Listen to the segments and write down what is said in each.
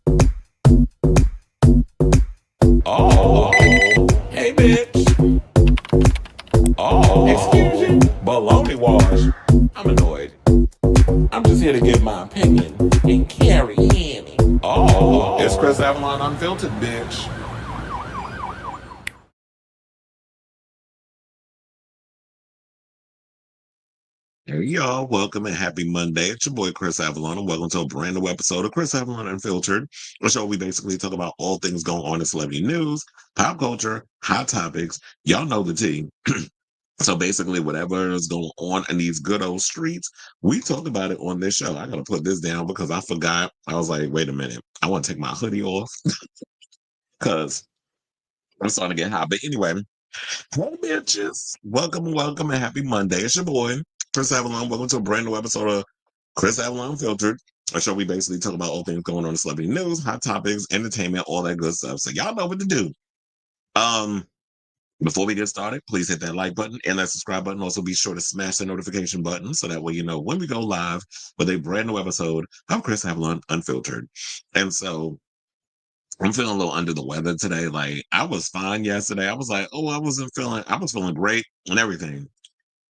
Oh, hey, bitch. Oh, excuse you. Baloney wash. I'm annoyed. I'm just here to give my opinion and carry in. Oh, it's Chris Avalon Unfiltered, bitch. Hey y'all, welcome and happy Monday. It's your boy Chris Avalon, and welcome to a brand new episode of Chris Avalon Unfiltered, a show we basically talk about all things going on in celebrity news, pop culture, hot topics. Y'all know the tea. So basically, whatever is going on in these good old streets, we talk about it on this show. I gotta put this down because I forgot. I was like, wait a minute, I want to take my hoodie off because I'm starting to get hot. But anyway, hey bitches, welcome, and happy Monday. It's your boy Chris Avalon. Welcome to a brand new episode of Chris Avalon Filtered, a show we basically talk about all things going on in celebrity news, hot topics, entertainment, all that good stuff. So y'all know what to do. Um, Before we get started, please hit that like button and that subscribe button. Also, be sure to smash the notification button so that way you know when we go live with a brand new episode of Chris Avalon Unfiltered. And so I'm feeling a little under the weather today. Like I was fine yesterday. I was like, oh, I was feeling great and everything.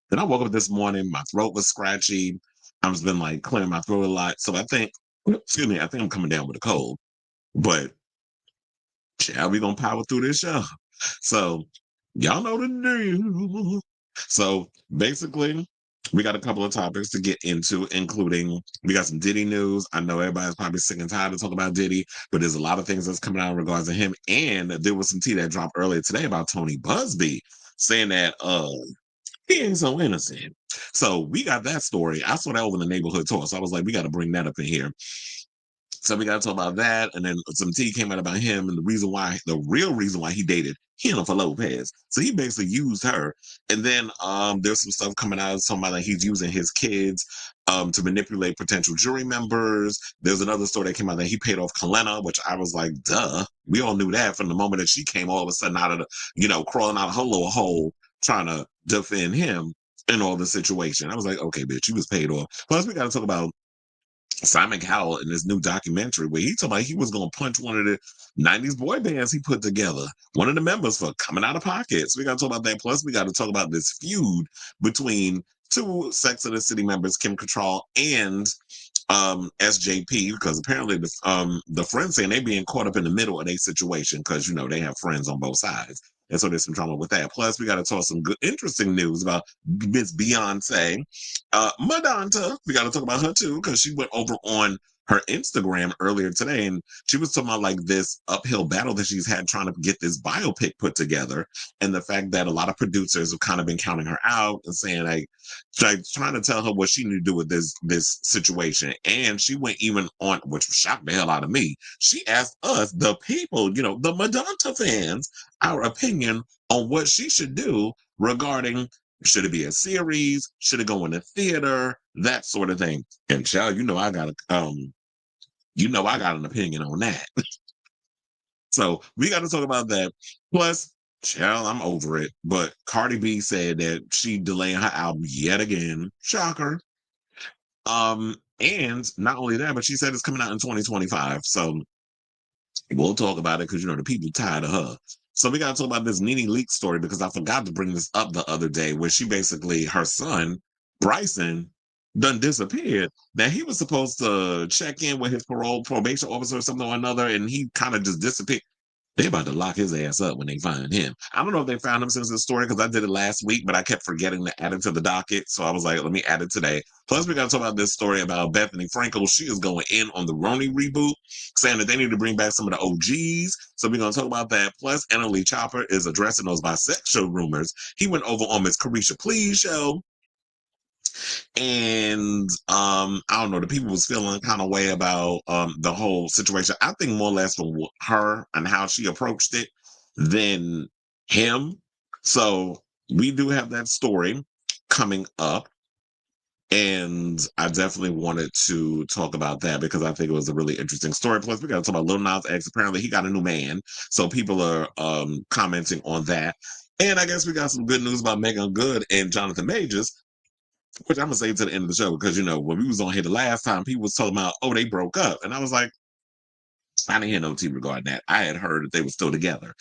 Then I woke up this morning, my throat was scratchy. I've just been like clearing my throat a lot. So I think, excuse me, I think I'm coming down with a cold. But yeah, we gonna power through this show. So y'all know the deal. So basically, we got a couple of topics to get into, including we got some Diddy news. I know everybody's probably sick and tired of talking about Diddy, but there's a lot of things that's coming out in regards to him. And there was some tea that dropped earlier today about Tony Busby saying that he ain't so innocent. So we got that story. I saw that over in the neighborhood talk. So I was like, we got to bring that up in here. So we got to talk about that, and then some tea came out about him and the real reason why he dated Jennifer Lopez. So he basically used her, and then there's some stuff coming out talking about that he's using his kids to manipulate potential jury members. There's another story that came out that he paid off Kalenna, which I was like, duh, we all knew that from the moment that she came all of a sudden out of the, crawling out of her little hole trying to defend him in all the situation. I was like, okay, bitch, you was paid off. Plus, we got to talk about Simon Cowell in this new documentary where he told me he was going to punch one of the 90s boy bands he put together, one of the members for coming out of pocket. So we got to talk about that. Plus, we got to talk about this feud between two Sex and the City members, Kim Cattrall and SJP, because apparently the friends saying they being caught up in the middle of their situation because, they have friends on both sides. And so there's some drama with that. Plus, we got to talk some good, interesting news about Miss Beyonce. Madonna, we got to talk about her too, because she went over on her Instagram earlier today and she was talking about like this uphill battle that she's had trying to get this biopic put together. And the fact that a lot of producers have kind of been counting her out and saying like trying to tell her what she need to do with this situation. And she went even on, which shocked the hell out of me. She asked us, the people, the Madonna fans, our opinion on what she should do regarding should it be a series, should it go in the theater, that sort of thing. And child, I got an opinion on that. So we got to talk about that. Plus, child, I'm over it. But Cardi B said that she delaying her album yet again. Shocker. And not only that, but she said it's coming out in 2025. So we'll talk about it because the people tired of her. So we got to talk about this NeNe leak story because I forgot to bring this up the other day where she basically, her son, Bryson, done disappeared. Now he was supposed to check in with his probation officer or something or another, and he kind of just disappeared. They about to lock his ass up when they find him. I don't know if they found him since the story because I did it last week, but I kept forgetting to add it to the docket. So I was like, let me add it today. Plus, we got to talk about this story about Bethany Frankel. She is going in on the Roni reboot, saying that they need to bring back some of the OGs. So we're going to talk about that. Plus, NLE Choppa is addressing those bisexual rumors. He went over on Miss Carisha Plea's show. And I don't know, the people was feeling kind of way about the whole situation. I think more or less from her and how she approached it than him. So we do have that story coming up. And I definitely wanted to talk about that because I think it was a really interesting story. Plus, we got to talk about Lil Nas X. Apparently, he got a new man. So people are commenting on that. And I guess we got some good news about Megan Good and Jonathan Majors, which I'm gonna say to the end of the show because when we was on here the last time, people was talking about, oh, they broke up, and I was like, I didn't hear no tea regarding that. I had heard that they were still together.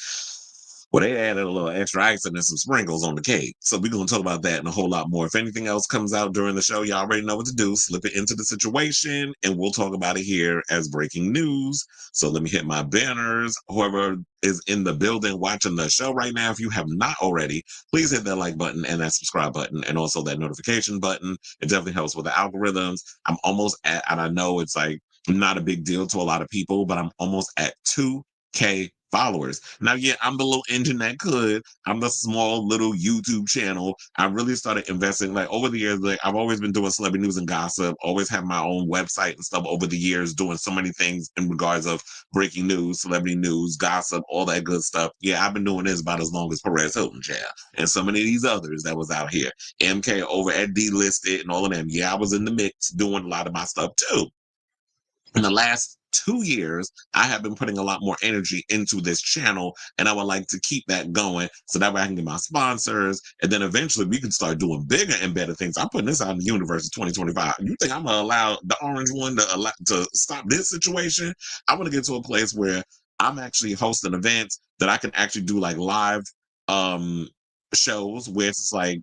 Well, they added a little extra icing and some sprinkles on the cake. So we're going to talk about that and a whole lot more. If anything else comes out during the show, you already know what to do. Slip it into the situation and we'll talk about it here as breaking news. So let me hit my banners. Whoever is in the building watching the show right now, if you have not already, please hit that like button and that subscribe button and also that notification button. It definitely helps with the algorithms. I'm almost at, and I know it's like not a big deal to a lot of people, but I'm almost at 2K followers. Now, yeah, I'm the little engine that could. I'm the small little YouTube channel. I really started investing like over the years. Like I've always been doing celebrity news and gossip, always have my own website and stuff over the years, doing so many things in regards of breaking news, celebrity news, gossip, all that good stuff. Yeah, I've been doing this about as long as Perez Hilton, child, and so many of these others that was out here. MK over at D Listed and all of them. Yeah, I was in the mix doing a lot of my stuff too. In the last 2 years, I have been putting a lot more energy into this channel, and I would like to keep that going so that way I can get my sponsors, and then eventually we can start doing bigger and better things. I'm putting this out in the universe of 2025. You think I'm gonna allow the orange one to stop this situation? I want to get to a place where I'm actually hosting events that I can actually do like live um shows where it's like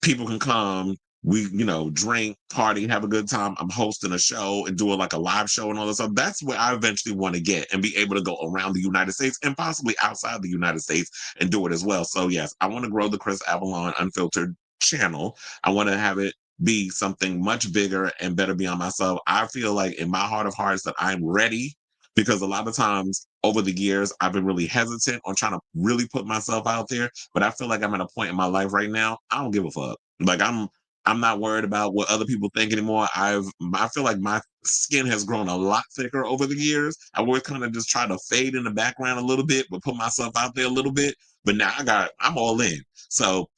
people can come, we drink, party, have a good time. I'm hosting a show and doing like a live show and all this stuff. That's where I eventually want to get and be able to go around the United States and possibly outside the United States and do it as well. So yes, I want to grow the Chris Avalon Unfiltered channel. I want to have it be something much bigger and better beyond myself. I feel like in my heart of hearts that I'm ready, because a lot of times over the years I've been really hesitant on trying to really put myself out there, but I feel like I'm at a point in my life right now, I don't give a fuck. Like I'm not worried about what other people think anymore. I feel like my skin has grown a lot thicker over the years. I always kind of just try to fade in the background a little bit, but put myself out there a little bit. But now I'm all in. So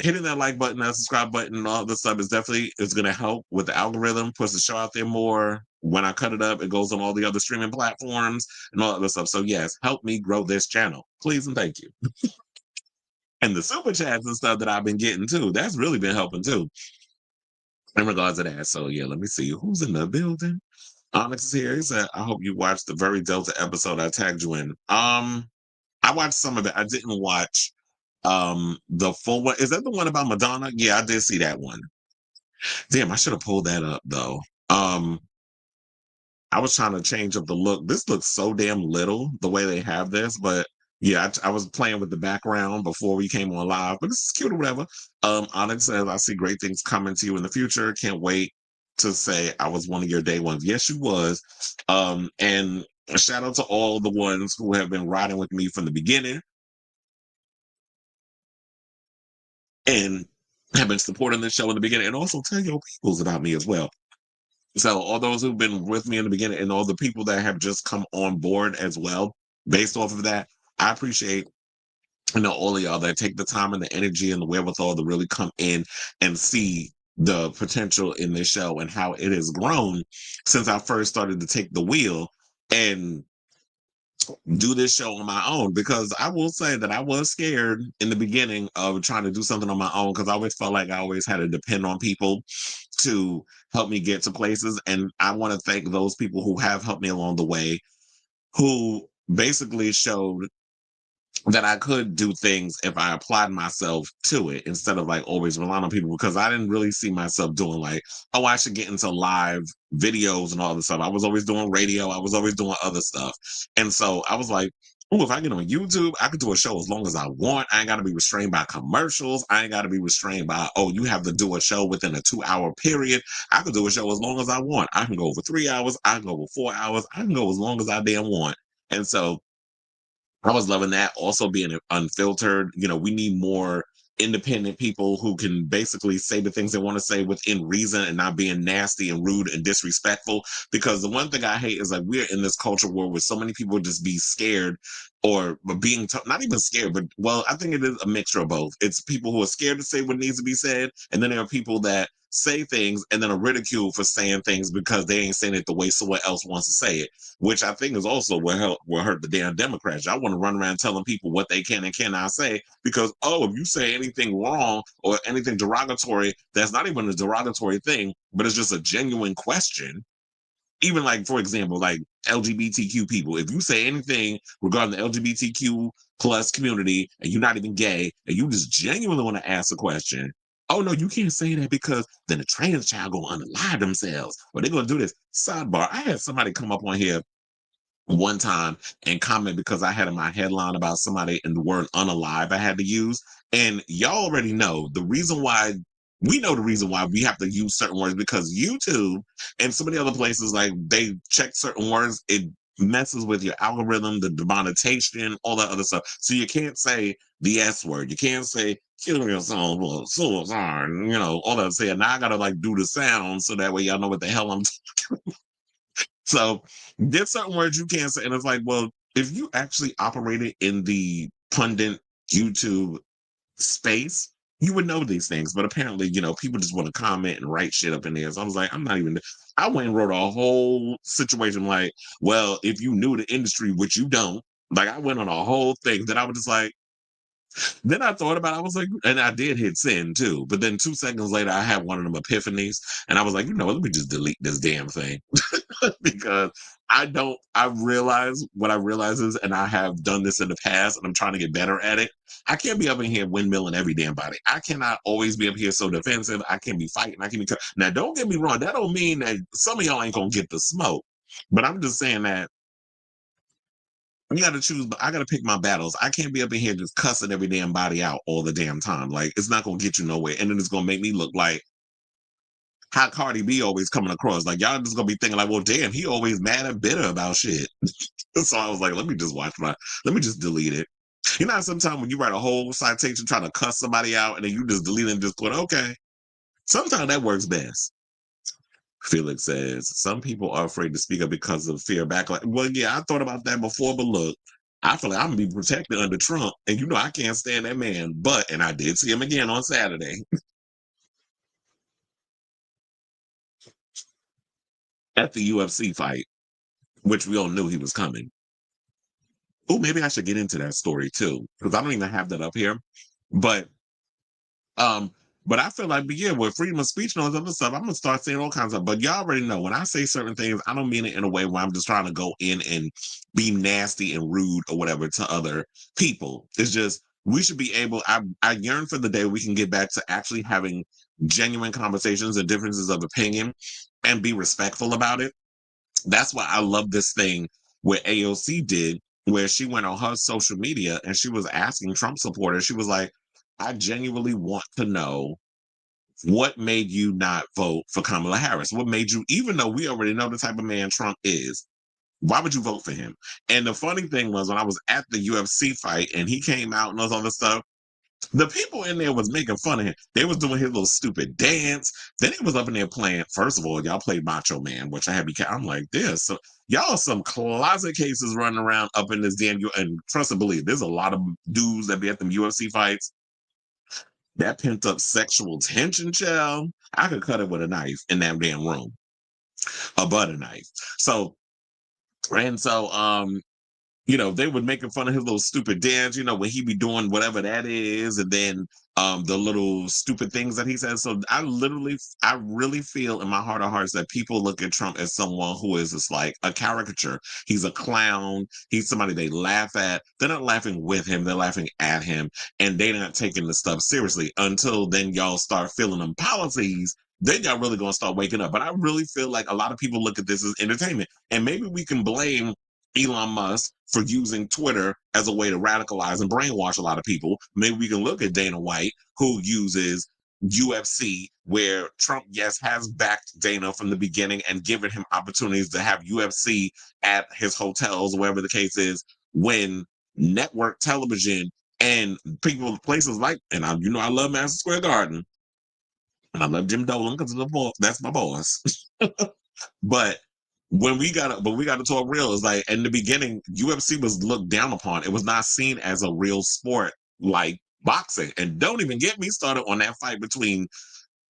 hitting that like button, that subscribe button, and all this stuff is gonna help with the algorithm, push the show out there more. When I cut it up, it goes on all the other streaming platforms and all that other stuff. So yes, help me grow this channel. Please and thank you. And the super chats and stuff that I've been getting too, that's really been helping too in regards to that. So yeah, let me see who's in the building. Onyx is here. He said, I hope you watched the very Delta episode I tagged you in. I watched some of it. I didn't watch the full one. Is that the one about Madonna? Yeah, I did see that one. Damn, I should have pulled that up though. I was trying to change up the look. This looks so damn little the way they have this, but yeah, I was playing with the background before we came on live, but this is cute or whatever. Onyx says, I see great things coming to you in the future. Can't wait to say I was one of your day ones. Yes, you was. And a shout out to all the ones who have been riding with me from the beginning and have been supporting the show in the beginning, and also tell your peoples about me as well. So all those who've been with me in the beginning and all the people that have just come on board as well, based off of that, I appreciate all of y'all that take the time and the energy and the wherewithal to really come in and see the potential in this show and how it has grown since I first started to take the wheel and do this show on my own. Because I will say that I was scared in the beginning of trying to do something on my own, because I always felt like I always had to depend on people to help me get to places. And I want to thank those people who have helped me along the way, who basically showed that I could do things if I applied myself to it instead of like always relying on people, because I didn't really see myself doing like, oh, I should get into live videos and all this stuff. I was always doing radio. I was always doing other stuff. And so I was like, oh, if I get on YouTube, I could do a show as long as I want. I ain't got to be restrained by commercials. I ain't got to be restrained by, oh, you have to do a show within a 2-hour period. I could do a show as long as I want. I can go over 3 hours. I can go over 4 hours. I can go as long as I damn want. And so I was loving that. Also being unfiltered. We need more independent people who can basically say the things they want to say within reason and not being nasty and rude and disrespectful. Because the one thing I hate is like we're in this culture where so many people just be scared or being not even scared, but well, I think it is a mixture of both. It's people who are scared to say what needs to be said, and then there are people that say things and then are ridiculed for saying things because they ain't saying it the way someone else wants to say it, which I think is also what hurt the damn Democrats. I want to run around telling people what they can and cannot say because, oh, if you say anything wrong or anything derogatory, that's not even a derogatory thing, but it's just a genuine question. even like, for example, like LGBTQ people, if you say anything regarding the LGBTQ plus community and you're not even gay and you just genuinely want to ask a question, oh no, you can't say that because then a trans child gonna unalive themselves or they're gonna do this. Sidebar, I had somebody come up on here one time and comment because I had in my headline about somebody and the word unalive I had to use. And y'all already know the reason why we know the reason why we have to use certain words because YouTube and some of the other places, like they check certain words, it messes with your algorithm, the demonetization, all that other stuff. So you can't say the S word. You can't say kill yourself or suicide, all that. Say, now I gotta like do the sound so that way y'all know what the hell I'm. So there's certain words you can't say. And it's like, well, if you actually operated in the pundit YouTube space, you would know these things. But apparently, people just want to comment and write shit up in there. So I was like, I'm not even. I went and wrote a whole situation like, well, if you knew the industry, which you don't, like I went on a whole thing that I was just like, then I thought about it, I was like, and I did hit send too. But then 2 seconds later, I had one of them epiphanies. And I was like, let me just delete this damn thing. Because I realize what I realize is, and I have done this in the past and I'm trying to get better at it. I can't be up in here windmilling every damn body. I cannot always be up here so defensive. I can't be fighting. I can be, now don't get me wrong. That don't mean that some of y'all ain't going to get the smoke. But I'm just saying that you got to choose, but I got to pick my battles. I can't be up in here just cussing every damn body out all the damn time. Like, it's not going to get you nowhere. And then it's going to make me look like how Cardi B always coming across. Like, y'all just going to be thinking, like, well, damn, he always mad and bitter about shit. So I was like, let me just delete it. Sometimes when you write a whole citation trying to cuss somebody out and then you just delete it and just put, okay. Sometimes that works best. Felix says, some people are afraid to speak up because of fear of backlash. Well, yeah, I thought about that before, but look, I feel like I'm going to be protected under Trump. And I can't stand that man. And I did see him again on Saturday at the UFC fight, which we all knew he was coming. Oh, maybe I should get into that story too, because I don't even have that up here. But Um, but I feel like, but yeah, with freedom of speech and all this other stuff, I'm gonna start saying all kinds of. But y'all already know when I say certain things, I don't mean it in a way where I'm just trying to go in and be nasty and rude or whatever to other people. It's just we should be able. I yearn for the day we can get back to actually having genuine conversations and differences of opinion, and be respectful about it. That's why I love this thing where AOC did, where she went on her social media and she was asking Trump supporters. She was like, I genuinely want to know what made you not vote for Kamala Harris? What made you, even though we already know the type of man Trump is, why would you vote for him? And the funny thing was when I was at the UFC fight and he came out and all this other stuff, the people in there was making fun of him. They was doing his little stupid dance. Then he was up in there playing. First of all, y'all played Macho Man, which I had. I'm like, this. So y'all some closet cases running around up in this damn. And trust and believe, there's a lot of dudes that be at them UFC fights. That pent up sexual tension, child. I could cut it with a knife in that damn room, a butter knife. So they would making fun of his little stupid dance, when he be doing whatever that is, and then the little stupid things that he says. So I really feel in my heart of hearts that people look at Trump as someone who is just like a caricature. He's a clown. He's somebody they laugh at. They're not laughing with him. They're laughing at him, and they're not taking the stuff seriously until then y'all start feeling them policies. Then y'all really gonna start waking up. But I really feel like a lot of people look at this as entertainment, and maybe we can blame Elon Musk for using Twitter as a way to radicalize and brainwash a lot of people. Maybe we can look at Dana White, who uses UFC, where Trump, yes, has backed Dana from the beginning and given him opportunities to have UFC at his hotels, wherever the case is, when network television and people, places like, and I love Madison Square Garden, and I love Jim Dolan because that's my boss. But we got to talk real. It's like in the beginning, UFC was looked down upon. It was not seen as a real sport like boxing. And don't even get me started on that fight between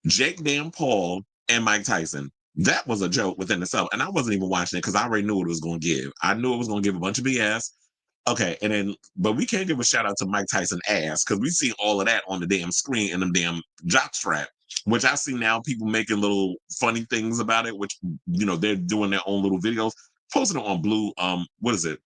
Jake Dan Paul and Mike Tyson. That was a joke within itself. And I wasn't even watching it because I already knew what it was going to give. I knew it was going to give a bunch of BS. Okay, but we can't give a shout out to Mike Tyson ass because we see all of that on the damn screen in them damn jock strap. which I see now people making little funny things about it, which they're doing their own little videos, posting it on Blue. What is it?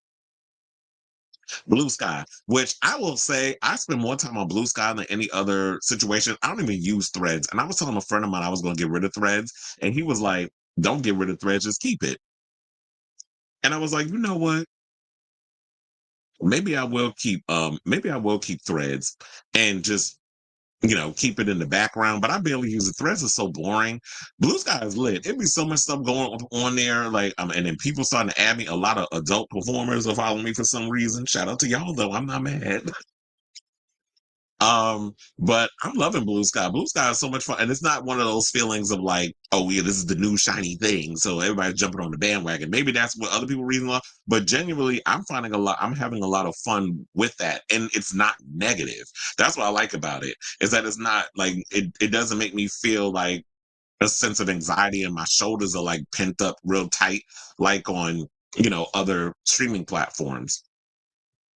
Blue Sky, which I will say I spend more time on Blue Sky than any other situation. I don't even use Threads. And I was telling a friend of mine I was going to get rid of Threads, and he was like, "Don't get rid of Threads, just keep it." And I was like, you know what? Maybe I will keep Threads and just keep it in the background, but I barely use it. Threads is so boring. Blue Sky is lit. It'd be so much stuff going on there. Like, and then people starting to add me. A lot of adult performers are following me for some reason. Shout out to y'all though. I'm not mad. But I'm loving Blue Sky. Blue Sky is so much fun, and it's not one of those feelings of like, oh yeah, this is the new shiny thing, so everybody's jumping on the bandwagon. Maybe that's what other people reason love, but genuinely, I'm having a lot of fun with that, and it's not negative. That's what I like about it, is that it's not like it doesn't make me feel like a sense of anxiety, and my shoulders are like pent up real tight, like on other streaming platforms.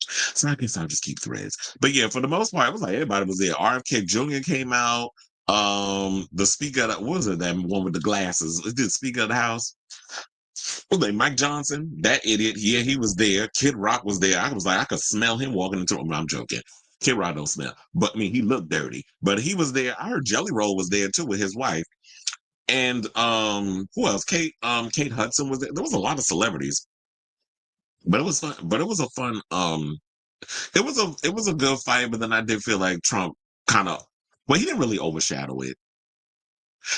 So I guess I'll just keep Threads. But yeah, for the most part, it was like everybody was there. RFK Jr. came out. The speaker, what was it? That one with the glasses. The speaker of the house. Was they Mike Johnson? That idiot. Yeah, he was there. Kid Rock was there. I was like, I could smell him walking into. I'm joking. Kid Rock don't smell, but I mean, he looked dirty. But he was there. I heard Jelly Roll was there too with his wife. And who else? Kate Hudson was there. There was a lot of celebrities, but it was fun. But it was a fun it was a good fight, but then I did feel like Trump kind of he didn't really overshadow it.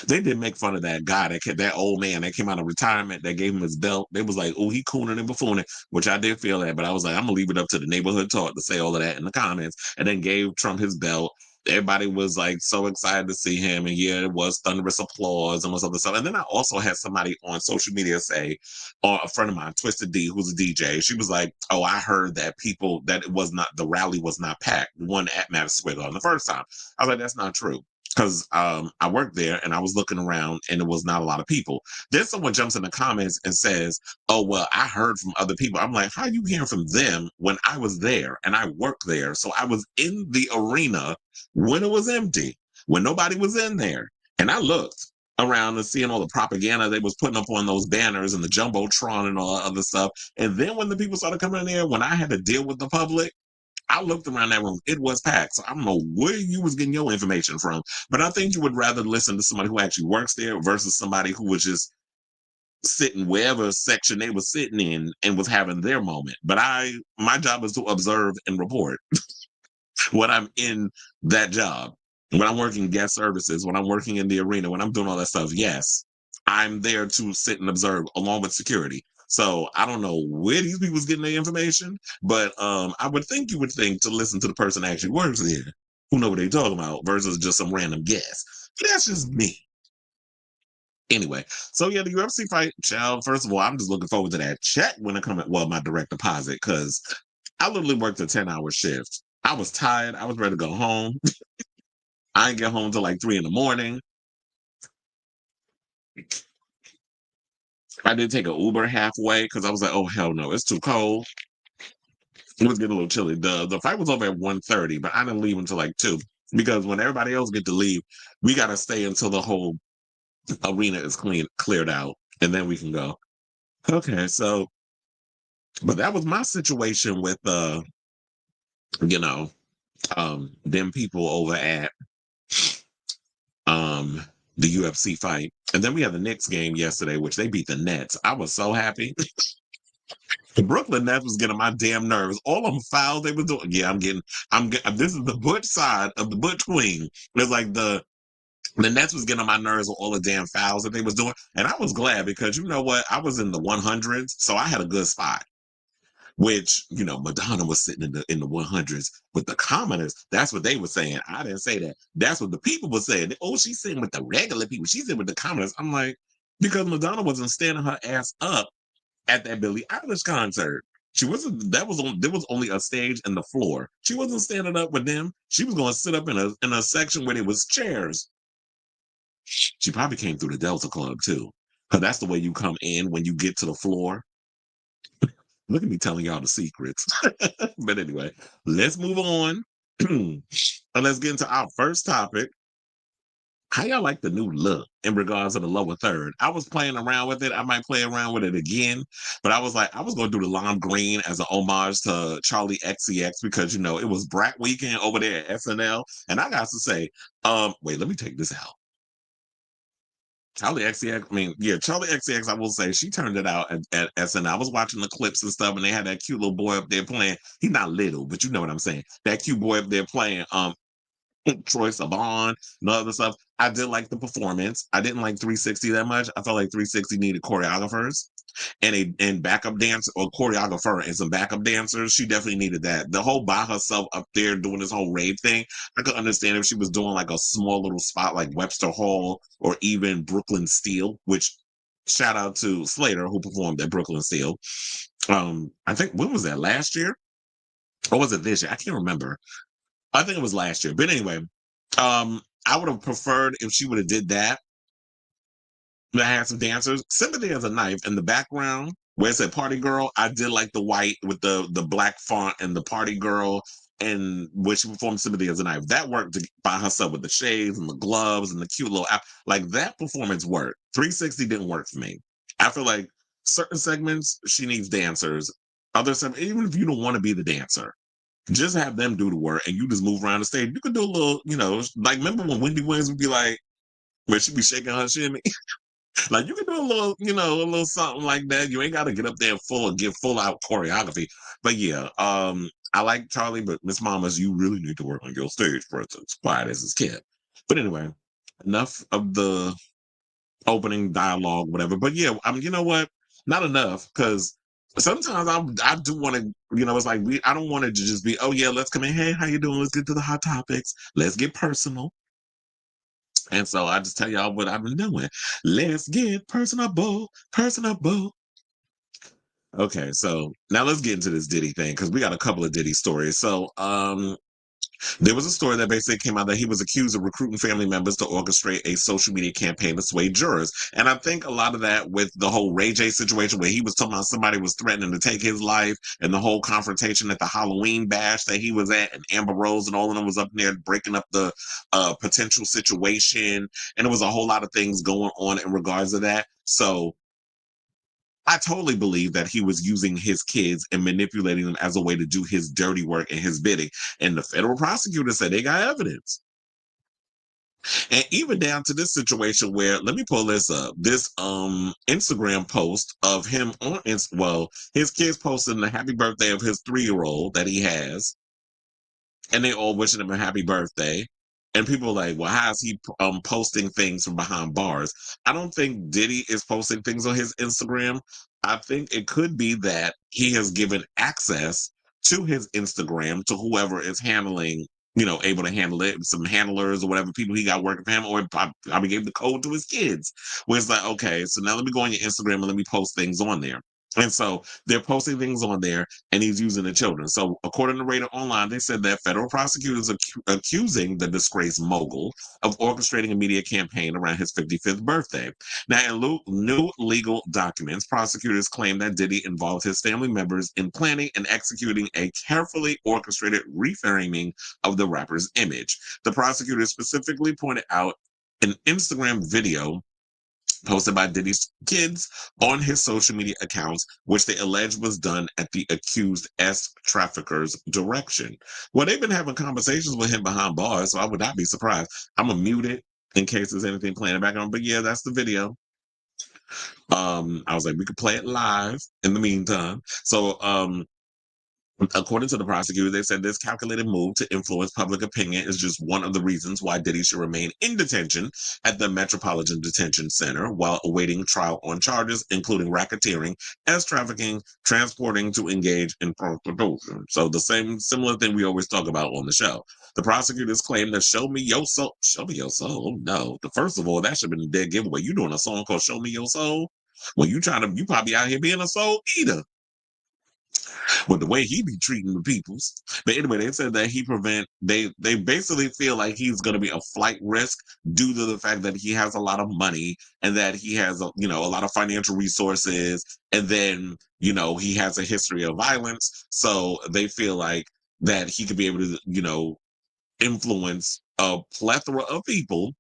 They did make fun of that guy that old man that came out of retirement that gave him his belt. They was like, oh, he cooning and buffooning, which I did feel that, but I was like, I'm gonna leave it up to the neighborhood talk to say all of that in the comments, and then gave Trump his belt. Everybody was like so excited to see him, and yeah, it was thunderous applause and all other stuff. And then I also had somebody on social media say, or a friend of mine, Twisted D, who's a DJ, she was like, "Oh, I heard that it was not the rally was not packed, the one at Madison Square Garden the first time." I was like, "That's not true." Because I worked there and I was looking around and it was not a lot of people. Then someone jumps in the comments and says, oh, well, I heard from other people. I'm like, how are you hearing from them when I was there and I worked there? So I was in the arena when it was empty, when nobody was in there. And I looked around and seeing all the propaganda they was putting up on those banners and the Jumbotron and all that other stuff. And then when the people started coming in there, when I had to deal with the public, I looked around that room. It was packed. So I don't know where you was getting your information from, but I think you would rather listen to somebody who actually works there versus somebody who was just sitting wherever section they were sitting in and was having their moment. But my job is to observe and report when I'm in that job. When I'm working guest services, when I'm working in the arena, when I'm doing all that stuff, yes, I'm there to sit and observe along with security. So I don't know where these people's getting their information, but I would think you would think to listen to the person that actually works there, who know what they're talking about, versus just some random guess. But that's just me. Anyway, so yeah, the UFC fight, child. First of all, I'm just looking forward to that check when it comes. Well, my direct deposit, because I literally worked a 10-hour shift. I was tired. I was ready to go home. I didn't get home till like 3 in the morning. I did take an Uber halfway because I was like, oh hell no, it's too cold. It was getting a little chilly. The fight was over at 1:30, but I didn't leave until like 2. Because when everybody else get to leave, we gotta stay until the whole arena is cleared out, and then we can go. Okay, so but that was my situation with you know, them people over at um the UFC fight. And then we had the Knicks game yesterday, which they beat the Nets. I was so happy. The Brooklyn Nets was getting my damn nerves. All them fouls they were doing. Yeah, this is the Butch side of the Butch Queen. It's like the Nets was getting on my nerves with all the damn fouls that they was doing. And I was glad because you know what? I was in the 100s, so I had a good spot. Which, Madonna was sitting in the 100s with the commoners. That's what they were saying. I didn't say that. That's what the people were saying. Oh, she's sitting with the regular people. She's sitting with the commoners. I'm like, because Madonna wasn't standing her ass up at that Billie Eilish concert. She wasn't. There was only a stage and the floor. She wasn't standing up with them. She was going to sit up in a section where there was chairs. She probably came through the Delta Club too, because that's the way you come in when you get to the floor. Look at me telling y'all the secrets. But anyway, let's move on. And let's get into our first topic. how y'all like the new look in regards to the lower third? I was playing around with it. I might play around with it again, but I was like, I was going to do the lime green as an homage to Charlie XCX because it was Brat Weekend over there at SNL, and I got to say, wait, let me take this out. Charlie XCX, I mean, yeah, Charlie XCX, I will say, she turned it out at SNL. I was watching the clips and stuff, and they had that cute little boy up there playing. He's not little, but you know what I'm saying. That cute boy up there playing Troy Sivan and other stuff. I did like the performance. I didn't like 360 that much. I felt like 360 needed choreographers and backup dance or choreographer and some backup dancers. She definitely needed that. The whole by herself up there doing this whole rave thing, I could understand if she was doing like a small little spot like Webster Hall or even Brooklyn Steel, which shout out to Slater who performed at Brooklyn Steel. I think when was that, last year? Or was it this year? I can't remember. I think it was last year. But anyway, I would have preferred if she would have did that. I had some dancers. Sympathy as a Knife in the background, where it said Party Girl. I did like the white with the black font and the Party Girl, and where she performed Sympathy as a Knife. That worked by herself with the shades and the gloves and the cute little app. Like that performance worked. 360 didn't work for me. I feel like certain segments she needs dancers. Other segments, even if you don't want to be the dancer, just have them do the work and you just move around the stage. You could do a little, like remember when Wendy Williams would be like, when she'd be shaking her shimmy? Like you can do a little, a little something like that. You ain't got to get up there and get full out choreography. But yeah, I like Charlie, but Miss Mamas, you really need to work on your stage presence. Quiet as a kid. But anyway, enough of the opening dialogue, whatever. But yeah, I mean, you know what? Not enough because sometimes I do want to, it's like I don't want it to just be, oh yeah, let's come in. Hey, how you doing? Let's get to the hot topics. Let's get personal. And so I just tell y'all what I've been doing. Let's get personable, personable. Okay, so now let's get into this Diddy thing because we got a couple of Diddy stories. So, there was a story that basically came out that he was accused of recruiting family members to orchestrate a social media campaign to sway jurors. And I think a lot of that with the whole Ray J situation where he was talking about somebody was threatening to take his life and the whole confrontation at the Halloween bash that he was at and Amber Rose and all of them was up there breaking up the potential situation. And there was a whole lot of things going on in regards to that. So I totally believe that he was using his kids and manipulating them as a way to do his dirty work and his bidding. And the federal prosecutor said they got evidence. And even down to this situation where, let me pull this up. This Instagram post of him on his kids posting the happy birthday of his 3-year-old that he has, and they all wishing him a happy birthday. And people are like, well, how is he posting things from behind bars? I don't think Diddy is posting things on his Instagram. I think it could be that he has given access to his Instagram to whoever is handling, able to handle it, some handlers or whatever people he got working for him, or probably gave the code to his kids. Where it's like, okay, so now let me go on your Instagram and let me post things on there. And so they're posting things on there and he's using the children. So according to Radar Online, they said that federal prosecutors are accusing the disgraced mogul of orchestrating a media campaign around his 55th birthday. Now, in new legal documents, prosecutors claim that Diddy involved his family members in planning and executing a carefully orchestrated reframing of the rapper's image. The prosecutors specifically pointed out an Instagram video posted by Diddy's kids on his social media accounts, which they allege was done at the accused trafficker's direction. Well, they've been having conversations with him behind bars, so I would not be surprised. I'm gonna mute it in case there's anything playing in the background. But yeah, that's the video. I was like, we could play it live in the meantime. So according to the prosecutor, they said this calculated move to influence public opinion is just one of the reasons why Diddy should remain in detention at the Metropolitan Detention Center while awaiting trial on charges, including racketeering, as trafficking, transporting to engage in prostitution. So the similar thing we always talk about on the show. The prosecutors claim that "Show Me Your Soul." Show me your soul. Oh, no. First of all, that should have been a dead giveaway. You doing a song called "Show Me Your Soul"? When you probably out here being a soul eater with the way he be treating the peoples. But anyway, they said that they basically feel like he's going to be a flight risk due to the fact that he has a lot of money and that he has a lot of financial resources, and then he has a history of violence. So they feel like that he could be able to influence a plethora of people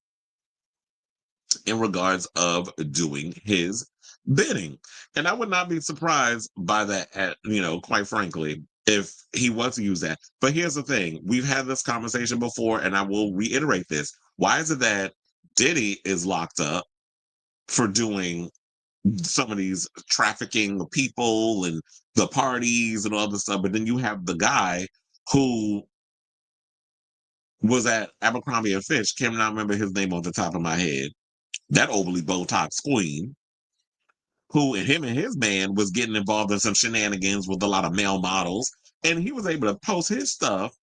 in regards of doing his bidding. And I would not be surprised by that, quite frankly, if he was to use that. But here's the thing. We've had this conversation before, and I will reiterate this. Why is it that Diddy is locked up for doing some of these trafficking of people and the parties and all this stuff, but then you have the guy who was at Abercrombie and Fitch, cannot remember his name off the top of my head, that overly Botox queen, who and him and his man was getting involved in some shenanigans with a lot of male models, and he was able to post his stuff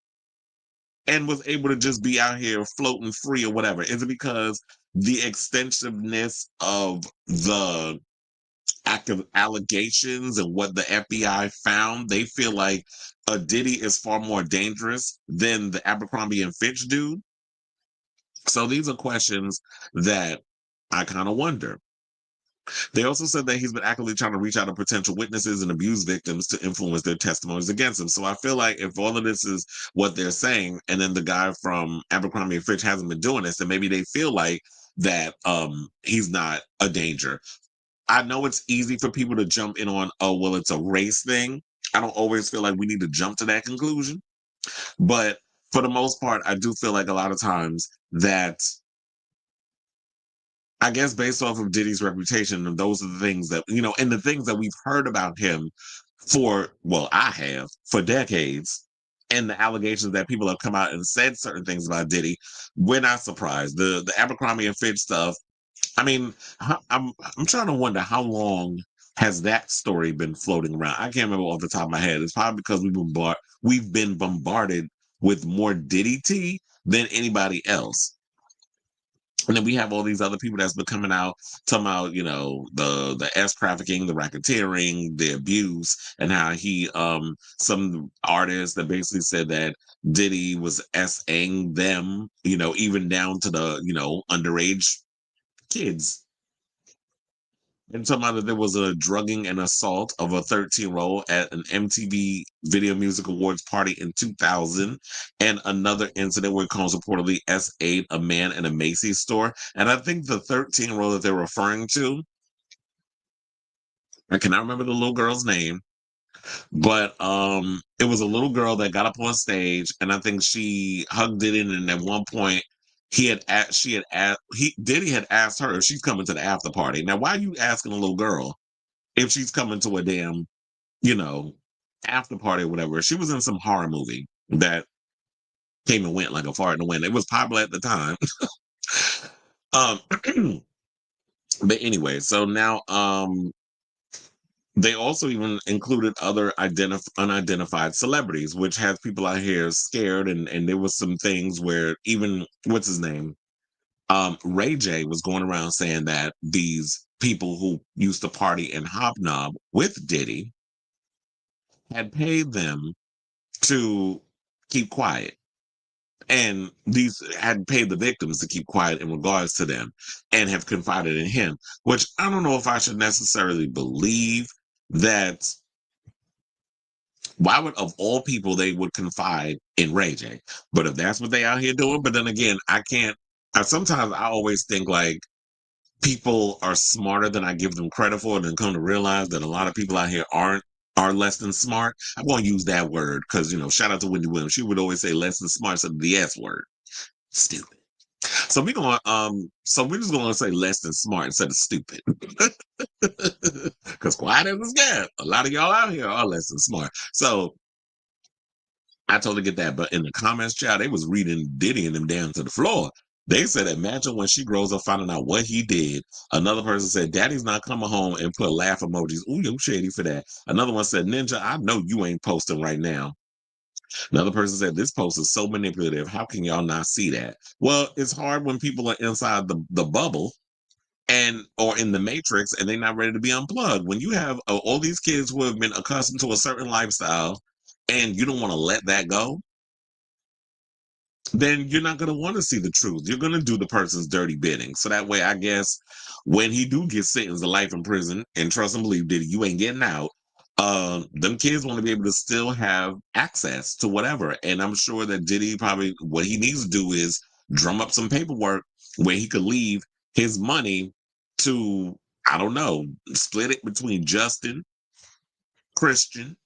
and was able to just be out here floating free or whatever. Is it because the extensiveness of the active allegations and what the FBI found, they feel like a Diddy is far more dangerous than the Abercrombie and Fitch dude? So these are questions that I kind of wonder. They also said that he's been actively trying to reach out to potential witnesses and abuse victims to influence their testimonies against him. So I feel like if all of this is what they're saying, and then the guy from Abercrombie and Fitch hasn't been doing this, then maybe they feel like that he's not a danger. I know it's easy for people to jump in on, oh, well, it's a race thing. I don't always feel like we need to jump to that conclusion. But for the most part, I do feel like a lot of times that, I guess, based off of Diddy's reputation, and those are the things that, and the things that we've heard about him I have for decades, and the allegations that people have come out and said certain things about Diddy, we're not surprised. The Abercrombie and Fitch stuff, I mean, I'm trying to wonder how long has that story been floating around. I can't remember off the top of my head. It's probably because we've been bombarded with more Diddy tea than anybody else. And then we have all these other people that's been coming out talking about, the S trafficking, the racketeering, the abuse, and how he some artists that basically said that Diddy was S-ing them, even down to the, underage kids. And talking about that there was a drugging and assault of a 13-year-old at an MTV Video Music Awards party in 2000, and another incident where Combs reportedly S8 a man in a Macy's store. And I think the 13-year-old that they're referring to, I cannot remember the little girl's name, but it was a little girl that got up on stage, and I think she hugged it in, and at one point Diddy had asked her if she's coming to the after party. Now, why are you asking a little girl if she's coming to a damn, you know, after party or whatever? She was in some horror movie that came and went like a fart in the wind. It was popular at the time. um but anyway, so now they also even included other unidentified celebrities, which has people out here scared. And there was some things where even, what's his name? Ray J was going around saying that these people who used to party and hobnob with Diddy had paid them to keep quiet. And these had paid the victims to keep quiet in regards to them and have confided in him, which I don't know if I should necessarily believe that. Why would, of all people, they would confide in Ray J? But if that's what they out here doing, but then again, sometimes I always think like people are smarter than I give them credit for, and then come to realize that a lot of people out here are less than smart. I'm going to use that word because, shout out to Wendy Williams. She would always say less than smart instead of the S word. Stupid. So we're just going to say less than smart instead of stupid. Because quiet as it's kept, a lot of y'all out here are less than smart. So I totally get that. But in the comments, child, they was reading Diddy and them down to the floor. They said, imagine when she grows up finding out what he did. Another person said, Daddy's not coming home, and put laugh emojis. Ooh, you shady for that. Another one said, Ninja, I know you ain't posting right now. Another person said, this post is so manipulative. How can y'all not see that? Well, it's hard when people are inside the bubble or in the matrix, and they're not ready to be unplugged. When you have all these kids who have been accustomed to a certain lifestyle and you don't want to let that go, then you're not going to want to see the truth. You're going to do the person's dirty bidding. So that way, I guess, when he do get sentenced to life in prison, and trust and believe, Diddy, you ain't getting out, them kids want to be able to still have access to whatever. And I'm sure that Diddy probably, what he needs to do is drum up some paperwork where he could leave his money to, I don't know, split it between Justin, Christian,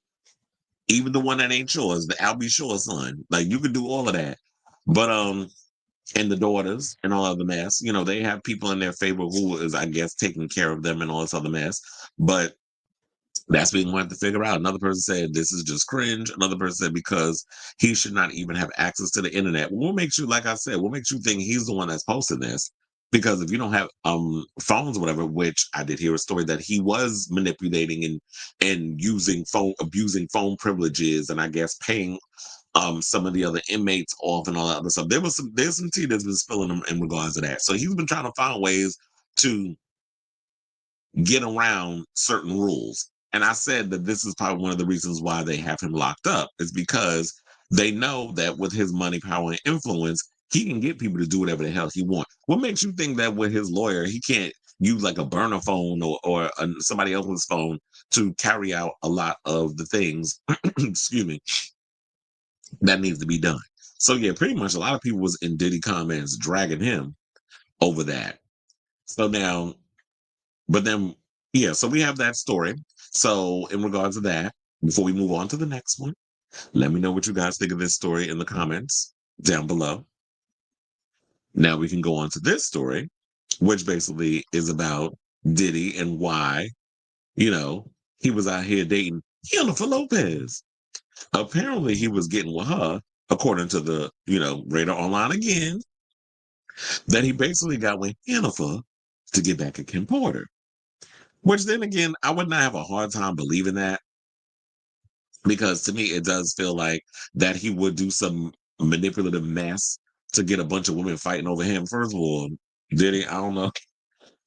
even the one that ain't yours, the Albie Shore son. Like you could do all of that. But and the daughters and all of the mess, they have people in their favor who is, I guess, taking care of them and all this other mess. But that's what we wanted to figure out. Another person said this is just cringe. Another person said because he should not even have access to the internet. What makes you, like I said, what makes you think he's the one that's posting this? Because if you don't have phones or whatever, which I did hear a story that he was manipulating and using abusing phone privileges, and I guess paying some of the other inmates off and all that other stuff. There's some tea that's been spilling in regards to that. So he's been trying to find ways to get around certain rules. And I said that this is probably one of the reasons why they have him locked up is because they know that with his money, power, and influence, he can get people to do whatever the hell he wants. What makes you think that with his lawyer, he can't use like a burner phone or somebody else's phone to carry out a lot of the things, excuse me, that needs to be done? So yeah, pretty much a lot of people was in Diddy comments dragging him over that. So now, but then, yeah, so we have that story. So, in regards to that, before we move on to the next one, let me know what you guys think of this story in the comments down below. Now we can go on to this story, which basically is about Diddy and why, he was out here dating Jennifer Lopez. Apparently, he was getting with her, according to the, Radar Online again, that he basically got with Jennifer to get back at Kim Porter. Which then again, I would not have a hard time believing that because to me, it does feel like that he would do some manipulative mess to get a bunch of women fighting over him. First of all, did he? I don't know.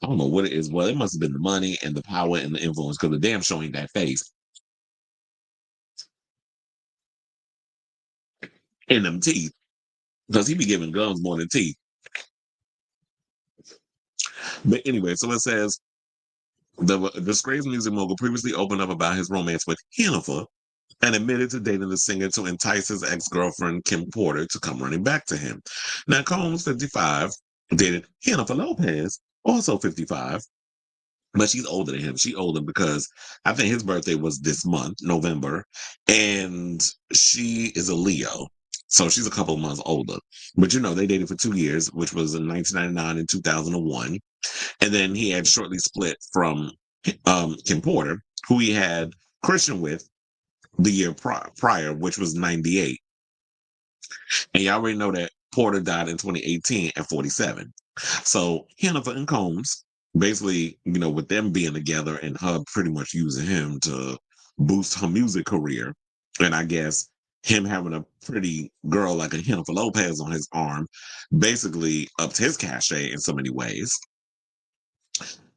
I don't know what it is. Well, it must have been the money and the power and the influence because the damn show ain't that face in them teeth because he be giving guns more than teeth. But anyway, so it says the disgraced music mogul previously opened up about his romance with Jennifer and admitted to dating the singer to entice his ex-girlfriend Kim Porter to come running back to him. Now, Combs, 55, dated Jennifer Lopez, also 55, but she's older than him. She older because I think his birthday was this month, November, and she is a Leo. So she's a couple of months older. But they dated for 2 years, which was in 1999 and 2001. And then he had shortly split from Kim Porter, who he had Christian with the year prior, which was 98. And you already know that Porter died in 2018 at 47. So Jennifer and Combs, basically, with them being together and her pretty much using him to boost her music career, and I guess him having a pretty girl like a Jennifer Lopez on his arm basically upped his cachet in so many ways.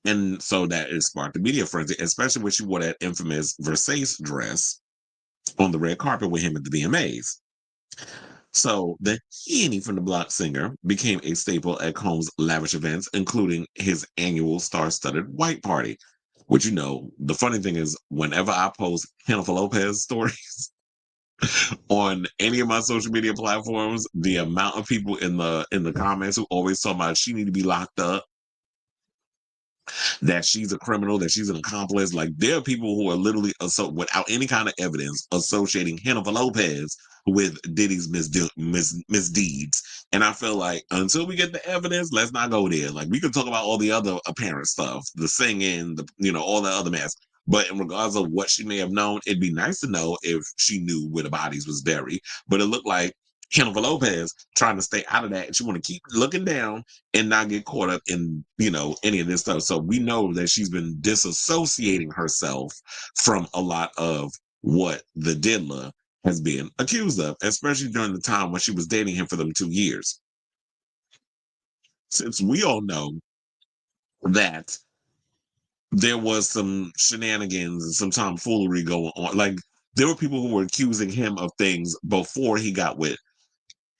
And so that it sparked the media frenzy, especially when she wore that infamous Versace dress on the red carpet with him at the VMAs. So the Henny from the Block singer became a staple at Combs' lavish events, including his annual star-studded white party. Which the funny thing is, whenever I post Jennifer Lopez stories on any of my social media platforms, the amount of people in the comments who always talk about she need to be locked up, that she's a criminal, that she's an accomplice. Like there are people who are literally without any kind of evidence associating Jennifer Lopez with Diddy's misdeeds. And I feel like until we get the evidence, let's not go there. Like we could talk about all the other apparent stuff, the singing, all the other mess. But in regards of what she may have known, it'd be nice to know if she knew where the bodies was buried. But it looked like Jennifer Lopez trying to stay out of that. And she want to keep looking down and not get caught up in, any of this stuff. So we know that she's been disassociating herself from a lot of what the diddler has been accused of, especially during the time when she was dating him for them 2 years. Since we all know that there was some shenanigans and some tomfoolery going on. Like there were people who were accusing him of things before he got with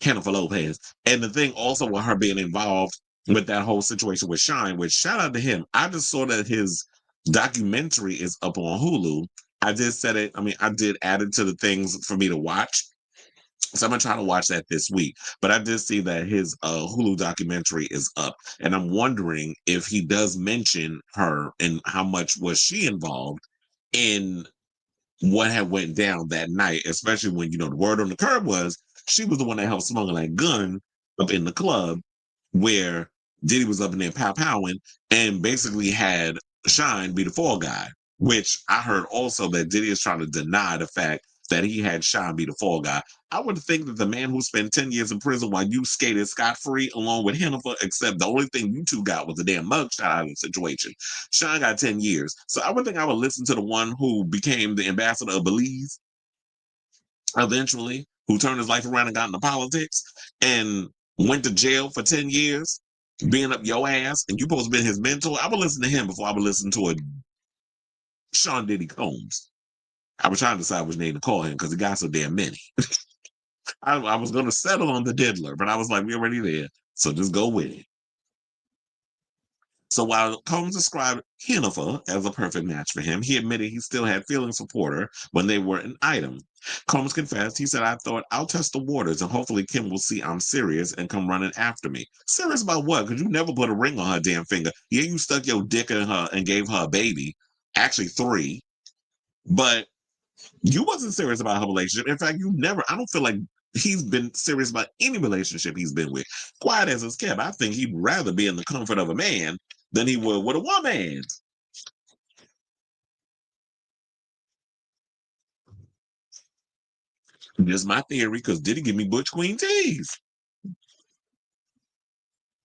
Jennifer Lopez. And the thing also with her being involved with that whole situation with Shine, which shout out to him. I just saw that his documentary is up on Hulu. I did set it. I mean, I did add it to the things for me to watch. So I'm gonna try to watch that this week. But I did see that his Hulu documentary is up, and I'm wondering if he does mention her and how much was she involved in what had went down that night, especially when the word on the curb was she was the one that helped smuggle that gun up in the club where Diddy was up in there pow powing and basically had Shine be the fall guy. Which I heard also that Diddy is trying to deny the fact that he had Shine be the fall guy. I would think that the man who spent 10 years in prison while you skated scot free along with Hennifer, except the only thing you two got was a damn mugshot out of the situation. Sean got 10 years. So I would think I would listen to the one who became the ambassador of Belize eventually, who turned his life around and got into politics and went to jail for 10 years, being up your ass, and you supposed to be his mentor. I would listen to him before I would listen to a Sean Diddy Combs. I was trying to decide which name to call him because he got so damn many. I was going to settle on the Diddler, but I was like, we're already there. So just go with it. So while Combs described Hennifer as a perfect match for him, he admitted he still had feelings for Porter when they were an item. Combs confessed, he said, I thought I'll test the waters and hopefully Kim will see I'm serious and come running after me. Serious about what? Because you never put a ring on her damn finger. Yeah, you stuck your dick in her and gave her a baby. Actually, 3. But you wasn't serious about her relationship. In fact, I don't feel like he's been serious about any relationship he's been with. Quiet as it's kept, I think he'd rather be in the comfort of a man than he would with a woman. Just my theory, because did he give me Butch Queen tease?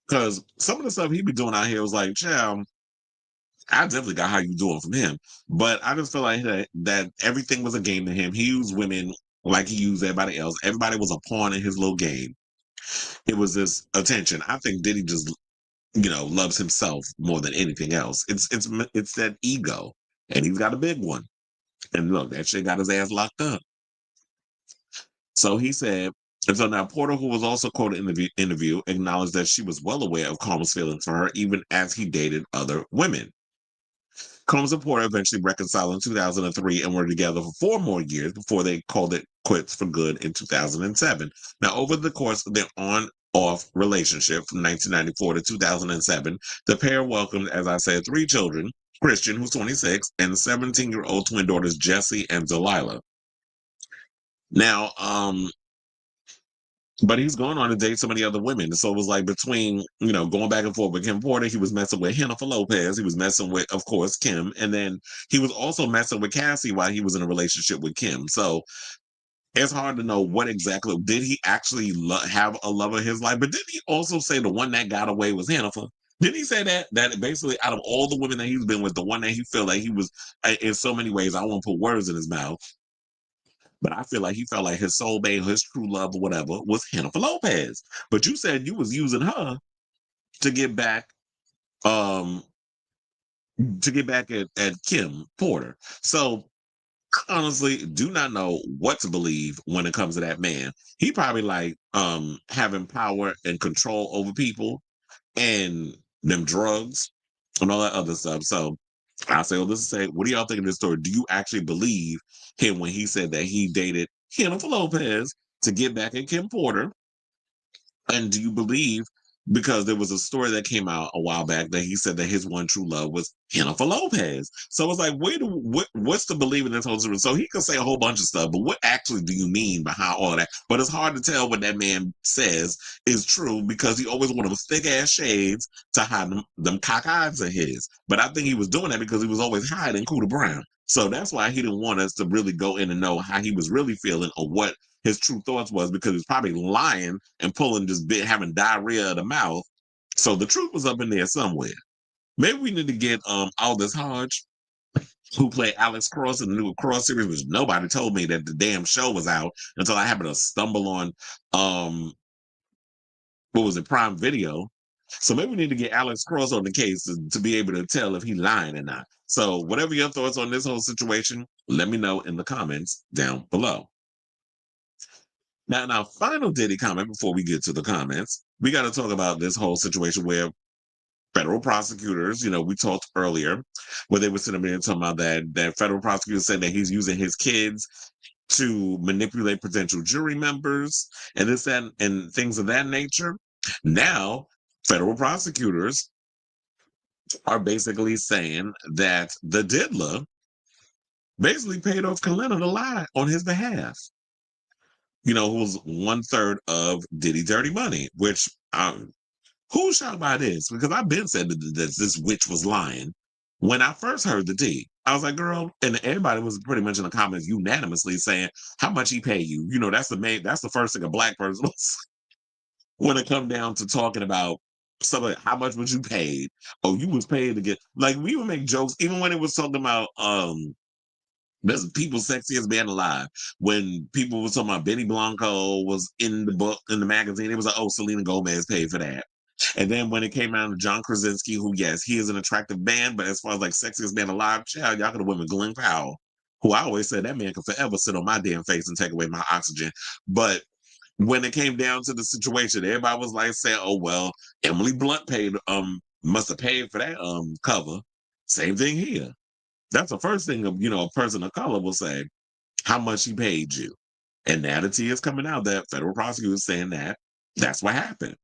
Because some of the stuff he be doing out here was like, child, I definitely got how you doing from him. But I just feel like that everything was a game to him. He used women like he used everybody else. Everybody was a pawn in his little game. It was this attention. I think Diddy just loves himself more than anything else. It's that ego, and he's got a big one. And look, that shit got his ass locked up. So he said, and so now Porter, who was also quoted in the interview, acknowledged that she was well aware of Combs' feelings for her, even as he dated other women. Combs and Porter eventually reconciled in 2003 and were together for 4 more years before they called it quits for good in 2007. Now, over the course of their on-off relationship from 1994 to 2007, the pair welcomed, as I said, 3 children: Christian, who's 26, and 17-year-old twin daughters Jessie and Delilah. Now, but he's going on to date so many other women. So it was like between, going back and forth with Kim Porter, he was messing with Hennifer Lopez. He was messing with, of course, Kim. And then he was also messing with Cassie while he was in a relationship with Kim. So it's hard to know what exactly, did he actually have a love of his life? But did he also say the one that got away was Hennifer? Did he say that basically out of all the women that he's been with, the one that he felt like he was, in so many ways, I won't put words in his mouth, but I feel like he felt like his soulmate, his true love, or whatever, was Jennifer Lopez. But you said you was using her to get back, um, at Kim Porter. So I honestly do not know what to believe when it comes to that man. He probably like having power and control over people and them drugs and all that other stuff. So I say, well, this is say, what do y'all think of this story? Do you actually believe him when he said that he dated Jennifer Lopez to get back at Kim Porter? And do you believe, because there was a story that came out a while back that he said that his one true love was Jennifer Lopez? So it's like, what's the belief in this whole story? So he could say a whole bunch of stuff, but what actually do you mean behind all of that? But it's hard to tell what that man says is true because he always wore those thick ass shades to hide them cock eyes of his. But I think he was doing that because he was always hiding Cooter Brown. So that's why he didn't want us to really go in and know how he was really feeling or what his true thoughts was, because he's probably lying and pulling just bit, having diarrhea of the mouth. So the truth was up in there somewhere. Maybe we need to get Aldous Hodge, who played Alex Cross in the new Cross series, which nobody told me that the damn show was out until I happened to stumble on what was it, Prime Video. So maybe we need to get Alex Cross on the case to be able to tell if he's lying or not. So whatever your thoughts on this whole situation, let me know in the comments down below. Now, in our final Diddy comment before we get to the comments, we got to talk about this whole situation where federal prosecutors, we talked earlier, where they were sitting there talking about that federal prosecutors said that he's using his kids to manipulate potential jury members and this that and things of that nature. Now, federal prosecutors are basically saying that the diddler basically paid off Kalenna to lie on his behalf. Who's 1/3 of Diddy Dirty Money, which who's shocked by this? Because I've been said that this witch was lying. When I first heard the tea, I was like, girl, and everybody was pretty much in the comments unanimously saying how much he pay you. That's the first thing a black person was when it come down to talking about something, how much was you paid? Oh, you was paid to get, like, we would make jokes, even when it was talking about there's people sexiest man alive. When people were talking about Benny Blanco was in the book, in the magazine, it was like, oh, Selena Gomez paid for that. And then when it came out to John Krasinski, who, yes, he is an attractive man, but as far as like sexiest man alive, child, y'all could have went with Glenn Powell, who I always said that man could forever sit on my damn face and take away my oxygen. But when it came down to the situation, everybody was like saying, oh, well, Emily Blunt must have paid for that cover. Same thing here. That's the first thing a person of color will say, how much he paid you. And now the tea is coming out that federal prosecutors saying that that's what happened.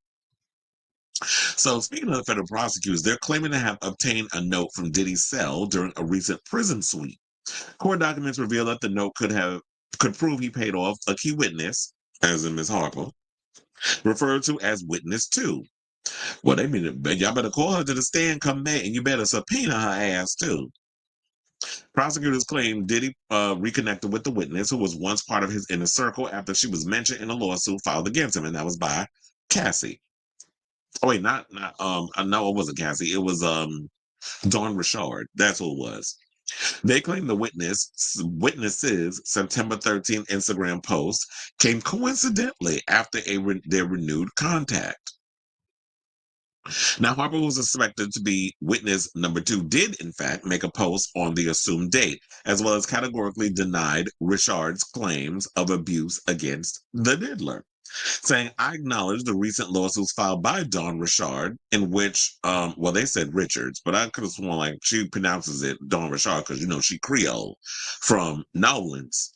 So speaking of the federal prosecutors, they're claiming to have obtained a note from Diddy's cell during a recent prison sweep. Court documents reveal that the note could prove he paid off a key witness, as in Ms. Harper, referred to as Witness 2. Well, they mean y'all better call her to the stand come May, and you better subpoena her ass too. Prosecutors claim Diddy reconnected with the witness who was once part of his inner circle after she was mentioned in a lawsuit filed against him, and that was by Cassie. Oh wait, not no, it wasn't Cassie. It was Dawn Richard. That's who it was. They claim the witnesses September 13th Instagram post came coincidentally after their renewed contact. Now, Harper was suspected to be witness number 2, did in fact make a post on the assumed date, as well as categorically denied Richard's claims of abuse against the diddler, saying, I acknowledge the recent lawsuits filed by Dawn Richard, in which, well, they said Richards, but I could have sworn like she pronounces it Dawn Richard because, she Creole from Nolans.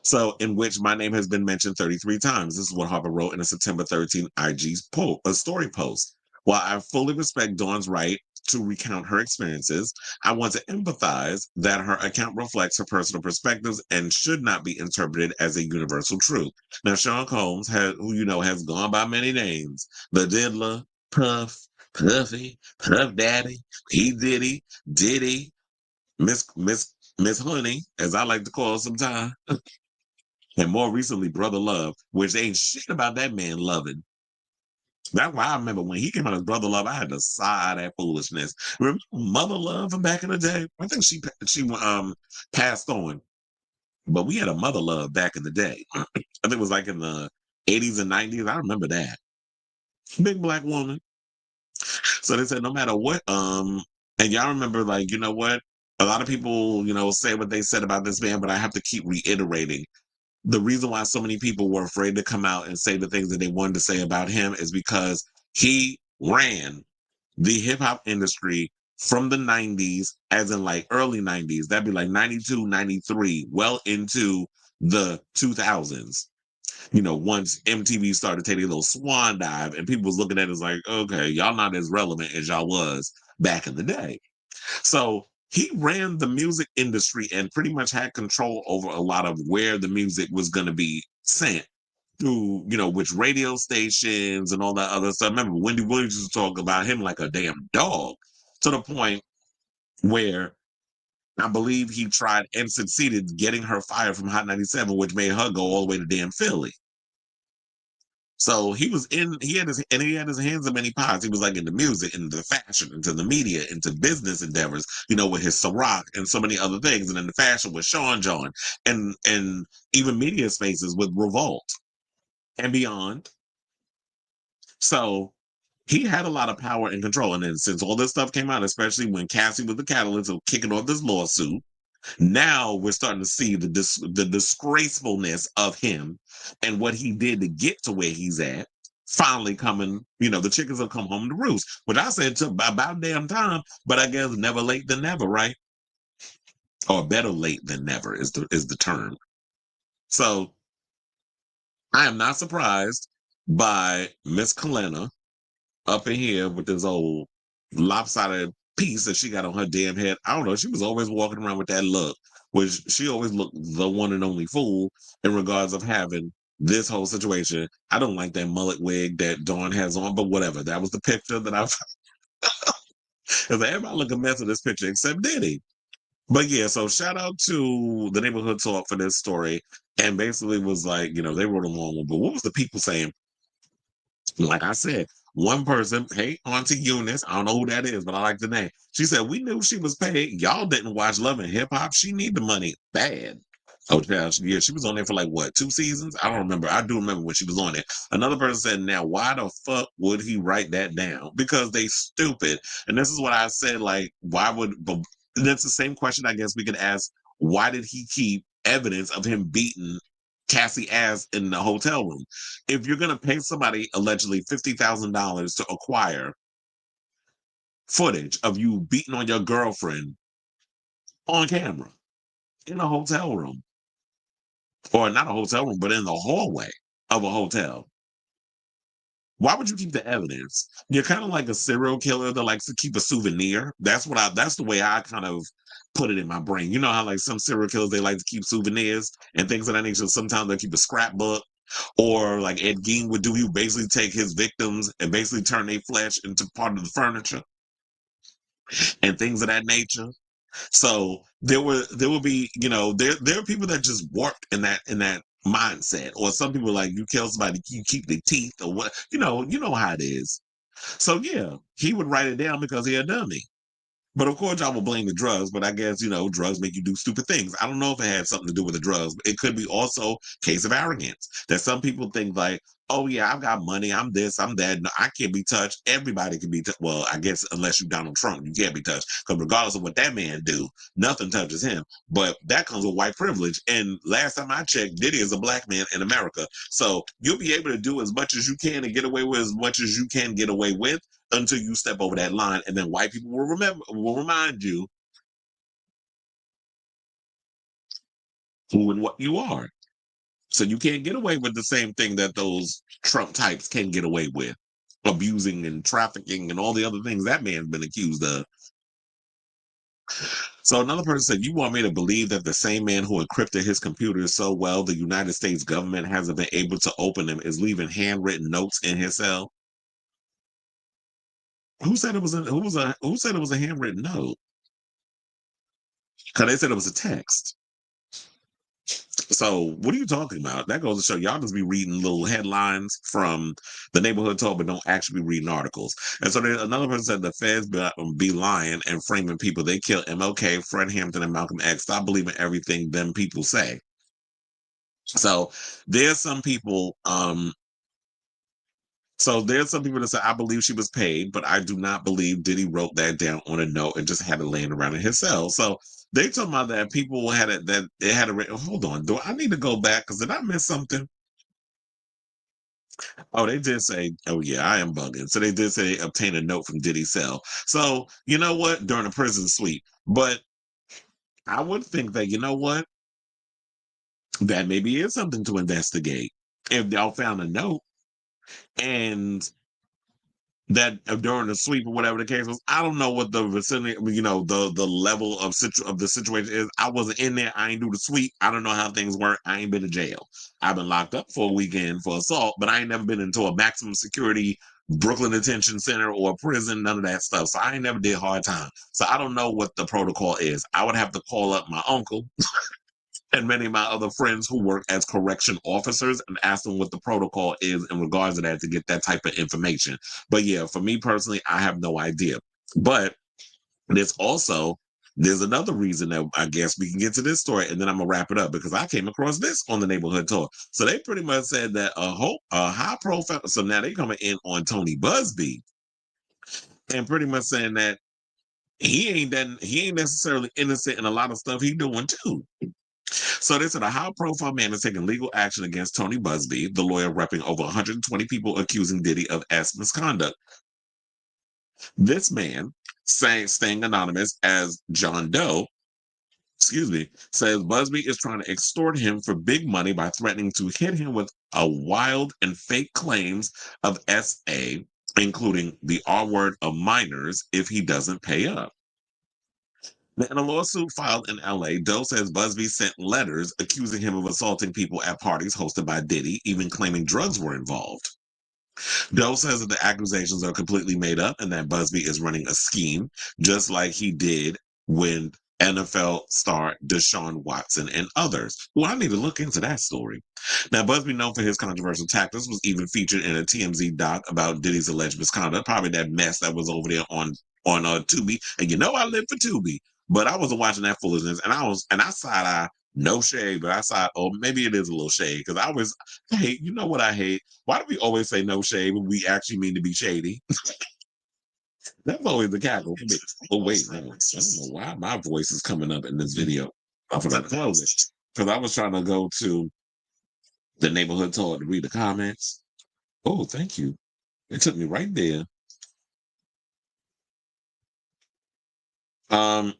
So, in which my name has been mentioned 33 times. This is what Harper wrote in a September 13th IG's a story post. While I fully respect Dawn's right to recount her experiences, I want to empathize that her account reflects her personal perspectives and should not be interpreted as a universal truth. Now, Sean Combs, who has gone by many names, the Diddler, Puff, Puffy, Puff Daddy, P. Diddy, Miss Honey, as I like to call her sometimes. And more recently, Brother Love, which ain't shit about that man loving. That's why I remember when he came out as Brother Love, I had to sigh that foolishness. Remember Mother Love from back in the day? I think she passed on, but we had a Mother Love back in the day. I think it was like in the 80s and 90s. I remember that. Big black woman. So they said no matter what, and y'all remember, like, you know what? A lot of people, say what they said about this man, but I have to keep reiterating. The reason why so many people were afraid to come out and say the things that they wanted to say about him is because he ran the hip hop industry from the 90s, as in like early 90s. That'd be like 92, 93, well into the 2000s. Once MTV started taking a little swan dive and people was looking at it as like, okay, y'all not as relevant as y'all was back in the day. So he ran the music industry and pretty much had control over a lot of where the music was going to be sent through, which radio stations and all that other stuff. Remember, Wendy Williams used to talk about him like a damn dog, to the point where I believe he tried and succeeded getting her fired from Hot 97, which made her go all the way to damn Philly. So he had his hands in many pots. He was like into music, into fashion, into the media, into business endeavors, with his Ciroc and so many other things. And then the fashion with Sean John and even media spaces with Revolt and beyond. So he had a lot of power and control. And then since all this stuff came out, especially when Cassie was the catalyst of kicking off this lawsuit, now we're starting to see the disgracefulness of him and what he did to get to where he's at. Finally coming, the chickens have come home to roost, which I said took about damn time, but I guess never late than never, right? Or better late than never is the term. So I am not surprised by Miss Kalenna up in here with this old lopsided piece that she got on her damn head. I don't know. She was always walking around with that look, which she always looked the one and only fool in regards of having this whole situation. I don't like that mullet wig that Dawn has on, but whatever. That was the picture that I because everybody look a mess in this picture except Diddy. But yeah, so shout out to the neighborhood talk for this story. And basically was like, they wrote a long one, but what was the people saying? Like I said, one person, hey, Auntie Eunice, I don't know who that is, but I like the name. She said, we knew she was paid. Y'all didn't watch Love and Hip Hop. She need the money bad. Oh, yeah, she was on there for like what, 2 seasons? I don't remember. I do remember when she was on there. Another person said, now, why the fuck would he write that down? Because they stupid. And this is what I said, like, why would, but that's the same question I guess we could ask. Why did he keep evidence of him beating Cassie ass in the hotel room? If you're going to pay somebody allegedly $50,000 to acquire footage of you beating on your girlfriend on camera in a hotel room, or not a hotel room, but in the hallway of a hotel, why would you keep the evidence? You're kind of like a serial killer that likes to keep a souvenir. That's the way I kind of put it in my brain. You know how like some serial killers, they like to keep souvenirs and things of that nature. Sometimes they keep a scrapbook, or like Ed Gein would do. He would basically take his victims and basically turn their flesh into part of the furniture and things of that nature. So there will be, there are people that just warped in that mindset, or some people like you kill somebody, you keep their teeth or what, you know how it is. So yeah, he would write it down because he a dummy. But of course, I will blame the drugs. But I guess drugs make you do stupid things. I don't know if it had something to do with the drugs. But it could be also case of arrogance. That some people think like, oh yeah, I've got money. I'm this. I'm that. No, I can't be touched. Everybody can be touched. Well, I guess unless you Donald Trump, you can't be touched. Because regardless of what that man do, nothing touches him. But that comes with white privilege. And last time I checked, Diddy is a black man in America. So you'll be able to do as much as you can and get away with as much as you can get away with until you step over that line, and then white people will remind you who and what you are. So you can't get away with the same thing that those Trump types can get away with, abusing and trafficking and all the other things that man's been accused of. So another person said, you want me to believe that the same man who encrypted his computers so well the United States government hasn't been able to open them is leaving handwritten notes in his cell? Who said it was who said it was a handwritten note? Because they said it was a text. So what are you talking about? That goes to show y'all just be reading little headlines from the neighborhood talk, but don't actually be reading articles. And so there's another person said the feds be lying and framing people. They killed MLK, Fred Hampton, and Malcolm X. Stop believing everything them people say. So there's some people, that say, I believe she was paid, but I do not believe Diddy wrote that down on a note and just had it laying around in his cell. So they talking about that people had it, that it had a, hold on, do I need to go back? Because did I miss something? Oh, they did say, oh yeah, I am bugging. So they did say they obtained a note from Diddy's cell. So you know what? During a prison sweep. But I would think that, you know what? That maybe is something to investigate. If y'all found a note and that during the sweep or whatever the case was. I don't know what the vicinity, the level of the situation is. I wasn't in there. I ain't do the sweep. I don't know how things work. I ain't been to jail. I've been locked up for a weekend for assault, but I ain't never been into a maximum security Brooklyn detention center or a prison, none of that stuff. So I ain't never did hard time. So I don't know what the protocol is. I would have to call up my uncle and many of my other friends who work as correction officers and ask them what the protocol is in regards to that to get that type of information. But yeah, for me personally, I have no idea. But there's another reason that I guess we can get to this story, and then I'm gonna wrap it up because I came across this on the neighborhood talk. So they pretty much said that a high profile. So now they coming in on Tony Busby and pretty much saying that he ain't necessarily innocent in a lot of stuff he doing too. So they said a high-profile man is taking legal action against Tony Busby, the lawyer repping over 120 people accusing Diddy of S misconduct. This man, staying anonymous as John Doe, excuse me, says Busby is trying to extort him for big money by threatening to hit him with a wild and fake claims of SA, including the R word of minors, if he doesn't pay up. In a lawsuit filed in LA, Doe says Busby sent letters accusing him of assaulting people at parties hosted by Diddy, even claiming drugs were involved. Doe says that the accusations are completely made up and that Busby is running a scheme, just like he did when NFL star Deshaun Watson and others. Well, I need to look into that story. Now, Busby, known for his controversial tactics, was even featured in a TMZ doc about Diddy's alleged misconduct, probably that mess that was over there on Tubi. And you know I live for Tubi, but I wasn't watching that foolishness, and I side eye. No shade, but I thought, oh, maybe it is a little shade because I hate, you know what I hate? Why do we always say no shade when we actually mean to be shady? That's always the cackle for me. Oh, wait, no, I don't know why my voice is coming up in this video. I forgot to close it because I was trying to go to the neighborhood talk to read the comments. Oh, thank you. It took me right there. Um,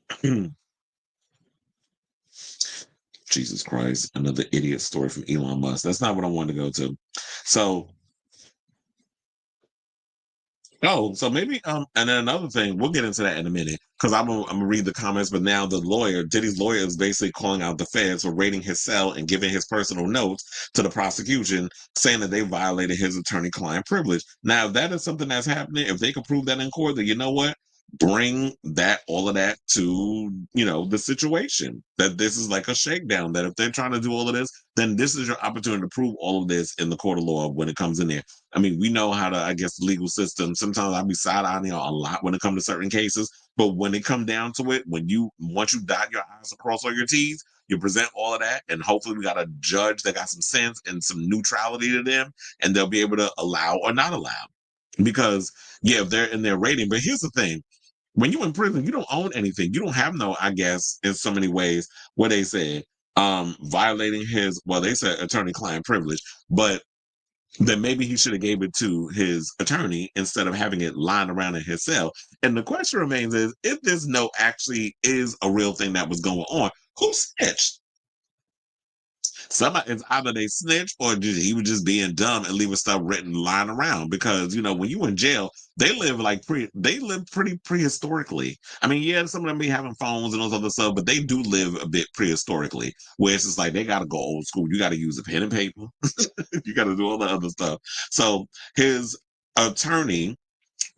Jesus Christ, another idiot story from Elon Musk. That's not what I wanted to go to. So, so maybe and then another thing, we'll get into that in a minute because I'm gonna read the comments. But now the lawyer, Diddy's lawyer, is basically calling out the feds for raiding his cell and giving his personal notes to the prosecution, saying that they violated his attorney-client privilege. Now, if that is something that's happening, if they can prove that in court, then you know what? Bring that all of that to the situation that this is like a shakedown. That if they're trying to do all of this, then this is your opportunity to prove all of this in the court of law when it comes in there. I mean, we know how to, I guess, the legal system. Sometimes I'll be side-eyeing a lot when it comes to certain cases. But when it comes down to it, once you dot your I's across all your T's, you present all of that, and hopefully we got a judge that got some sense and some neutrality to them, and they'll be able to allow or not allow. Because, yeah, if they're in their rating. But here's the thing. When you're in prison, you don't own anything. You don't have no, I guess, in so many ways, what they said, violating they said attorney-client privilege, but then maybe he should have gave it to his attorney instead of having it lying around in his cell. And the question remains is, if this note actually is a real thing that was going on, who snitched? Somebody, it's either they snitch or he was just being dumb and leaving stuff written lying around. Because when you in jail, they live pretty prehistorically. I mean, yeah, some of them be having phones and those other stuff, but they do live a bit prehistorically, where it's just like they got to go old school. You got to use a pen and paper. You got to do all the other stuff. So his attorney,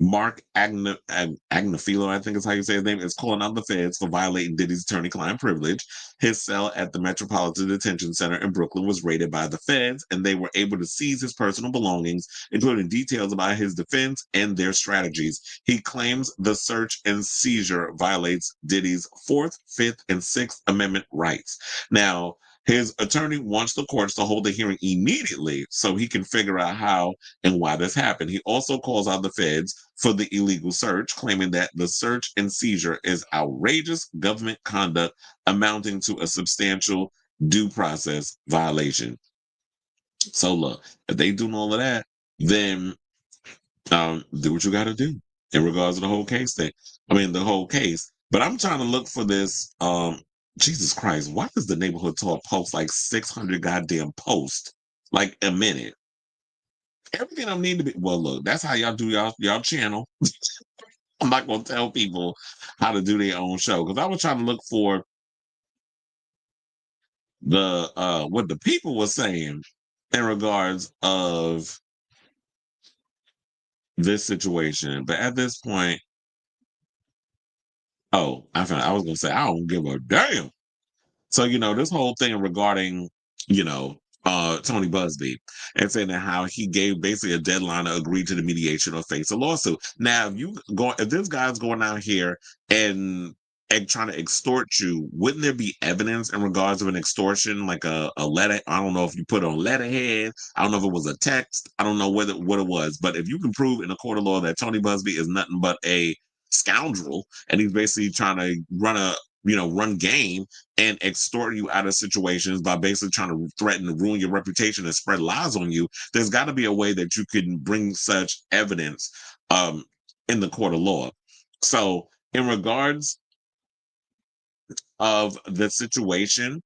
Mark Agnafilo, I think is how you say his name, is calling out the feds for violating Diddy's attorney-client privilege. His cell at the Metropolitan Detention Center in Brooklyn was raided by the feds, and they were able to seize his personal belongings, including details about his defense and their strategies. He claims the search and seizure violates Diddy's Fourth, Fifth, and Sixth Amendment rights. Now, his attorney wants the courts to hold a hearing immediately so he can figure out how and why this happened. He also calls out the feds for the illegal search, claiming that the search and seizure is outrageous government conduct amounting to a substantial due process violation. So look, if they doing all of that, then do what you got to do in regards to the whole case thing. I mean, the whole case. But I'm trying to look for this. Jesus Christ, why does the neighborhood talk post like 600 goddamn posts like a minute? Everything I need to be. Well, look, that's how y'all do y'all channel. I'm not gonna tell people how to do their own show because I was trying to look for the what the people were saying in regards of this situation. But at this point, I was gonna say I don't give a damn. So, this whole thing regarding, you know, Tony Busby and saying that how he gave basically a deadline to agree to the mediation or face a lawsuit. Now, if this guy's going out here and trying to extort you, wouldn't there be evidence in regards of an extortion, like a letter? I don't know if you put it on letterhead. I don't know if it was a text. I don't know what it was. But if you can prove in a court of law that Tony Busby is nothing but a scoundrel and he's basically trying to run game and extort you out of situations by basically trying to threaten to ruin your reputation and spread lies on you, there's got to be a way that you can bring such evidence in the court of law. So in regards of the situation.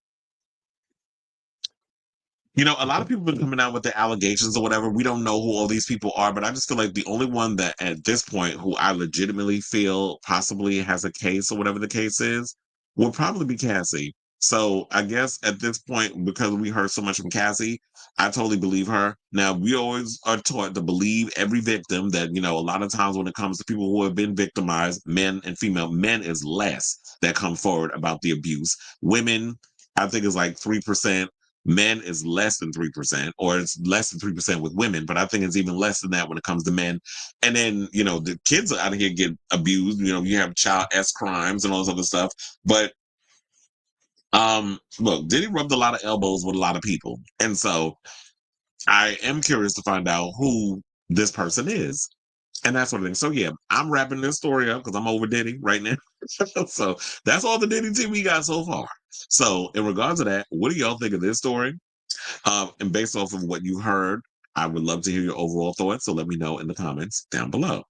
A lot of people have been coming out with the allegations or whatever. We don't know who all these people are, but I just feel like the only one that at this point who I legitimately feel possibly has a case or whatever the case is would probably be Cassie. So I guess at this point, because we heard so much from Cassie, I totally believe her. Now, we always are taught to believe every victim that, a lot of times when it comes to people who have been victimized, men and female, men is less that come forward about the abuse. Women, I think is like 3%. Men is less than 3%, or it's less than 3% with women, but I think it's even less than that when it comes to men. And then, the kids out of here get abused. You have child S crimes and all this other stuff. But look, Diddy rubbed a lot of elbows with a lot of people. And so I am curious to find out who this person is. And that sort of thing. So yeah, I'm wrapping this story up because I'm over Diddy right now. So that's all the Diddy TV got so far. So in regards to that, what do y'all think of this story? And based off of what you heard, I would love to hear your overall thoughts. So let me know in the comments down below.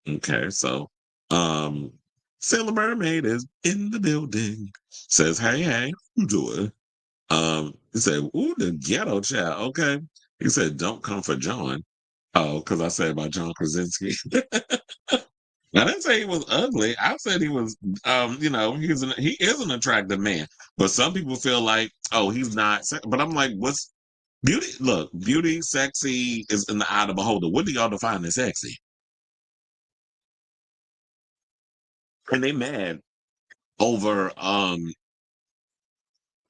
Okay, so um Sailor Mermaid is in the building. Says, hey, you doing? He said, ooh, the ghetto child. Okay. He said, don't come for John. Oh, because I said about John Krasinski. I didn't say he was ugly. I said he was, he is an attractive man. But some people feel like, oh, he's not. But I'm like, what's beauty? Look, beauty, sexy is in the eye of the beholder. What do y'all define as sexy? And they mad over, oh,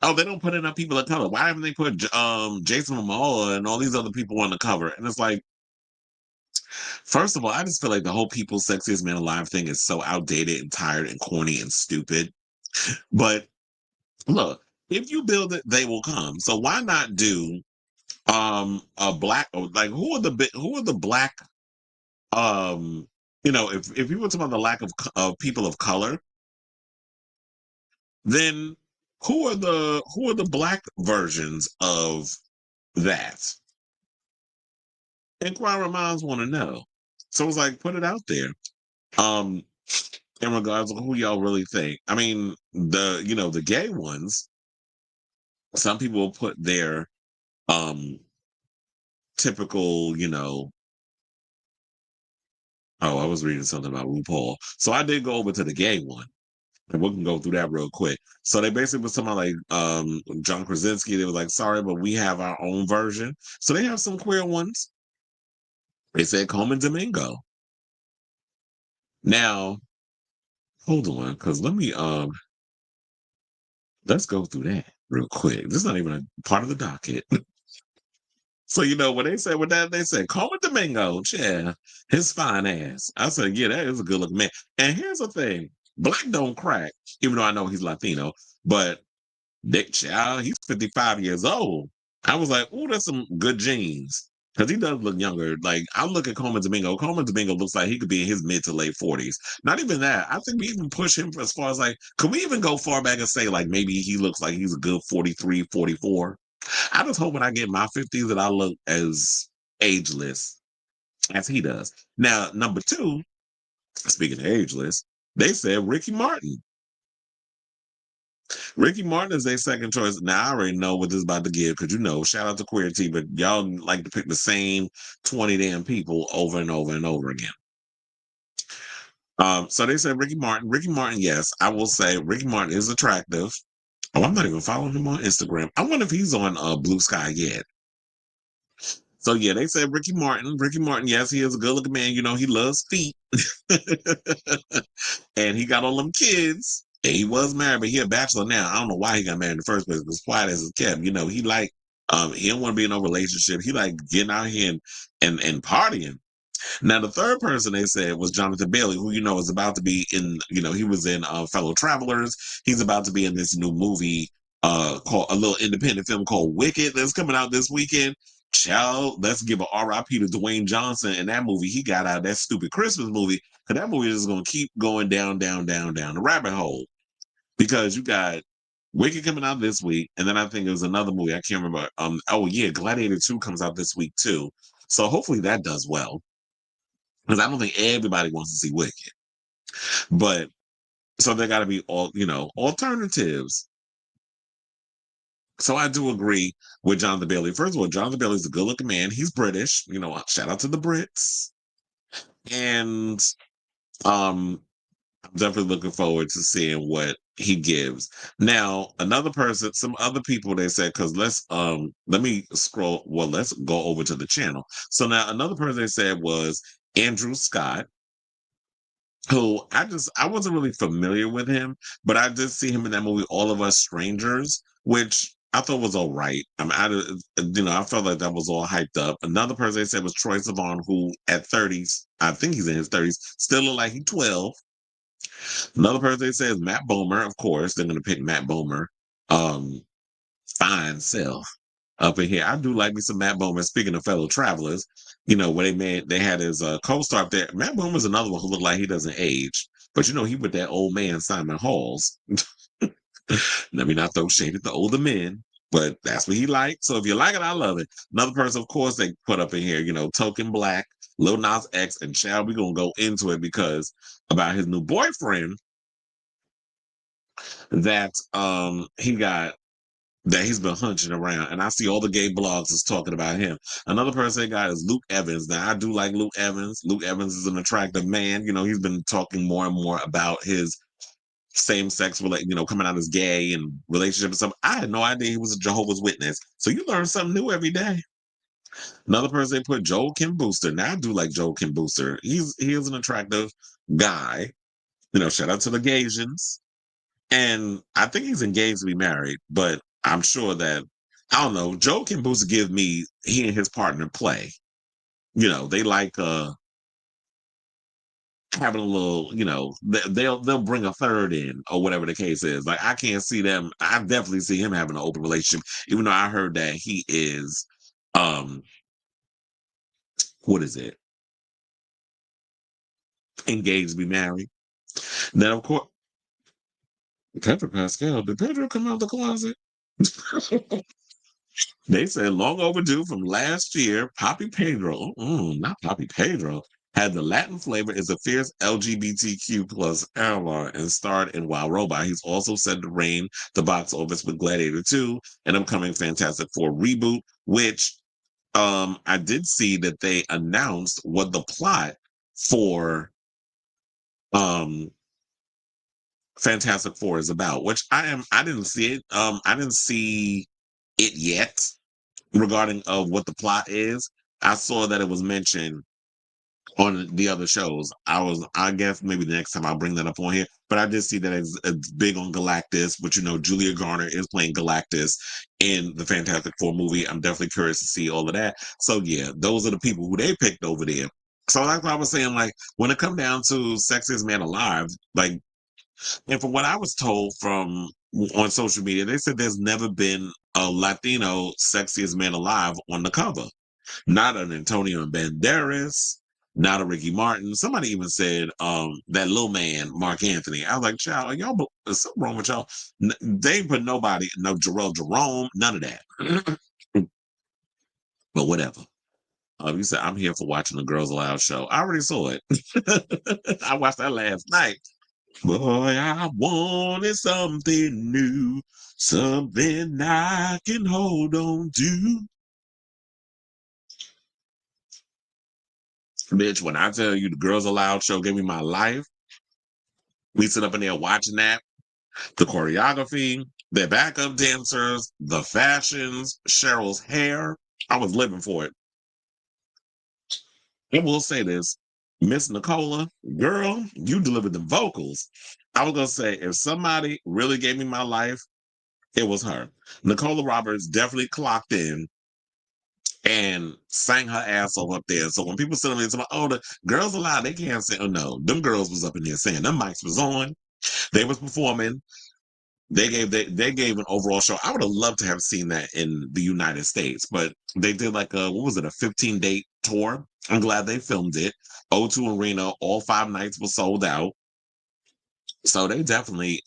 they don't put enough people of color. Why haven't they put Jason Momoa and all these other people on the cover? And it's like, first of all, I just feel like the whole "People Sexiest Man Alive" thing is so outdated and tired and corny and stupid. But look, if you build it, they will come. So why not do a black, or like, who are the black, if you were talking about the lack of people of color, then who are the black versions of that? Inquiring minds want to know. So it's like, put it out there. Um, in regards to who y'all really think. I mean, the gay ones, some people will put their typical, oh, I was reading something about RuPaul. So I did go over to the gay one. And we can go through that real quick. So they basically was talking about like John Krasinski. They was like, sorry, but we have our own version. So they have some queer ones. They said Coleman Domingo. Now, hold on, because let's go through that real quick. This is not even a part of the docket. So when they said with that, they said Coleman Domingo, yeah, his fine ass. I said, yeah, that is a good looking man. And here's the thing: black don't crack, even though I know he's Latino, but Dick Child, he's 55 years old. I was like, oh, that's some good genes. Because he does look younger. Like, I look at Coleman Domingo. Coleman Domingo looks like he could be in his mid to late 40s. Not even that. I think we even push him as far as like, could we even go far back and say, like, maybe he looks like he's a good 43, 44? I just hope when I get my 50s that I look as ageless as he does. Now, number two, speaking of ageless, they said Ricky Martin. Ricky Martin is their second choice. Now I already know what this is about to give because shout out to Queer T, but y'all like to pick the same 20 damn people over and over and over again. So they said Ricky Martin. Ricky Martin, yes, I will say Ricky Martin is attractive. Oh, I'm not even following him on Instagram. I wonder if he's on Blue Sky yet. So yeah, they said Ricky Martin. Ricky Martin, yes, he is a good looking man. He loves feet. And he got all them kids. And he was married, but he a bachelor now. I don't know why he got married in the first place. As quiet as it's kept, he like he don't want to be in no relationship. He like getting out here and partying. Now the third person they said was Jonathan Bailey, who is about to be in. He was in Fellow Travelers. He's about to be in this new movie called a little independent film called Wicked that's coming out this weekend. Child, let's give a RIP to Dwayne Johnson and that movie he got out of that stupid Christmas movie. Because that movie is going to keep going down, down, down, down the rabbit hole. Because you got Wicked coming out this week, and then I think there's another movie I can't remember. Oh yeah, Gladiator 2 comes out this week too. So hopefully that does well. Because I don't think everybody wants to see Wicked. But So there got to be alternatives. So I do agree with Jonathan Bailey. First of all, Jonathan Bailey's a good-looking man. He's British. Shout out to the Brits. And um, I'm definitely looking forward to seeing what he gives. Now, another person, some other people they said, because let me scroll. Well, let's go over to the channel. So now another person they said was Andrew Scott, who I wasn't really familiar with him, but I did see him in that movie All of Us Strangers, which I thought was all right. I felt like that was all hyped up. Another person they said was Troye Sivan, who at 30s, I think he's in his 30s, still look like he's 12. Another person they say is Matt Bomer. Of course, they're going to pick Matt Bomer. Um, Fine self up in here. I do like me some Matt Bomer. Speaking of fellow travelers, where they had his co-star up there. Matt Bomer's another one who looked like he doesn't age, but he with that old man Simon Halls. Let me not throw shade at the older men, but that's what he liked. So if you like it, I love it. Another person, of course, they put up in here, Token Black, Lil Nas X, and Child. We're gonna go into it because about his new boyfriend that he got that he's been hunching around. And I see all the gay blogs is talking about him. Another person they got is Luke Evans. Now I do like Luke Evans. Luke Evans is an attractive man. He's been talking more and more about his same sex coming out as gay and relationship and stuff. I had no idea he was a Jehovah's Witness. So you learn something new every day. Another person they put Joel Kim Booster. Now I do like Joel Kim Booster. He is an attractive guy. Shout out to the Gaysians. And I think he's engaged to be married, but I'm sure that I don't know. Joe can boost give me he and his partner play. They like having a little, they'll bring a third in or whatever the case is. Like I can't see them. I definitely see him having an open relationship, even though I heard that he is what is it? Engaged to be married. Then of course Pedro Pascal, did Pedro come out of the closet? They said long overdue from last year. Poppy Pedro, not Poppy Pedro, had the Latin flavor, is a fierce LGBTQ plus ally, and starred in Wild Robot. He's also set to reign the box office with Gladiator 2, an upcoming Fantastic Four reboot, which I did see that they announced what the plot for um Fantastic Four is about, which I didn't see it. I didn't see it yet regarding of what the plot is. I saw that it was mentioned on the other shows. I guess maybe the next time I'll bring that up on here. But I did see that it's big on Galactus, which Julia Garner is playing Galactus in the Fantastic Four movie. I'm definitely curious to see all of that. So yeah, those are the people who they picked over there. So like I was saying, like when it come down to Sexiest Man Alive, like, and from what I was told from on social media, they said there's never been a Latino sexiest man alive on the cover. Not an Antonio Banderas, not a Ricky Martin. Somebody even said that little man, Mark Anthony. I was like, child, are y'all is something wrong with y'all? They ain't put nobody, no Jarrell Jerome, none of that. But whatever. You said I'm here for watching the Girls Aloud show. I already saw it. I watched that last night. Boy, I wanted something new, something I can hold on to. Bitch, when I tell you the Girls Aloud show gave me my life, we sit up in there watching that, the choreography, their backup dancers, the fashions, Cheryl's hair. I was living for it. I will say this, Miss Nicola, girl, you delivered the vocals. I was gonna say, if somebody really gave me my life, it was her. Nicola Roberts definitely clocked in and sang her ass off up there. So when people sit up there and say, oh, the girls allowed, they can't sing. Oh no, them girls was up in there saying them mics was on. They was performing. They gave an overall show. I would have loved to have seen that in the United States, but they did like a what was it, a 15-date tour. I'm glad they filmed it. O2 Arena, all 5 nights were sold out. So they definitely,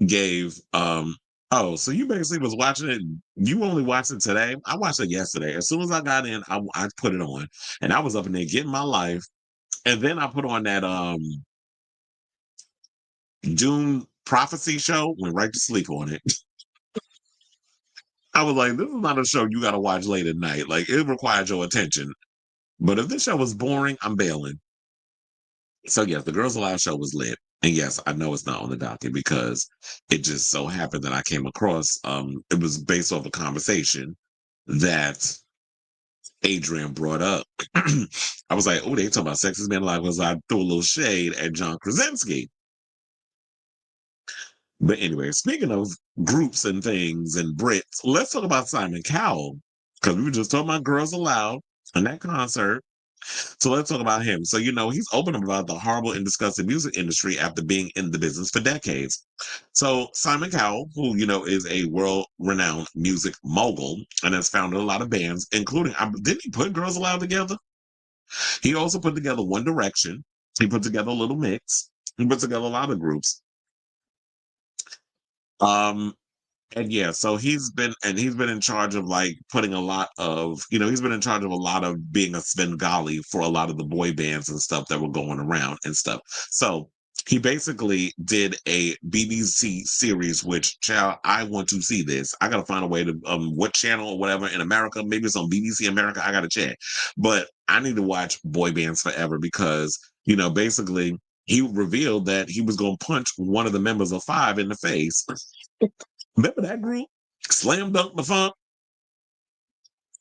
gave oh, so you basically was watching it. You only watched it today. I watched it yesterday. As soon as I got in, I put it on, and I was up in there getting my life. And then I put on that Dune Prophecy show, went right to sleep on it. I was like, this is not a show you got to watch late at night. Like, it requires your attention. But if this show was boring, I'm bailing. So, yes, the Girls Aloud show was lit. And yes, I know it's not on the docket because it just so happened that I came across, it was based off a conversation that Adrian brought up. I was like, oh, they talking about Sexiest Man Alive because I threw a little shade at John Krasinski. But anyway, speaking of groups and things and Brits, let's talk about Simon Cowell because we were just talking about Girls Aloud and that concert. So let's talk about him. So, he's open about the horrible and disgusting music industry after being in the business for decades. So Simon Cowell, who, is a world-renowned music mogul and has founded a lot of bands, including, didn't he put Girls Aloud together? He also put together One Direction. He put together Little Mix. He put together a lot of groups. Um, And yeah, so he's been in charge of like putting a lot of, he's been in charge of a lot of being a Svengali for a lot of the boy bands and stuff that were going around and stuff. So he basically did a BBC series, which, child, I want to see this. I gotta find a way to what channel or whatever in America, maybe it's on BBC America. I gotta check. But I need to watch Boy Bands Forever because, basically he revealed that he was gonna punch one of the members of Five in the face. Remember that group? Slam Dunk the Funk?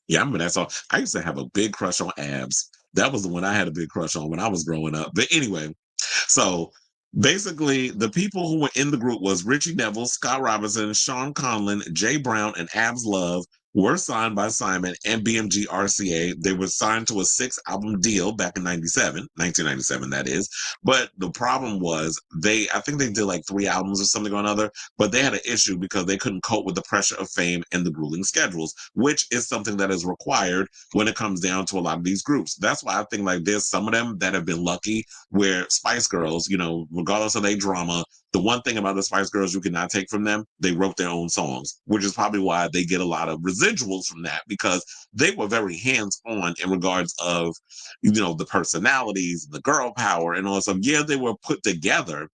Yeah, I remember that song. I used to have a big crush on Abs. That was the one I had a big crush on when I was growing up. But anyway, so basically the people who were in the group was Richie Neville, Scott Robinson, Sean Conlon, Jay Brown, and Abs Love were signed by Simon and BMG RCA. They were signed to a 6-album deal back in 1997, that is. But the problem was I think they did like 3 albums or something or another, but they had an issue because they couldn't cope with the pressure of fame and the grueling schedules, which is something that is required when it comes down to a lot of these groups. That's why I think like there's some of them that have been lucky where Spice Girls, regardless of their drama, the one thing about the Spice Girls you cannot take from them, they wrote their own songs, which is probably why they get a lot of residuals from that because they were very hands-on in regards of, the personalities, the girl power, and all that stuff. Yeah, they were put together,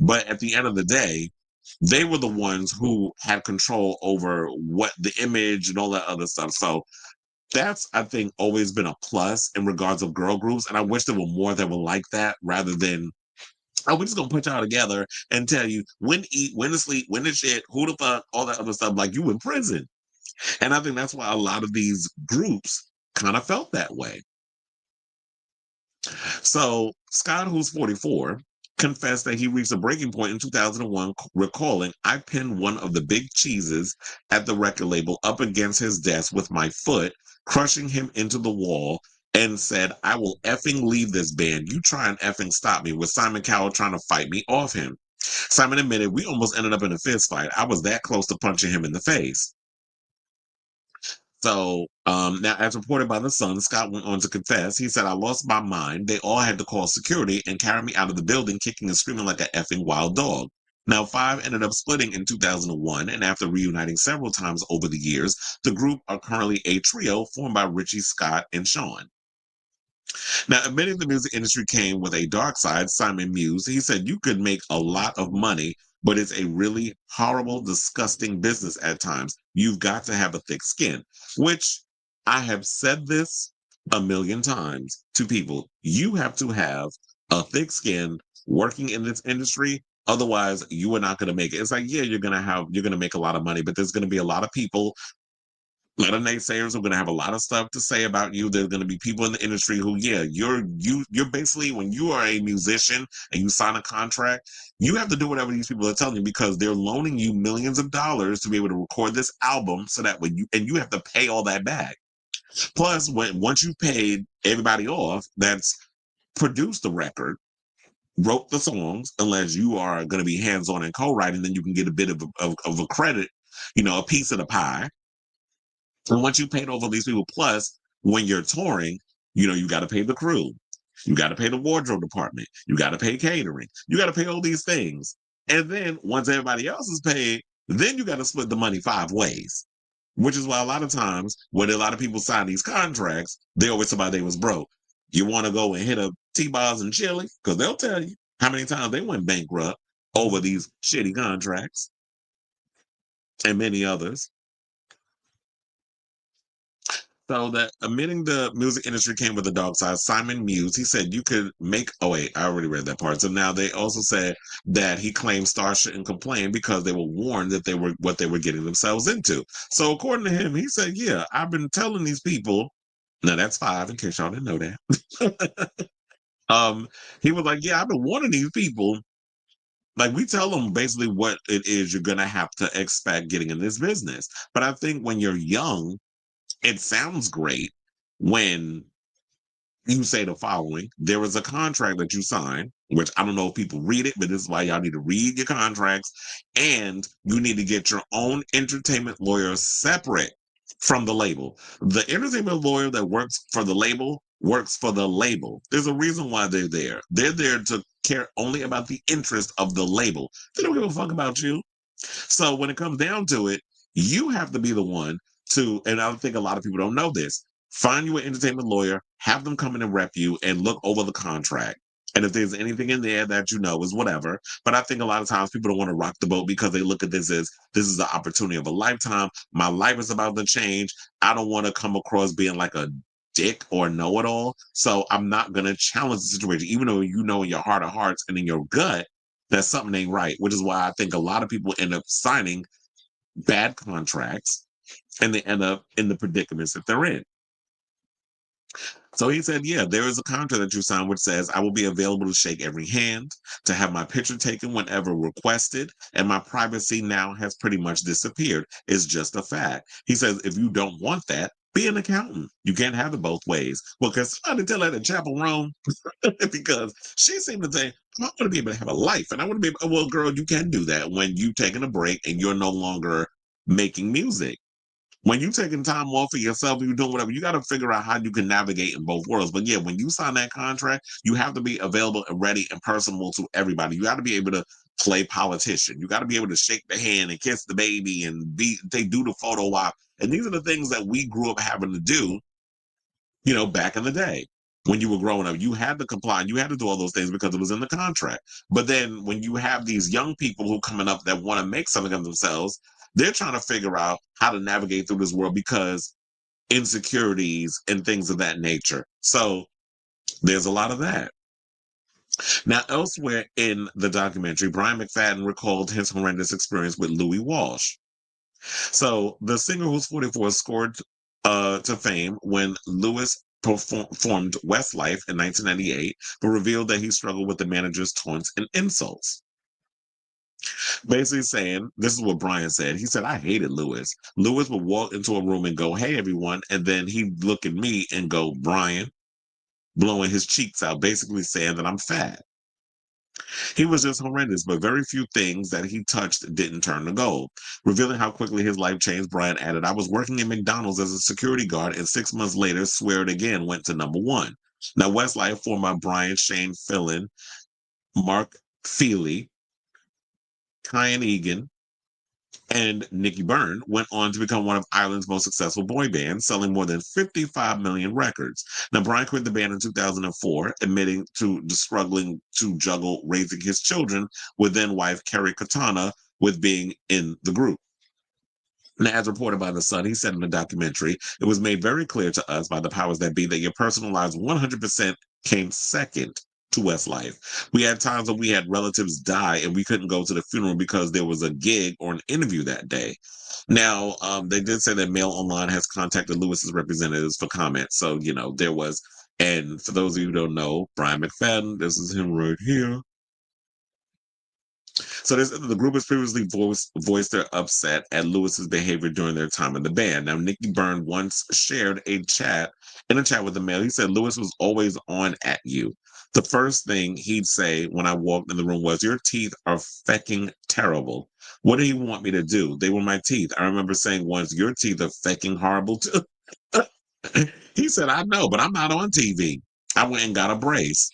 but at the end of the day, they were the ones who had control over what the image and all that other stuff. So that's, I think, always been a plus in regards of girl groups. And I wish there were more that were like that rather than, oh, we're just gonna put y'all together and tell you when to eat, when to sleep, when to shit, who the fuck, all that other stuff, like you in prison. And I think that's why a lot of these groups kind of felt that way. So Scott, who's 44, confessed that he reached a breaking point in 2001, recalling, I pinned one of the big cheeses at the record label up against his desk with my foot, crushing him into the wall, and said, I will effing leave this band. You try and effing stop me, with Simon Cowell trying to fight me off him. Simon admitted, we almost ended up in a fist fight. I was that close to punching him in the face. So now, as reported by The Sun, Scott went on to confess. He said, I lost my mind. They all had to call security and carry me out of the building, kicking and screaming like an effing wild dog. Now, Five ended up splitting in 2001, and after reuniting several times over the years, the group are currently a trio formed by Richie, Scott, and Sean. Now, admitting the music industry came with a dark side, Simon mused. He said, you could make a lot of money, but it's a really horrible, disgusting business at times. You've got to have a thick skin, which I have said this a million times to people. You have to have a thick skin working in this industry. Otherwise, you are not going to make it. It's like, yeah, you're going to make a lot of money, but there's going to be a lot of people, a lot of naysayers are going to have a lot of stuff to say about you. There's going to be people in the industry who, yeah, you're basically, when you are a musician and you sign a contract, you have to do whatever these people are telling you because they're loaning you millions of dollars to be able to record this album, so that when you have to pay all that back. Plus, once you've paid everybody off that's produced the record, wrote the songs, unless you are going to be hands-on and co-writing, then you can get a bit of a credit, a piece of the pie. And once you paid over these people, plus when you're touring, you got to pay the crew, you got to pay the wardrobe department, you got to pay catering, you got to pay all these things. And then once everybody else is paid, then you got to split the money 5 ways, which is why a lot of times when a lot of people sign these contracts, they always say they was broke. You want to go and hit up T-Bars and Chili? Because they'll tell you how many times they went bankrupt over these shitty contracts and many others. So that admitting the music industry came with a dark side, Simon Muse, he said you could make, oh wait, I already read that part. So now they also said that he claimed stars shouldn't complain because they were warned that they were what they were getting themselves into. So according to him, he said, yeah, I've been telling these people, now that's 5 in case y'all didn't know that. um, he was like, yeah, I've been warning these people. Like we tell them basically what it is you're gonna have to expect getting in this business. But I think when you're young, it sounds great when you say the following. There is a contract that you sign, which I don't know if people read it, but this is why y'all need to read your contracts. And you need to get your own entertainment lawyer separate from the label. The entertainment lawyer that works for the label works for the label. There's a reason why they're there. They're there to care only about the interest of the label. They don't give a fuck about you. So when it comes down to it, you have to be the one to, and I think a lot of people don't know this, find you an entertainment lawyer, have them come in and rep you and look over the contract. And if there's anything in there that you know is whatever. But I think a lot of times people don't want to rock the boat because they look at this as this is the opportunity of a lifetime. My life is about to change. I don't want to come across being like a dick or know-it-all. So I'm not going to challenge the situation, even though you know in your heart of hearts and in your gut that something ain't right, which is why I think a lot of people end up signing bad contracts and they end up in the predicaments that they're in. So he said, yeah, there is a contract that you sign which says I will be available to shake every hand, to have my picture taken whenever requested, and my privacy now has pretty much disappeared. It's just a fact. He says, if you don't want that, be an accountant. You can't have it both ways. Well, because somebody tell her to chaperone because she seemed to think, I want to be able to have a life. And I want to be able, well, girl, you can do that when you've taken a break and you're no longer making music. When you're taking time off for yourself, you're doing whatever, you got to figure out how you can navigate in both worlds. But yeah, when you sign that contract, you have to be available and ready and personable to everybody. You got to be able to play politician. You got to be able to shake the hand and kiss the baby and they do the photo op. And these are the things that we grew up having to do, back in the day. When you were growing up, you had to comply. You had to do all those things because it was in the contract. But then when you have these young people who coming up that want to make something of themselves, they're trying to figure out how to navigate through this world because insecurities and things of that nature. So there's a lot of that. Now, elsewhere in the documentary, Brian McFadden recalled his horrendous experience with Louis Walsh. So the singer who's 44 scored to fame when Lewis performed Westlife in 1998, but revealed that he struggled with the manager's taunts and insults. Basically saying, this is what Brian said. He said, I hated Lewis. Lewis would walk into a room and go, hey, everyone. And then he'd look at me and go, Brian, blowing his cheeks out, basically saying that I'm fat. He was just horrendous, but very few things that he touched didn't turn to gold. Revealing how quickly his life changed, Brian added, I was working at McDonald's as a security guard, and 6 months later, Swear It Again went to #1. Now, Westlife, formed by Brian, Shane Fillon, Mark Feely, Kyan Egan, and Nicky Byrne, went on to become one of Ireland's most successful boy bands, selling more than 55 million records. Now, Brian quit the band in 2004, admitting to struggling to juggle raising his children with then wife Kerry Katana with being in the group. Now, as reported by The Sun, he said in the documentary, it was made very clear to us by the powers that be that your personal lives 100% came second to Westlife. We had times when we had relatives die and we couldn't go to the funeral because there was a gig or an interview that day. Now, they did say that Mail Online has contacted Lewis's representatives for comment. So, there was, and for those of you who don't know, Brian McFadden, this is him right here. So the group has previously voiced their upset at Lewis's behavior during their time in the band. Now, Nicky Byrne once shared a chat with the Mail. He said Lewis was always on at you. The first thing he'd say when I walked in the room was, your teeth are fecking terrible. What did he want me to do? They were my teeth. I remember saying once, your teeth are fecking horrible too. He said, I know, but I'm not on TV. I went and got a brace.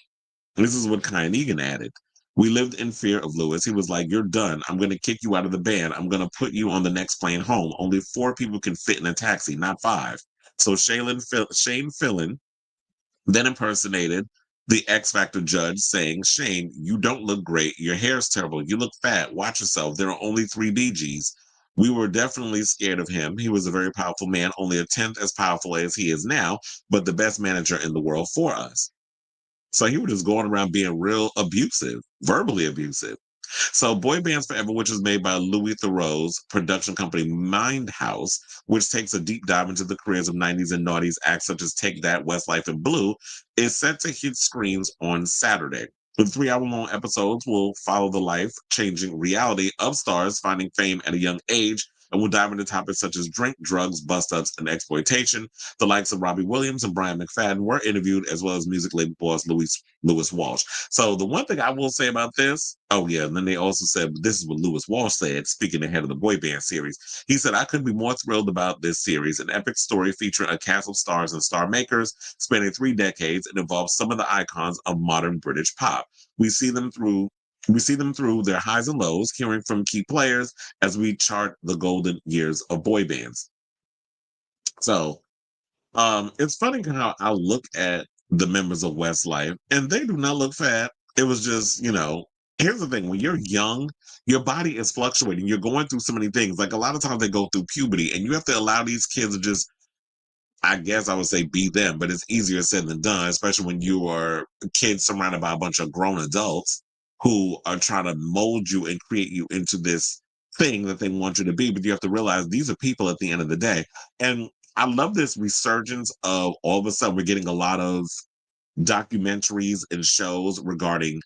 This is what Kyan Egan added. We lived in fear of Lewis. He was like, you're done. I'm going to kick you out of the band. I'm going to put you on the next plane home. Only 4 people can fit in a taxi, not 5. So Shane Fillon then impersonated the X Factor judge saying, Shane, you don't look great. Your hair's terrible. You look fat. Watch yourself. There are only three BGs. We were definitely scared of him. He was a very powerful man, only a tenth as powerful as he is now, but the best manager in the world for us. So he was just going around being real abusive, verbally abusive. So Boy Bands Forever, which was made by Louis Theroux's production company Mindhouse, which takes a deep dive into the careers of 90s and noughties acts such as Take That, Westlife, and Blue, is set to hit screens on Saturday. The 3-hour-long episodes will follow the life-changing reality of stars finding fame at a young age, and will dive into topics such as drink, drugs, bust-ups, and exploitation. The likes of Robbie Williams and Brian McFadden were interviewed, as well as music label boss Lewis Walsh. So the one thing I will say about this, oh yeah, and then they also said, this is what Lewis Walsh said, speaking ahead of the boy band series. He said, I couldn't be more thrilled about this series, an epic story featuring a cast of stars and star makers spanning 3 decades. It involves some of the icons of modern British pop. We see them through their highs and lows, hearing from key players as we chart the golden years of boy bands. So it's funny how I look at the members of Westlife and they do not look fat. It was just, here's the thing: when you're young, your body is fluctuating. You're going through so many things. Like a lot of times they go through puberty, and you have to allow these kids to just, I guess I would say, be them, but it's easier said than done, especially when you are kids surrounded by a bunch of grown adults who are trying to mold you and create you into this thing that they want you to be. But you have to realize these are people at the end of the day. And I love this resurgence of all of a sudden we're getting a lot of documentaries and shows regarding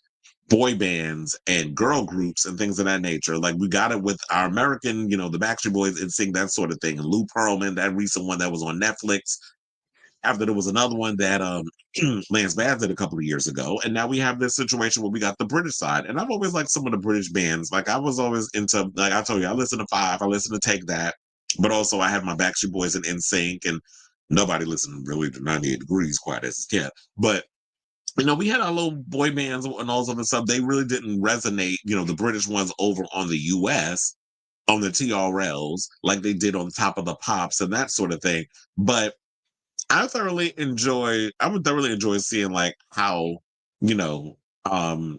boy bands and girl groups and things of that nature. Like we got it with our American, the Backstreet Boys and sing that sort of thing. And Lou Pearlman, that recent one that was on Netflix. After there was another one that Lance Bass did a couple of years ago. And now we have this situation where we got the British side. And I've always liked some of the British bands. Like I was always into, like I told you, I listen to Five, I listen to Take That, but also I have my Backstreet Boys and NSYNC, and nobody listened really to 98 Degrees quite as a kid. But we had our little boy bands and all those other stuff. They really didn't resonate, the British ones over on the US, on the TRLs, like they did on Top of the Pops and that sort of thing. But I would thoroughly enjoy seeing like how, you know, um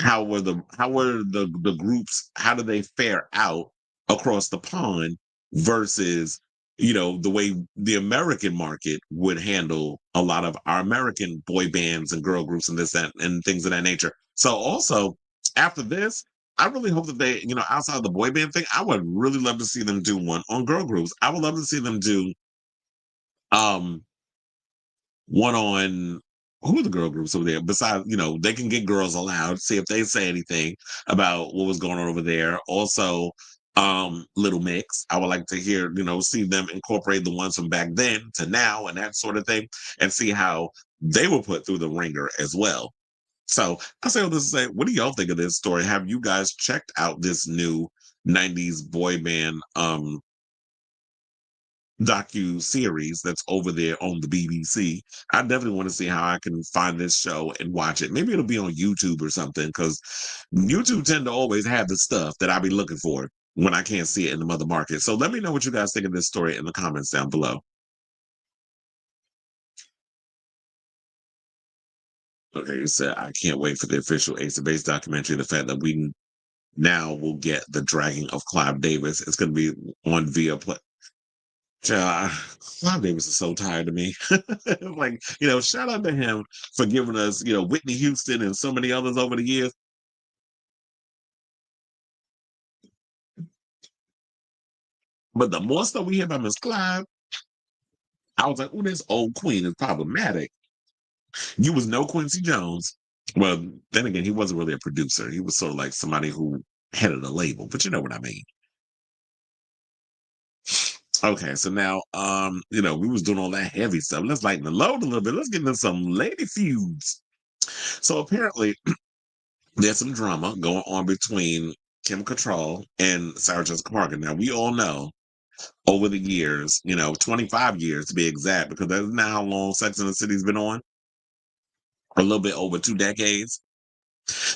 how were the groups, how do they fare out across the pond versus the way the American market would handle a lot of our American boy bands and girl groups and this that and things of that nature. So also after this, I really hope that they, outside of the boy band thing, I would really love to see them do one on girl groups. I would love to see them do um one on, who are the girl groups over there? Besides, they can get Girls Aloud, see if they say anything about what was going on over there. Also, Little Mix. I would like to hear, see them incorporate the ones from back then to now and that sort of thing, and see how they were put through the ringer as well. So I say all this to say, what do y'all think of this story? Have you guys checked out this new 90s boy band docu series that's over there on the BBC? I definitely want to see how I can find this show and watch it. Maybe it'll be on YouTube or something, because YouTube tend to always have the stuff that I be looking for when I can't see it in the mother market. So let me know what you guys think of this story in the comments down below. Okay, you said I can't wait for the official Ace of Base documentary. The fact that we now will get the dragging of Clive Davis. It's going to be on via play. Clive Davis is so tired of me. Like, shout out to him for giving us, Whitney Houston and so many others over the years. But the more stuff we hear about Miss Clive, I was like, oh, this old queen is problematic. You was no Quincy Jones. Well, then again, he wasn't really a producer. He was sort of like somebody who headed a label, but you know what I mean. Okay, so now, we was doing all that heavy stuff. Let's lighten the load a little bit. Let's get into some lady feuds. So apparently, there's some drama going on between Kim Cattrall and Sarah Jessica Parker. Now, we all know over the years, 25 years to be exact, because that's now how long Sex and the City's been on, a little bit over 2 decades,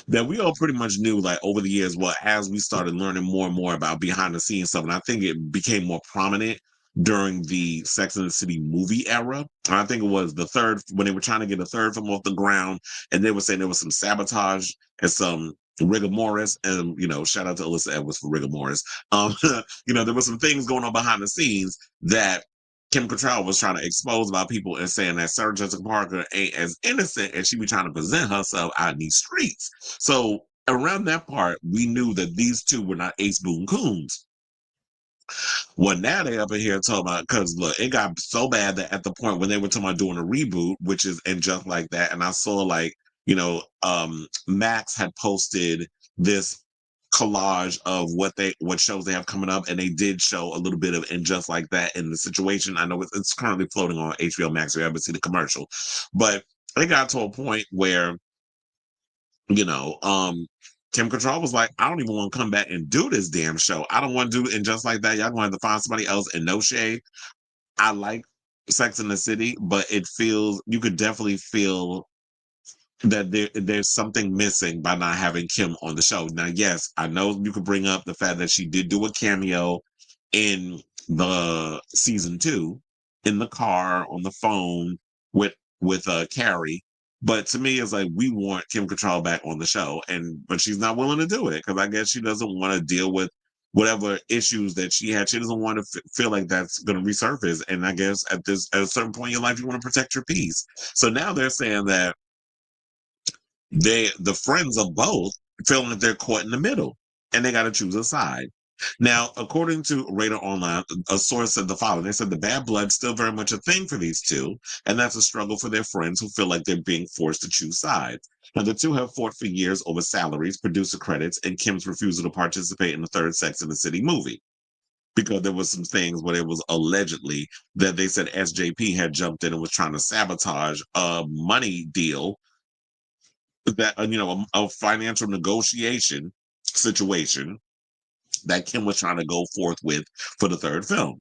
that we all pretty much knew, like, over the years, well, as we started learning more and more about behind the scenes stuff, and I think it became more prominent during the Sex and the City movie era. I think it was the third, when they were trying to get a third film off the ground, and they were saying there was some sabotage and some rigor mortis, and shout out to Alyssa Edwards for rigor mortis. There was some things going on behind the scenes that Kim Cattrall was trying to expose about people and saying that Sarah Jessica Parker ain't as innocent as she be trying to present herself out in these streets. So around that part, we knew that these two were not ace boon coons. Well, now they up in here talking about, because look, it got so bad that at the point when they were talking about doing a reboot, which is and just like that, and I saw Max had posted this collage of what shows they have coming up, and they did show a little bit of and just like that in the situation. I know it's currently floating on HBO Max. We haven't seen the commercial, but it got to a point where Kim Cattrall was like, I don't even want to come back and do this damn show. I don't want to do it. And just like that, y'all going to have to find somebody else. And no shade. I like Sex in the City, but you could definitely feel that there's something missing by not having Kim on the show. Now, yes, I know you could bring up the fact that she did do a cameo in the season 2 in the car on the phone with Carrie. But to me, it's like we want Kim Cattrall back on the show, but she's not willing to do it because I guess she doesn't want to deal with whatever issues that she had. She doesn't want to feel like that's going to resurface. And I guess at a certain point in your life, you want to protect your peace. So now they're saying that the friends of both feeling that they're caught in the middle and they got to choose a side. Now, according to Radar Online, a source said the following. They said the bad blood's still very much a thing for these two, and that's a struggle for their friends who feel like they're being forced to choose sides. Now, the two have fought for years over salaries, producer credits, and Kim's refusal to participate in the third Sex and the City movie. Because there was some things where it was allegedly that they said SJP had jumped in and was trying to sabotage a money deal that a financial negotiation situation that Kim was trying to go forth with for the third film.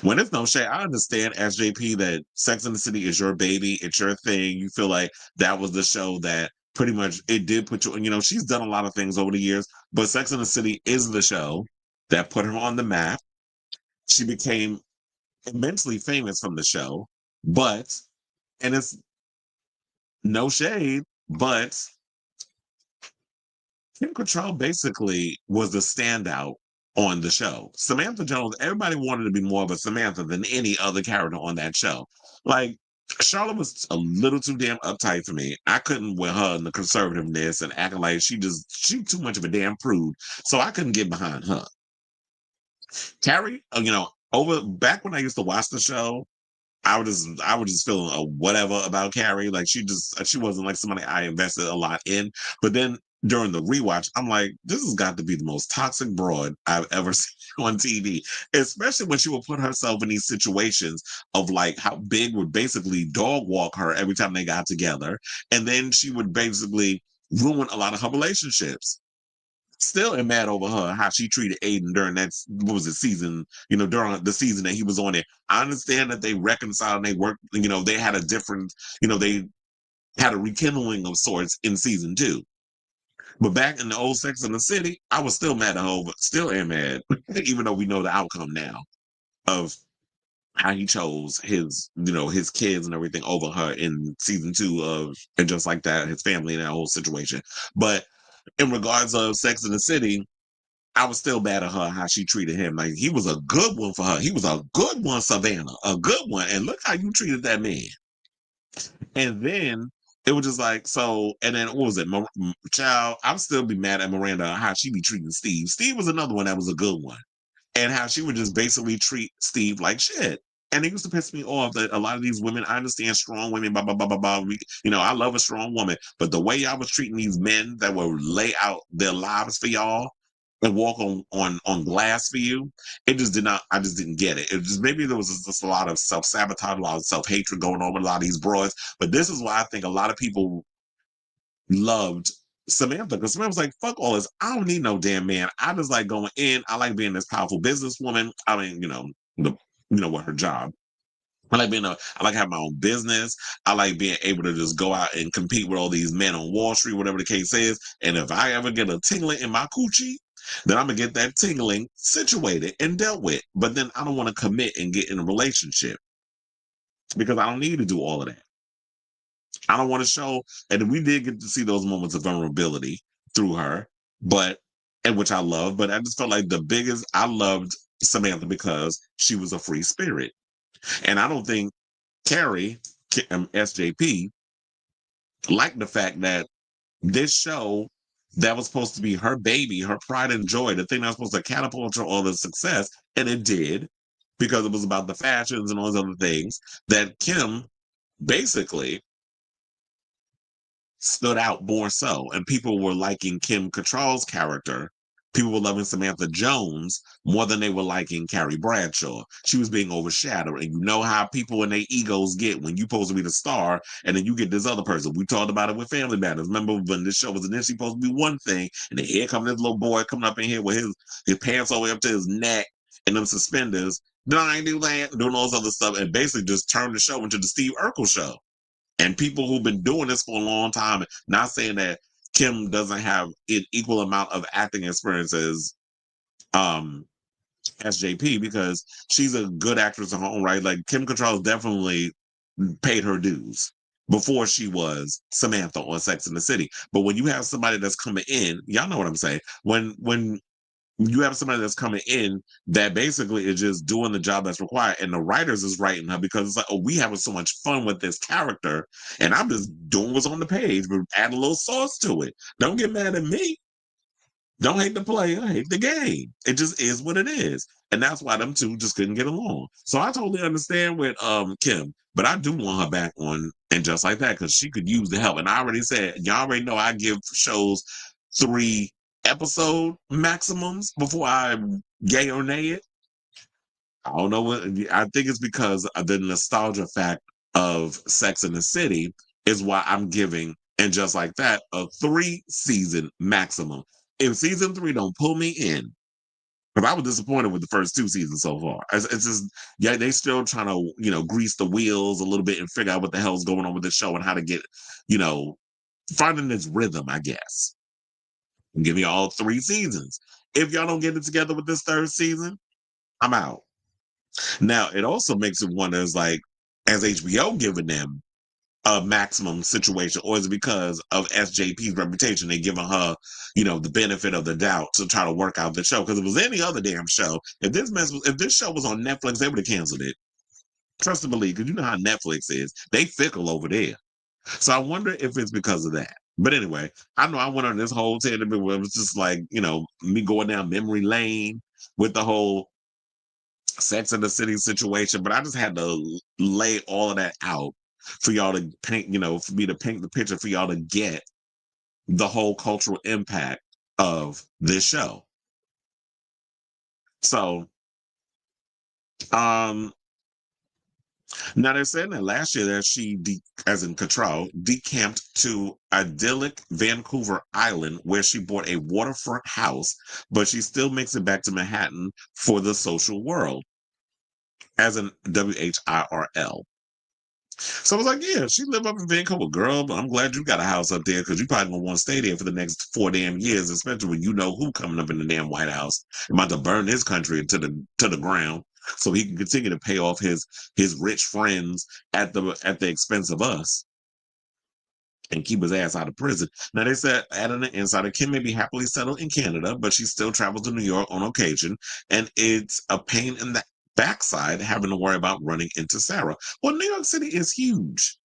When it's no shade, I understand SJP that Sex and the City is your baby, it's your thing. You feel like that was the show that pretty much it did put you. She's done a lot of things over the years, but Sex and the City is the show that put her on the map. She became immensely famous from the show, and it's no shade, but Kim Cattrall basically was the standout on the show. Samantha Jones, everybody wanted to be more of a Samantha than any other character on that show. Like, Charlotte was a little too damn uptight for me. I couldn't with her and the conservativeness and acting like she too much of a damn prude. So I couldn't get behind her. Carrie, over back when I used to watch the show, I was just feeling a whatever about Carrie. Like she wasn't like somebody I invested a lot in. But then during the rewatch, I'm like, this has got to be the most toxic broad I've ever seen on TV. Especially when she would put herself in these situations of like how Big would basically dog walk her every time they got together. And then she would basically ruin a lot of her relationships. Still am mad over her, how she treated Aiden during that, what was it, season, during the season that he was on it. I understand that they reconciled and they worked, they had a different, they had a rekindling of sorts in season 2. But back in the old Sex and the City, I was still mad at her, but still am mad, even though we know the outcome now of how he chose his kids and everything over her in season 2 of, and just like that, his family and that whole situation. But in regards of Sex and the City, I was still mad at her how she treated him. Like he was a good one for her. He was a good one, Savannah, a good one. And look how you treated that man. And then it was just like so. And then what was it, child? I'll still be mad at Miranda how she be treating Steve. Steve was another one that was a good one, and how she would just basically treat Steve like shit. And it used to piss me off that a lot of these women, I understand strong women, blah, blah, blah, blah, blah. I love a strong woman, but the way y'all was treating these men that will lay out their lives for y'all and walk on glass for you, it just did not, I just didn't get it. It just, maybe there was just a lot of self-sabotage, a lot of self-hatred going on with a lot of these broads. But this is why I think a lot of people loved Samantha, because Samantha was like, fuck all this. I don't need no damn man. I just like going in. I like being this powerful businesswoman. I mean, what her job. I like having my own business. I like being able to just go out and compete with all these men on Wall Street, whatever the case is. And if I ever get a tingling in my coochie, then I'm gonna get that tingling situated and dealt with. But then I don't want to commit and get in a relationship because I don't need to do all of that. I don't want to show, and we did get to see those moments of vulnerability through her, but and which I love. But I just felt like the biggest I loved Samantha because she was a free spirit, and I don't think Carrie SJP liked the fact that this show that was supposed to be her baby, her pride and joy, the thing that was supposed to catapult her all the success, and it did because it was about the fashions and all those other things that Kim basically stood out more so. And people were liking Kim Cattrall's character. People were loving Samantha Jones more than they were liking Carrie Bradshaw. She was being overshadowed. And you know how people and their egos get when you're supposed to be the star and then you get this other person. We talked about it with Family Matters. Remember when this show was initially supposed to be one thing, and then here comes this little boy coming up in here with his pants all the way up to his neck and them suspenders. No, I ain't do that, doing all this other stuff, and basically just turned the show into the Steve Urkel show. And people who've been doing this for a long time, not saying that Kim doesn't have an equal amount of acting experience as SJP, because she's a good actress in her own right. Like Kim Cattrall definitely paid her dues before she was Samantha on Sex in the City. But when you have somebody that's coming in, y'all know what I'm saying. When you have somebody that's coming in that basically is just doing the job that's required, and the writers is writing her because it's like, oh, we having so much fun with this character, and I'm just doing what's on the page, but add a little sauce to it. Don't get mad at me. Don't hate the player, hate the game. It just is what it is. And that's why them two just couldn't get along. So I totally understand with Kim, but I do want her back on and just like that, because she could use the help. And I already said, y'all already know I give shows 3 episode maximums before I yay or nay it. I don't know what I think it's because of the nostalgia fact of Sex in the City is why I'm giving, and just like that, a 3 season maximum. If season 3 don't pull me in, because I was disappointed with the first 2 seasons so far. It's just, yeah, they still trying to, grease the wheels a little bit and figure out what the hell's going on with the show and how to get, you know, finding its rhythm, I guess. And give me all 3 seasons. If y'all don't get it together with this 3rd season, I'm out. Now, it also makes it wonder, is like, has HBO given them a maximum situation, or is it because of SJP's reputation? They giving her, the benefit of the doubt to try to work out the show. Because if it was any other damn show, if this show was on Netflix, they would have canceled it. Trust and believe, because you know how Netflix is. They fickle over there. So I wonder if it's because of that. But anyway, I know I went on this whole tangent where it was just like, me going down memory lane with the whole Sex in the City situation, but I just had to lay all of that out for y'all to paint, for me to paint the picture for y'all to get the whole cultural impact of this show. So, um, now they're saying that last year that as in Cattrall, decamped to idyllic Vancouver Island where she bought a waterfront house, but she still makes it back to Manhattan for the social world, as in WHIRL. So I was like, yeah, she lived up in Vancouver, girl, but I'm glad you got a house up there because you probably gonna want to stay there for the next 4 damn years, especially when you know who coming up in the damn White House. About to burn his country to the ground so he can continue to pay off his rich friends at the expense of us and keep his ass out of prison. Now they said, adding an insider, Kim may be happily settled in Canada, but she still travels to New York on occasion, and it's a pain in the backside having to worry about running into Sarah. Well, New York City is huge.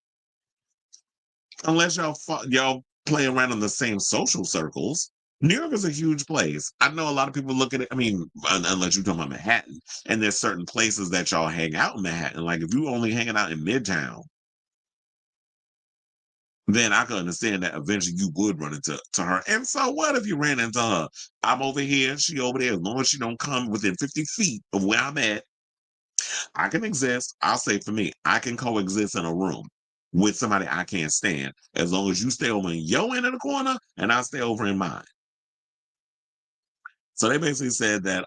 Unless y'all play around in the same social circles. New York is a huge place. I know a lot of people look at it. I mean, unless you're talking about Manhattan, and there's certain places that y'all hang out in Manhattan. Like if you only hanging out in Midtown, then I can understand that eventually you would run into her. And so what if you ran into her? I'm over here, she over there. As long as she don't come within 50 feet of where I'm at, I can exist. I'll say for me, I can coexist in a room with somebody I can't stand, as long as you stay over in your end of the corner and I stay over in mine. So they basically said that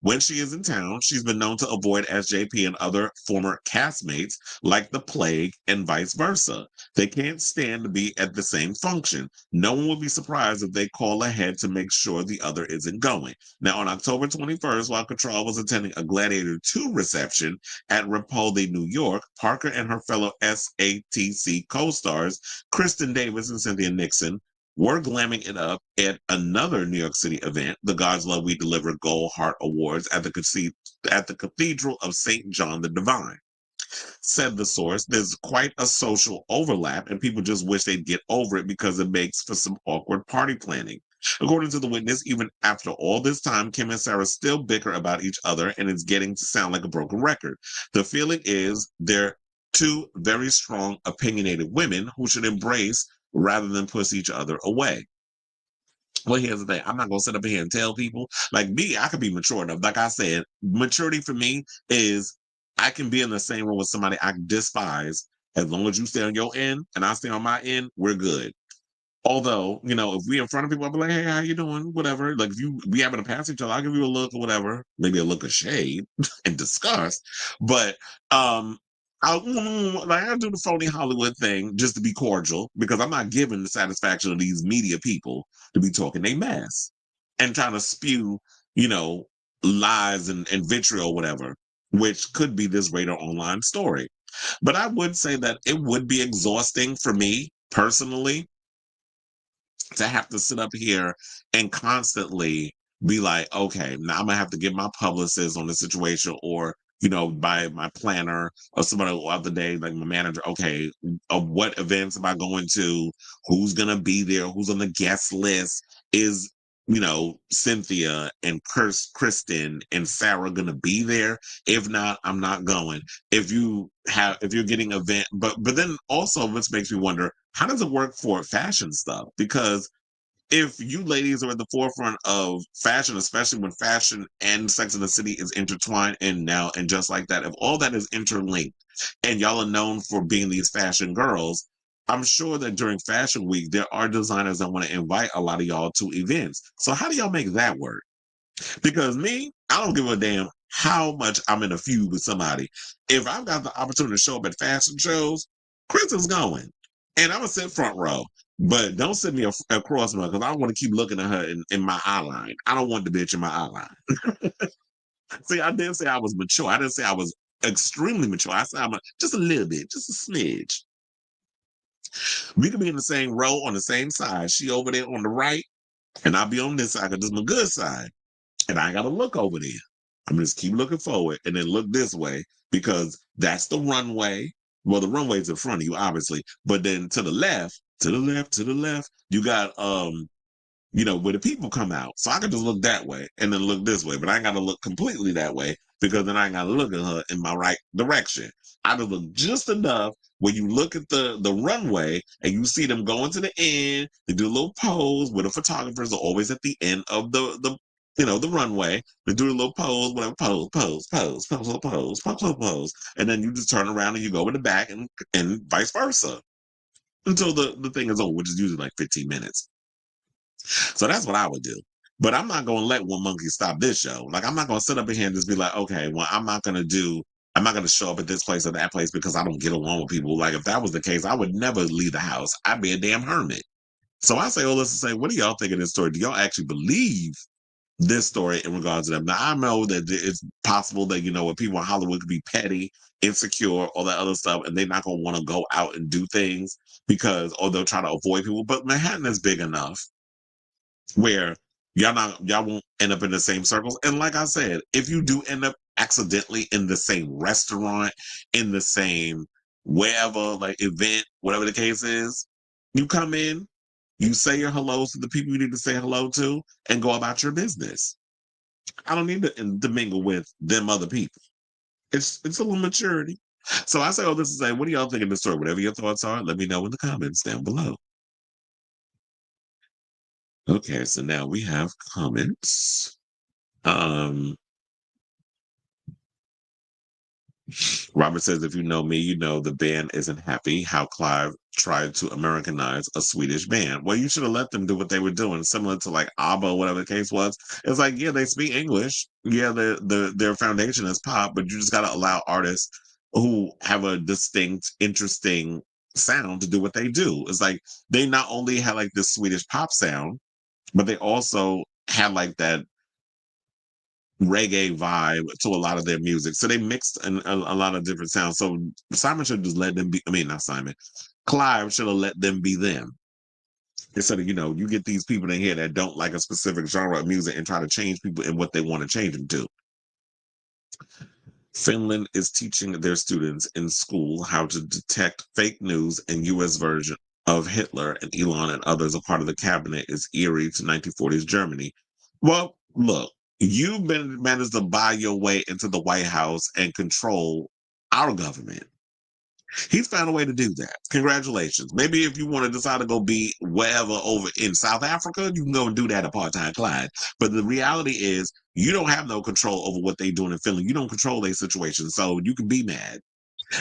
When she is in town, she's been known to avoid SJP and other former castmates like the plague and vice versa. They can't stand to be at the same function. No one would be surprised if they call ahead to make sure the other isn't going. Now, on October 21st, while Cattrall was attending a Gladiator 2 reception at Rapaldi, New York, Parker and her fellow SATC co-stars, Kristen Davis and Cynthia Nixon, were glamming it up at another New York City event, the God's Love We Deliver Gold Heart Awards at the Cathedral of St. John the Divine. Said the source, there's quite a social overlap, and people just wish they'd get over it because it makes for some awkward party planning. According to the witness, even after all this time, Kim and Sarah still bicker about each other, and it's getting to sound like a broken record. The feeling is they're two very strong, opinionated women who should embrace rather than push each other away. Well, here's the thing. I'm not gonna sit up here and tell people. Like me, I could be mature enough. Like I said, maturity for me is I can be in the same room with somebody I despise. As long as you stay on your end and I stay on my end, we're good. Although, if we in front of people, I'll be like, hey, how you doing? Whatever. Like if we happen to pass each other, I'll give you a look or whatever. Maybe a look of shade and disgust. But I do the phony Hollywood thing just to be cordial because I'm not giving the satisfaction of these media people to be talking they mess and trying to spew, you know, lies and vitriol, whatever, which could be this Radar Online story. But I would say that it would be exhausting for me personally to have to sit up here and constantly be like, okay, now I'm gonna have to get my publicist on the situation or by my planner or somebody the other day, like my manager, okay, of what events am I going to, who's gonna be there, who's on the guest list, is Cynthia and Kristen and Sarah gonna be there? If not, I'm not going. If you're getting event, but then also this makes me wonder, how does it work for fashion stuff? Because if you ladies are at the forefront of fashion, especially when fashion and Sex in the City is intertwined and just like that, if all that is interlinked and y'all are known for being these fashion girls, I'm sure that during Fashion Week, there are designers that want to invite a lot of y'all to events. So how do y'all make that work? Because me, I don't give a damn how much I'm in a feud with somebody. If I've got the opportunity to show up at fashion shows, Chris is going. And I'm going to sit front row. But don't sit me across me because I want to keep looking at her in my eye line. I don't want the bitch in my eye line. See, I didn't say I was mature. I didn't say I was extremely mature. I said I'm just a little bit, just a smidge. We could be in the same row on the same side. She over there on the right, and I'll be on this side because this is my good side. And I got to look over there. I'm just keep looking forward and then look this way because that's the runway. Well, the runway's in front of you, obviously, but then to the left, to the left, to the left, you got where the people come out. So I can just look that way and then look this way, but I ain't got to look completely that way because then I ain't got to look at her in my right direction. I just look just enough when you look at the runway and you see them going to the end. They do a little pose where the photographers are always at the end of the runway. They do a little pose, whatever, pose, and then you just turn around and you go in the back and vice versa until the thing is over, which is usually like 15 minutes. So that's what I would do. But I'm not going to let one monkey stop this show. Like, I'm not going to sit up in here and just be like, okay, well, I'm not going to show up at this place or that place because I don't get along with people. Like, if that was the case, I would never leave the house. I'd be a damn hermit. So I say all this to say, what do y'all think of this story? Do y'all actually believe this story in regards to them? Now, I know that it's possible that, when people in Hollywood could be petty, insecure, all that other stuff, and they're not going to want to go out and do things or they'll try to avoid people. But Manhattan is big enough where y'all won't end up in the same circles. And like I said, if you do end up accidentally in the same restaurant, in the same wherever, like event, whatever the case is, you come in, you say your hellos to the people you need to say hello to, and go about your business. I don't need to mingle with them other people. It's a little maturity. So I say all this to say, what do y'all think of the story? Whatever your thoughts are, let me know in the comments down below. Okay, so now we have comments. Um, Robert says, if you know me, you know the band isn't happy how Clive tried to Americanize a Swedish band. Well, you should have let them do what they were doing, similar to like ABBA, or whatever the case was. It's like, yeah, they speak English. Yeah, their foundation is pop, but you just got to allow artists who have a distinct, interesting sound to do what they do. It's like they not only had like this Swedish pop sound, but they also had like that reggae vibe to a lot of their music. So they mixed a lot of different sounds. So Simon should just let them be. I mean, not Simon. Clive should have let them be them. Instead of, you get these people in here that don't like a specific genre of music and try to change people in what they want to change them to. Finland is teaching their students in school how to detect fake news and U.S. version of Hitler, and Elon and others, a part of the cabinet, is eerie to 1940s Germany. Well, look, you've been managed to buy your way into the White House and control our government. He's found a way to do that. Congratulations. Maybe if you want to decide to go be wherever over in South Africa, you can go and do that apartheid Clyde. But the reality is, you don't have no control over what they're doing in Finland. You don't control their situation. So you can be mad.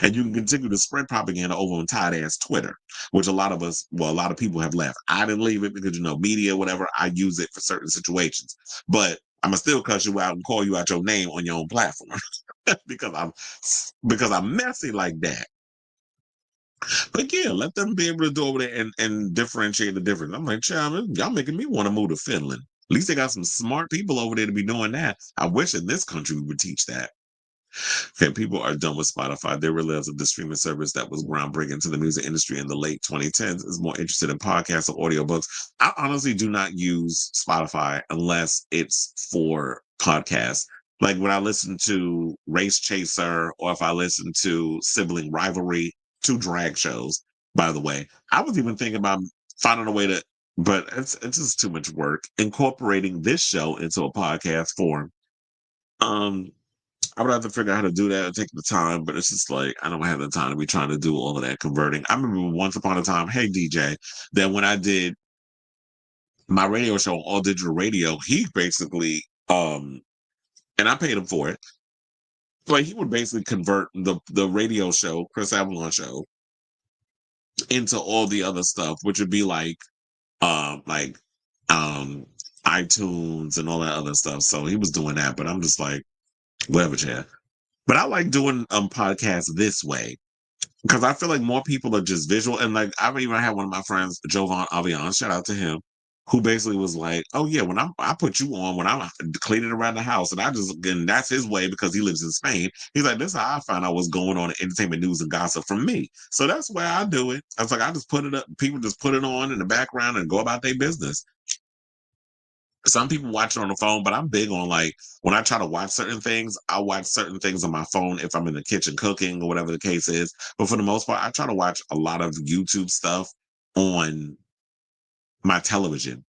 And you can continue to spread propaganda over on tight ass Twitter, which a lot of people have left. I didn't leave it because, media, whatever, I use it for certain situations. But I'm gonna still cuss you out and call you out your name on your own platform because I'm messy like that. But yeah, let them be able to do over there and differentiate the difference. I'm like, child, y'all making me want to move to Finland. At least they got some smart people over there to be doing that. I wish in this country we would teach that. Okay, people are done with Spotify. They realize that the streaming service that was groundbreaking to the music industry in the late 2010s is more interested in podcasts or audiobooks. I honestly do not use Spotify unless it's for podcasts. Like when I listen to Race Chaser or if I listen to Sibling Rivalry, two drag shows, by the way. I was even thinking about finding a way to, but it's just too much work, incorporating this show into a podcast form. Um, I would have to figure out how to do that and take the time, but it's just like I don't have the time to be trying to do all of that converting. I remember once upon a time, hey DJ, that when I did my radio show on all digital radio, he basically and I paid him for it. Like he would basically convert the radio show, Chris Avalon show, into all the other stuff, which would be like um iTunes and all that other stuff. So he was doing that, but I'm just like, whatever, Chad. But I like doing podcasts this way because I feel like more people are just visual. And like I've even had one of my friends, Jovan Avian, shout out to him, who basically was like, "Oh yeah, when I put you on when I'm cleaning around the house, and that's his way because he lives in Spain. He's like, this is how I found out what's going on in entertainment news and gossip from me. So that's why I do it. I was like, I just put it up. People just put it on in the background and go about their business. Some people watch it on the phone, but I'm big on like when I try to watch certain things, I watch certain things on my phone if I'm in the kitchen cooking or whatever the case is. But for the most part, I try to watch a lot of YouTube stuff on my television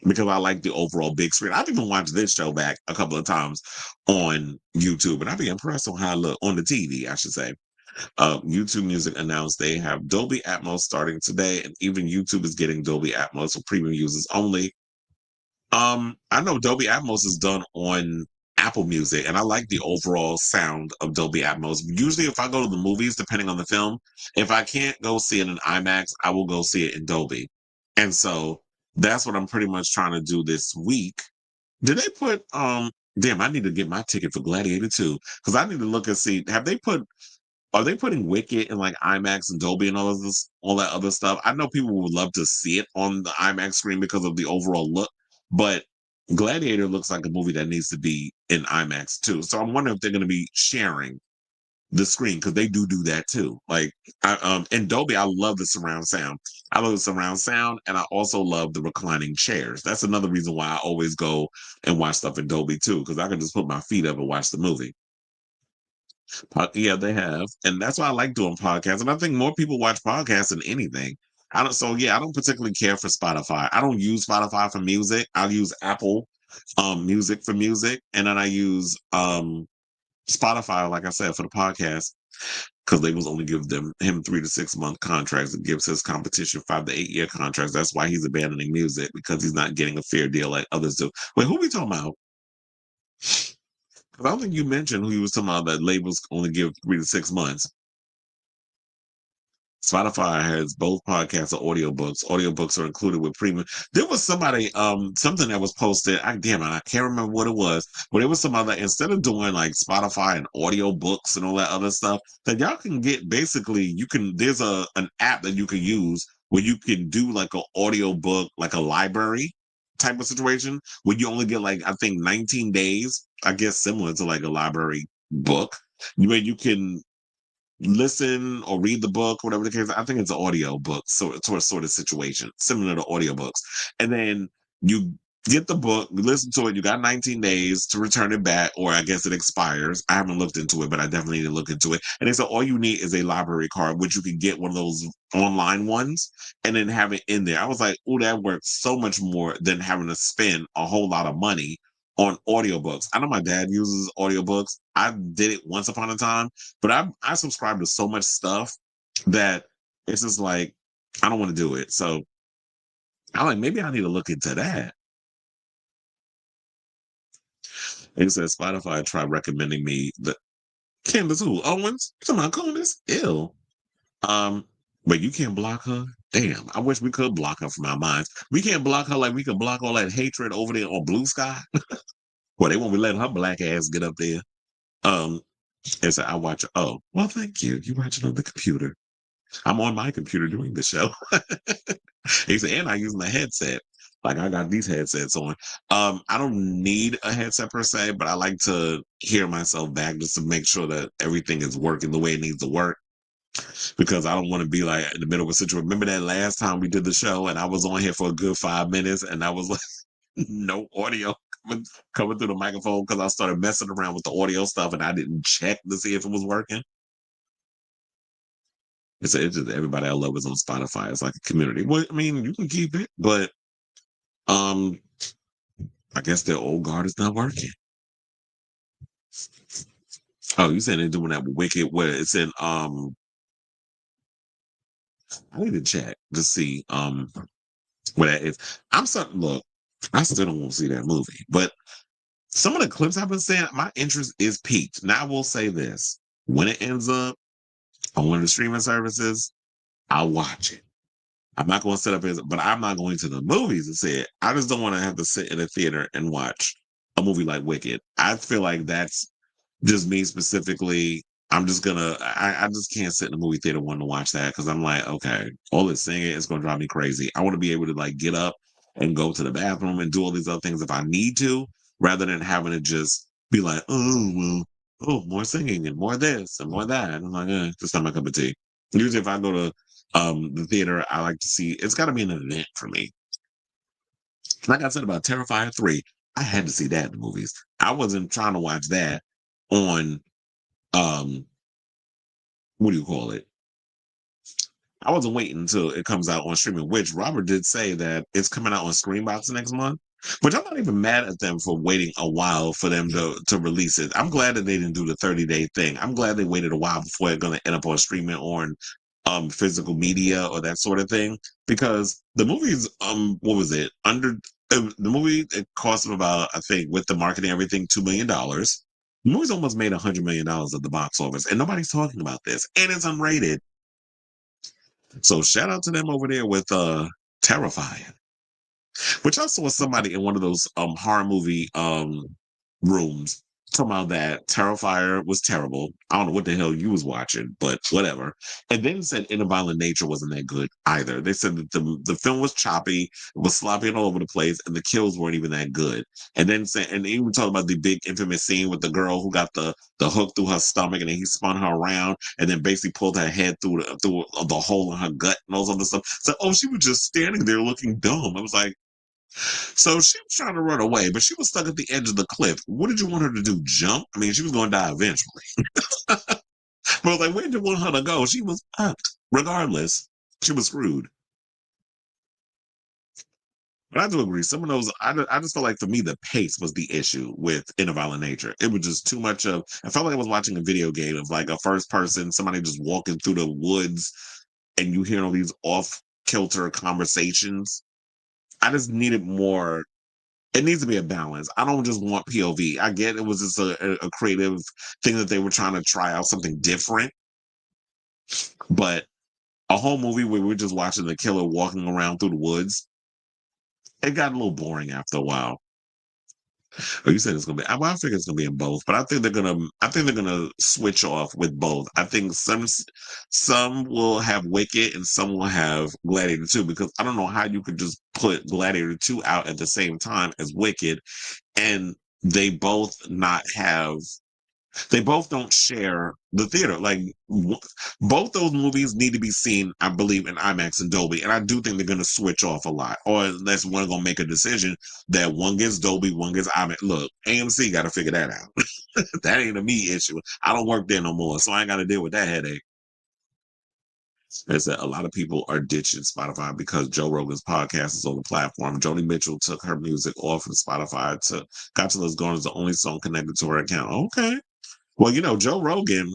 because I like the overall big screen. I've even watched this show back a couple of times on YouTube, and I'd be impressed on how I look on the TV, I should say. YouTube Music announced they have Dolby Atmos starting today, and even YouTube is getting Dolby Atmos for premium users only. I know Dolby Atmos is done on Apple Music, and I like the overall sound of Dolby Atmos. Usually, if I go to the movies, depending on the film, if I can't go see it in IMAX, I will go see it in Dolby. And so that's what I'm pretty much trying to do this week. Did they put damn, I need to get my ticket for Gladiator too. Because I need to look and see, are they putting Wicked in like IMAX and Dolby and all that other stuff? I know people would love to see it on the IMAX screen because of the overall look, but Gladiator looks like a movie that needs to be in IMAX too. So I'm wondering if they're going to be sharing the screen because they do that too. Like, in Dolby, I love the surround sound. I love the surround sound, and I also love the reclining chairs. That's another reason why I always go and watch stuff in Dolby too, because I can just put my feet up and watch the movie. Yeah, they have, and that's why I like doing podcasts. And I think more people watch podcasts than anything. I don't. So yeah, I don't particularly care for Spotify. I don't use Spotify for music. I use Apple Music for music, and then I use Spotify, like I said, for the podcast because they was only give him 3 to 6 month contracts. It gives his competition 5 to 8 year contracts. That's why he's abandoning music because he's not getting a fair deal like others do. Wait, who we talking about? 'Cause I don't think you mentioned who you was talking about that labels only give 3 to 6 months. Spotify has both podcasts and audiobooks. Audiobooks are included with premium. There was somebody, something that was posted. I can't remember what it was, but it was some other, instead of doing like Spotify and audiobooks and all that other stuff, that y'all can get basically, there's an app that you can use where you can do like an audiobook, like a library type of situation where you only get like, I think 19 days, I guess similar to like a library book, where you can listen or read the book, whatever the case. I think it's an audio book, so it's a sort of situation similar to audiobooks. And then you get the book, you listen to it. You got 19 days to return it back, or I guess it expires. I haven't looked into it, but I definitely need to look into it. And they said all you need is a library card, which you can get one of those online ones and then have it in there. I was like, oh, that works so much more than having to spend a whole lot of money on audiobooks. I know my dad uses audiobooks. I did it once upon a time, but I subscribe to so much stuff that it's just like I don't want to do it. So I'm like, maybe I need to look into that. And it says Spotify tried recommending me the Candace who Owens. You talking about Candace? Ill. Um, but you can't block her. Damn, I wish we could block her from our minds. We can't block her like we could block all that hatred over there on Blue Sky. Well, they won't be letting her black ass get up there. Um, and so I watch. Oh, well, thank you. You watching on the computer. I'm on my computer doing the show. He said, and I use my headset. Like I got these headsets on. I don't need a headset per se, but I like to hear myself back just to make sure that everything is working the way it needs to work. Because I don't want to be like in the middle of a situation. Remember that last time we did the show and I was on here for a good 5 minutes and I was like, no audio coming through the microphone because I started messing around with the audio stuff and I didn't check to see if it was working. It's just everybody I love is on Spotify. It's like a community. Well, I mean, you can keep it, but um, I guess their old guard is not working. Oh, you saying they're doing that with Wicked? Where it's in I need to check to see what that is. I'm starting look. I still don't want to see that movie, but some of the clips I've been saying, my interest is peaked. Now I will say this: when it ends up on one of the streaming services, I'll watch it. I'm not going to set up as, but I'm not going to the movies to see it. I just don't want to have to sit in a theater and watch a movie like Wicked. I feel like that's just me specifically. I'm just gonna, I just can't sit in a movie theater wanting to watch that because I'm like, okay, all this singing is going to drive me crazy. I want to be able to like get up and go to the bathroom and do all these other things if I need to, rather than having to just be like, oh, well, oh, more singing and more this and more that. And I'm like, just not my cup of tea. Usually, if I go to the theater, I like to see. It's got to be an event for me. Like I said about Terrifier 3, I had to see that in the movies. I wasn't trying to watch that on um what do you call it? I wasn't waiting until it comes out on streaming, which Robert did say that it's coming out on Screenbox next month. Which I'm not even mad at them for waiting a while for them to release it. I'm glad that they didn't do the 30-day thing. I'm glad they waited a while before it's going to end up on streaming or on physical media or that sort of thing. Because the movie's what was it? The movie, it cost them about, I think, with the marketing and everything, $2 million. The movie's almost made $100 million at the box office, and nobody's talking about this. And it's unrated. So shout out to them over there with Terrifying. Which I saw somebody in one of those horror movie rooms talking about that Terrifier was terrible. I don't know what the hell you was watching, but whatever. And then said In a Violent Nature wasn't that good either. They said that the film was choppy, it was sloppy and all over the place, and the kills weren't even that good. And then said, and even talking about the big infamous scene with the girl who got the hook through her stomach, and then he spun her around, and then basically pulled her head through the hole in her gut and all this other stuff. So, oh, she was just standing there looking dumb. I was like, so she was trying to run away, but she was stuck at the edge of the cliff. What did you want her to do? Jump? I mean, she was going to die eventually. But I was like, where did you want her to go? She was fucked. Regardless, she was screwed. But I do agree. Some of those, I just felt like for me, the pace was the issue with In a Violent Nature. It was just too much of, I felt like I was watching a video game of like a first person, somebody just walking through the woods and you hear all these off kilter conversations. I just needed more it needs to be a balance. I don't just want POV. I get it was just a creative thing that they were trying to try out something different, but a whole movie where we're just watching the killer walking around through the woods, it got a little boring after a while. Oh, you said it's gonna be. Well, I figure it's gonna be in both, but I think they're gonna. I think they're gonna switch off with both. I think some will have Wicked and some will have Gladiator 2 because I don't know how you could just put Gladiator 2 out at the same time as Wicked and they both not have they both don't share the theater. Like both those movies need to be seen, I believe, in IMAX and Dolby. And I do think they're going to switch off a lot, or unless one going to make a decision that one gets Dolby, one gets IMAX. Look, AMC got to figure that out. That ain't a me issue. I don't work there no more, so I ain't got to deal with that headache. Is that a lot of people are ditching Spotify because Joe Rogan's podcast is on the platform. Joni Mitchell took her music off of Spotify to Got to Let's Go is the only song connected to her account. Okay. Well, Joe Rogan,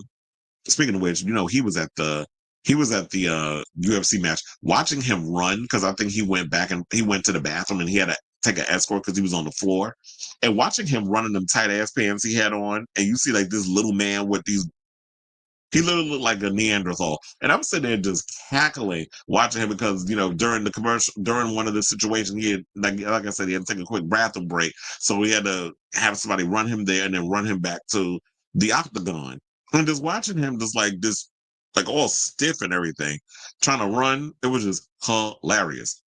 speaking of which, he was at the UFC match, watching him run because I think he went back and he went to the bathroom and he had to take an escort because he was on the floor. And watching him running them tight ass pants he had on, and you see like this little man with these he literally looked like a Neanderthal. And I'm sitting there just cackling watching him because, during the commercial, during one of the situations, he had, like I said, he had to take a quick bathroom break. So he had to have somebody run him there and then run him back to the octagon. And just watching him just like this, like all stiff and everything, trying to run, it was just hilarious.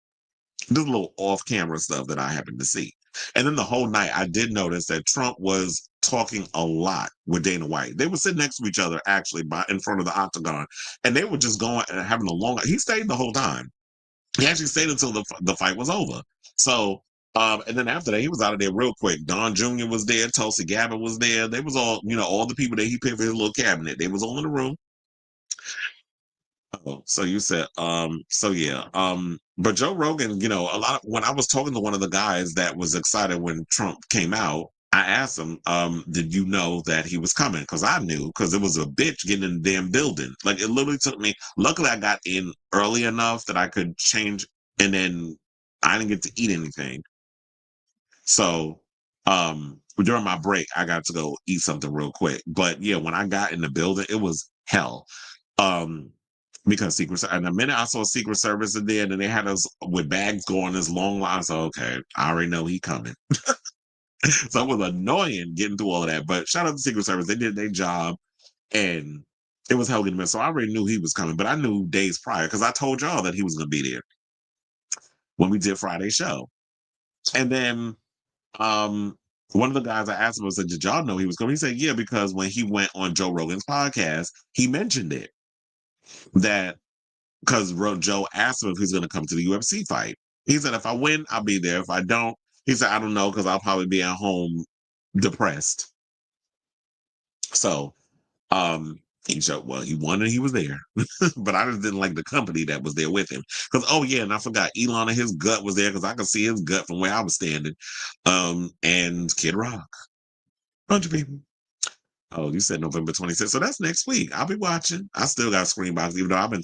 This little off-camera stuff that I happened to see. And then the whole night, I did notice that Trump was talking a lot with Dana White. They were sitting next to each other, actually, in front of the octagon, and they were just going and having a long. He stayed the whole time. He actually stayed until the fight was over. So, and then after that, he was out of there real quick. Don Jr. was there. Tulsi Gabbard was there. They was all, all the people that he picked for his little cabinet. They was all in the room. Oh, so you said, so yeah, but Joe Rogan, when I was talking to one of the guys that was excited when Trump came out, I asked him, did you know that he was coming? Because I knew, because it was a bitch getting in the damn building. Like it literally took me, luckily I got in early enough that I could change, and then I didn't get to eat anything. So, during my break, I got to go eat something real quick. But yeah, when I got in the building, it was hell. Um, because and the minute I saw Secret Service in there, and then they had us with bags going this long line. So okay, I already know he coming. So it was annoying getting through all of that. But shout out to Secret Service, they did their job, and it was hell getting so I already knew he was coming. But I knew days prior because I told y'all that he was going to be there when we did Friday's show. And then one of the guys I asked him, I said, "Did y'all know he was coming?" He said, "Yeah, because when he went on Joe Rogan's podcast, he mentioned it that." Because Joe asked him if he's going to come to the UFC fight. He said, if I win, I'll be there. If I don't, he said, I don't know, because I'll probably be at home depressed. So, he said, well, he won and he was there. But I just didn't like the company that was there with him. Because, oh, yeah, and I forgot Elon and his gut was there because I could see his gut from where I was standing. And Kid Rock. Bunch of people. Oh, you said November 26th. So that's next week. I'll be watching. I still got Screenbox, even though I've been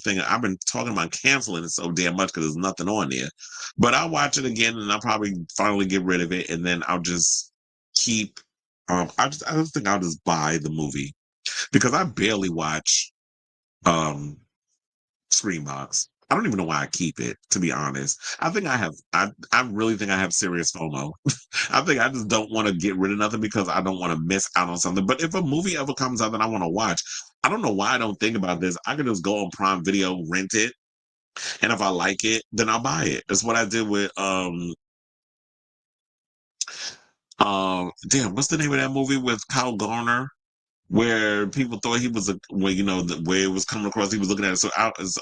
talking about canceling it so damn much because there's nothing on there. But I'll watch it again and I'll probably finally get rid of it. And then I'll just keep, I just think I'll just buy the movie because I barely watch Screenbox. I don't even know why I keep it, to be honest. I really think I have serious FOMO. I think I just don't want to get rid of nothing because I don't want to miss out on something. But if a movie ever comes out that I want to watch, I don't know why I don't think about this. I could just go on Prime Video, rent it, and if I like it, then I'll buy it. That's what I did with damn, what's the name of that movie with Kyle Garner? Where people thought he was where it was coming across, he was looking at it. So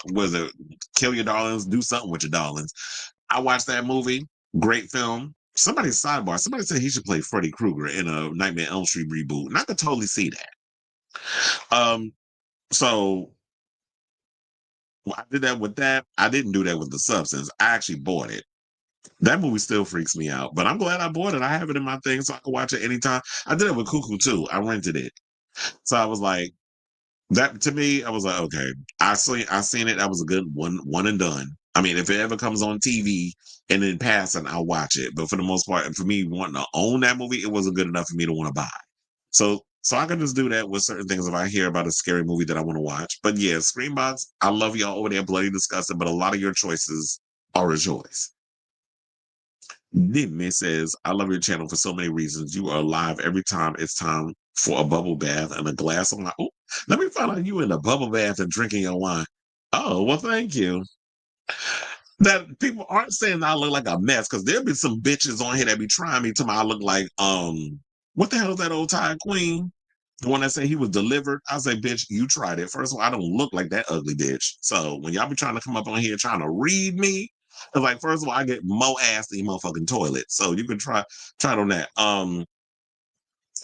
was it Kill Your Darlings, Do Something with Your Darlings? I watched that movie, great film. Somebody said he should play Freddy Krueger in a Nightmare on Elm Street reboot, and I could totally see that. So I did that with that. I didn't do that with The Substance. I actually bought it. That movie still freaks me out, but I'm glad I bought it. I have it in my thing so I can watch it anytime. I did it with Cuckoo too. I rented it. So I was like, that to me, I was like, okay, I seen it. That was a good one and done. I mean, if it ever comes on TV and in passing, I'll watch it. But for the most part, for me wanting to own that movie, it wasn't good enough for me to want to buy. So I can just do that with certain things if I hear about a scary movie that I want to watch. But yeah, Screambox, I love y'all over there, bloody disgusting, but a lot of your choices are a choice. NeNe says, I love your channel for so many reasons. You are alive every time it's time for a bubble bath and a glass of wine. Oh, let me find out you in a bubble bath and drinking your wine. Oh, well, thank you. That people aren't saying I look like a mess because there'll be some bitches on here that be trying me to my I look like what the hell is that old Thai queen? The one that said he was delivered. I say, bitch, you tried it. First of all, I don't look like that ugly bitch. So when y'all be trying to come up on here trying to read me, it's like first of all, I get more ass than your motherfucking toilet. So you can try it on that. I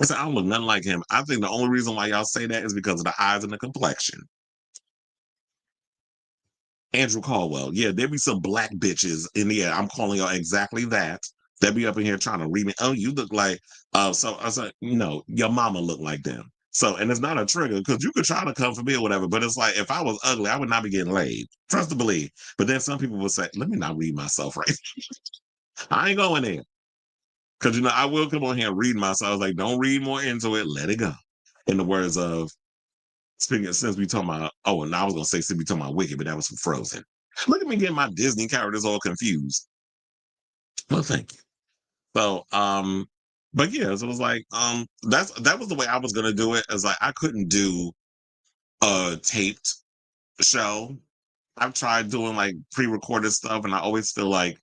said I don't look nothing like him. I think the only reason why y'all say that is because of the eyes and the complexion. Andrew Caldwell. Yeah, there be some black bitches in the air. I'm calling y'all exactly that. That be up in here trying to read me. Oh, you look like so I was like, no, your mama look like them. So and it's not a trigger because you could try to come for me or whatever, but it's like if I was ugly, I would not be getting laid. Trust to believe. But then some people will say, let me not read myself right. I ain't going there. Because you know, I will come on here and read myself. I was like, don't read more into it, let it go. In the words of speaking of, since we talking about, oh, and I was gonna say since we talking about Wicked, but that was from Frozen. Look at me getting my Disney characters all confused. Well, thank you. So, but yeah, so it was like, that was the way I was gonna do it. Is like I couldn't do a taped show. I've tried doing like pre-recorded stuff, and I feel like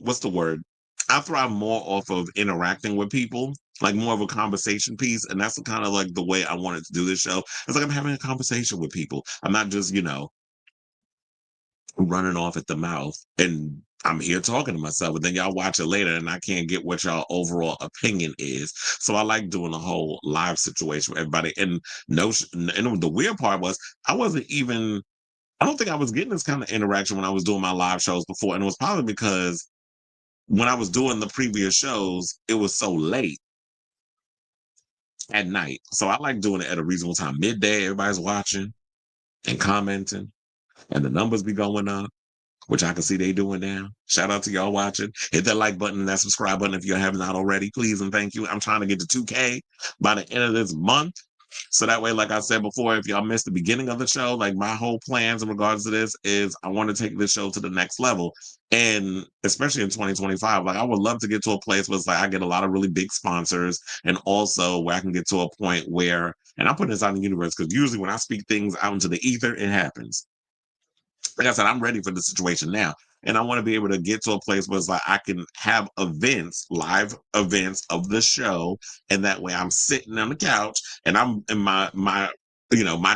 what's the word? I thrive more off of interacting with people, like more of a conversation piece, and that's the kind of like the way I wanted to do this show. It's like I'm having a conversation with people. I'm not just running off at the mouth, and I'm here talking to myself, but then y'all watch it later and I can't get what y'all overall opinion is. So I like doing a whole live situation with everybody. And no, and the weird part was I don't think I was getting this kind of interaction when I was doing my live shows before. And it was probably because when I was doing the previous shows, it was so late at night. So I like doing it at a reasonable time. Midday, everybody's watching and commenting, and the numbers be going up, which I can see they doing now. Shout out to y'all watching. Hit that like button and that subscribe button if you have not already, please and thank you. I'm trying to get to 2K by the end of this month. So that way, like I said before, if y'all missed the beginning of the show, like my whole plans in regards to this is I want to take this show to the next level. And especially in 2025, like I would love to get to a place where it's like I get a lot of really big sponsors and also where I can get to a point where, and I'm putting this out in the universe because usually when I speak things out into the ether, it happens. Like I said, I'm ready for the situation now. And I want to be able to get to a place where it's like I can have events, live events of the show. And that way I'm sitting on the couch and I'm in my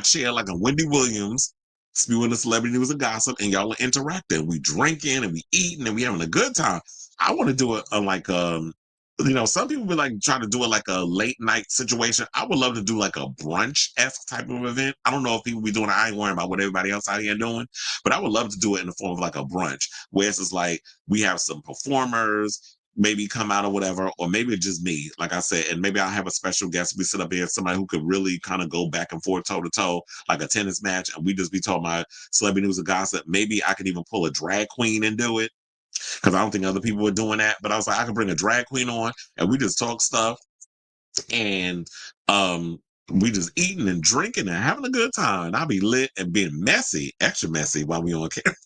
chair like a Wendy Williams, spewing the celebrity news and gossip, and y'all are interacting. We drinking and we eating and we having a good time. I want to do it on like some people be like trying to do it like a late night situation. I would love to do like a brunch-esque type of event. I don't know if people be doing it. I ain't worrying about what everybody else out here doing, but I would love to do it in the form of like a brunch where it's just like we have some performers maybe come out or whatever, or maybe it's just me, like I said, and maybe I'll have a special guest. We sit up here, somebody who could really kind of go back and forth toe to toe, like a tennis match, and we just be talking about celebrity news and gossip. Maybe I could even pull a drag queen and do it because I don't think other people were doing that. But I was like, I could bring a drag queen on and we just talk stuff and we just eating and drinking and having a good time. And I'll be lit and being messy, extra messy while we on camera.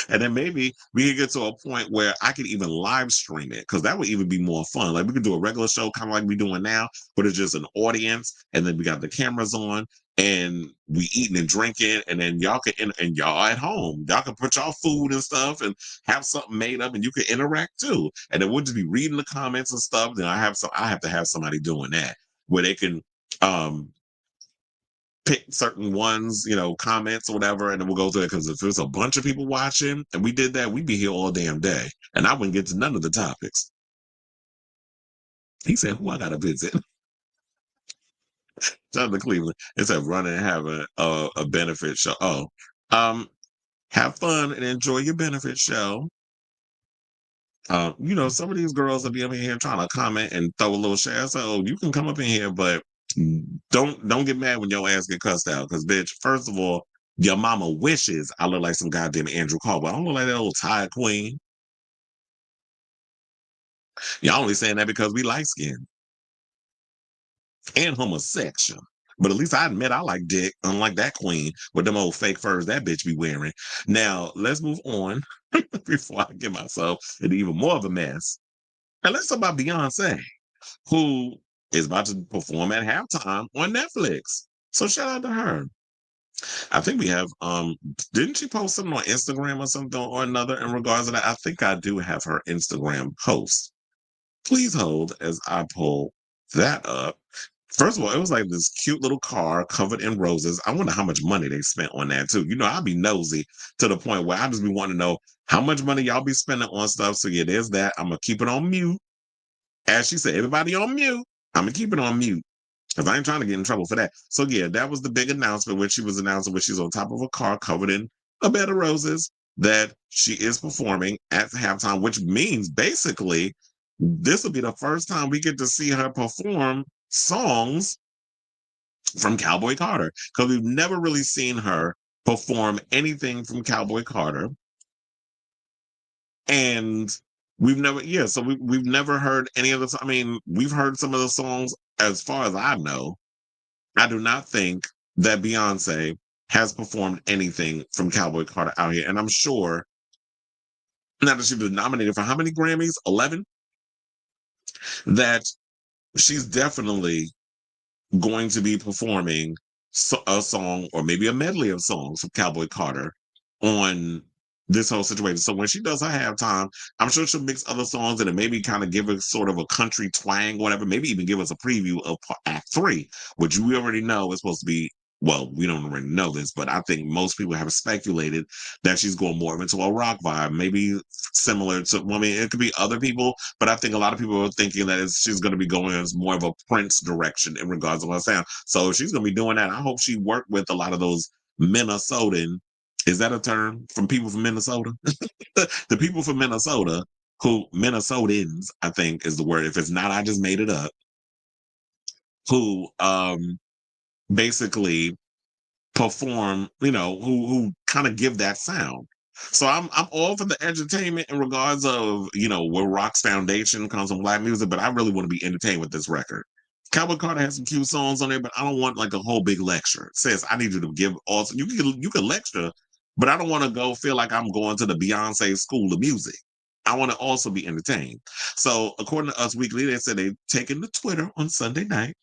And then maybe we could get to a point where I could even live stream it because that would even be more fun. Like we could do a regular show, kind of like we doing now, but it's just an audience, and then we got the cameras on, and we eating and drinking, and then y'all can and y'all at home, y'all can put y'all food and stuff and have something made up, and you can interact too. And then we'll just be reading the comments and stuff. Then I have to have somebody doing that where they can um pick certain ones, comments or whatever, and then we'll go through it. Because if there's a bunch of people watching and we did that, we'd be here all damn day. And I wouldn't get to none of the topics. He said, who I gotta visit? Jonathan Cleveland. It said run and have a benefit show. Oh. Have fun and enjoy your benefit show. Some of these girls will be up in here trying to comment and throw a little share. So you can come up in here, but don't get mad when your ass get cussed out. Because bitch, first of all, Your mama wishes I look like some goddamn Andrew Caldwell. I don't look like that old tired queen. Y'all only saying that because we light skinned and homosexual. But at least I admit I like dick, unlike that queen with them old fake furs that bitch be wearing. Now, let's move on before I get myself into even more of a mess. And let's talk about Beyonce, who is about to perform at halftime on Netflix. So shout out to her. I think we have didn't she post something on Instagram or something or another in regards to that? I think I do have her Instagram post. Please hold as I pull that up. First of all, it was like this cute little car covered in roses. I wonder how much money they spent on that too. You know, I'll be nosy to the point where I just be wanting to know how much money y'all be spending on stuff. So yeah, there's that. I'm gonna keep it on mute. As she said, everybody on mute. I'm gonna keep it on mute. Because I ain't trying to get in trouble for that. So yeah, that was the big announcement when she was announcing when she's on top of a car covered in a bed of roses that she is performing at halftime, which means basically this will be the first time we get to see her perform songs from Cowboy Carter. Because we've never really seen her perform anything from Cowboy Carter. And we've never, yeah, so we've never heard any of the, I mean, we've heard some of the songs as far as I know. I do not think that Beyonce has performed anything from Cowboy Carter out here. And I'm sure now that she was nominated for how many Grammys? 11? That she's definitely going to be performing a song or maybe a medley of songs from Cowboy Carter on this whole situation. So when she does her halftime, I'm sure she'll mix other songs and maybe kind of give us sort of a country twang, whatever, maybe even give us a preview of Act 3, which we already know is supposed to be, well, we don't already know this, but I think most people have speculated that she's going more into a rock vibe, maybe similar to, well, I mean, it could be other people, but I think a lot of people are thinking that she's going to be going as more of a Prince direction in regards to her sound. So if she's going to be doing that, I hope she worked with a lot of those Minnesotan, is that a term from people from Minnesota? The people from Minnesota, who Minnesotans, I think is the word. If it's not, I just made it up. Who basically perform, who kind of give that sound. So I'm all for the entertainment in regards of, where Rock's foundation comes from black music, but I really want to be entertained with this record. Cowboy Carter has some cute songs on there, but I don't want like a whole big lecture. It says I need you to give also you can lecture, but I don't want to go feel like I'm going to the Beyonce school of music. I want to also be entertained. So according to Us Weekly, they said they've taken to Twitter on Sunday night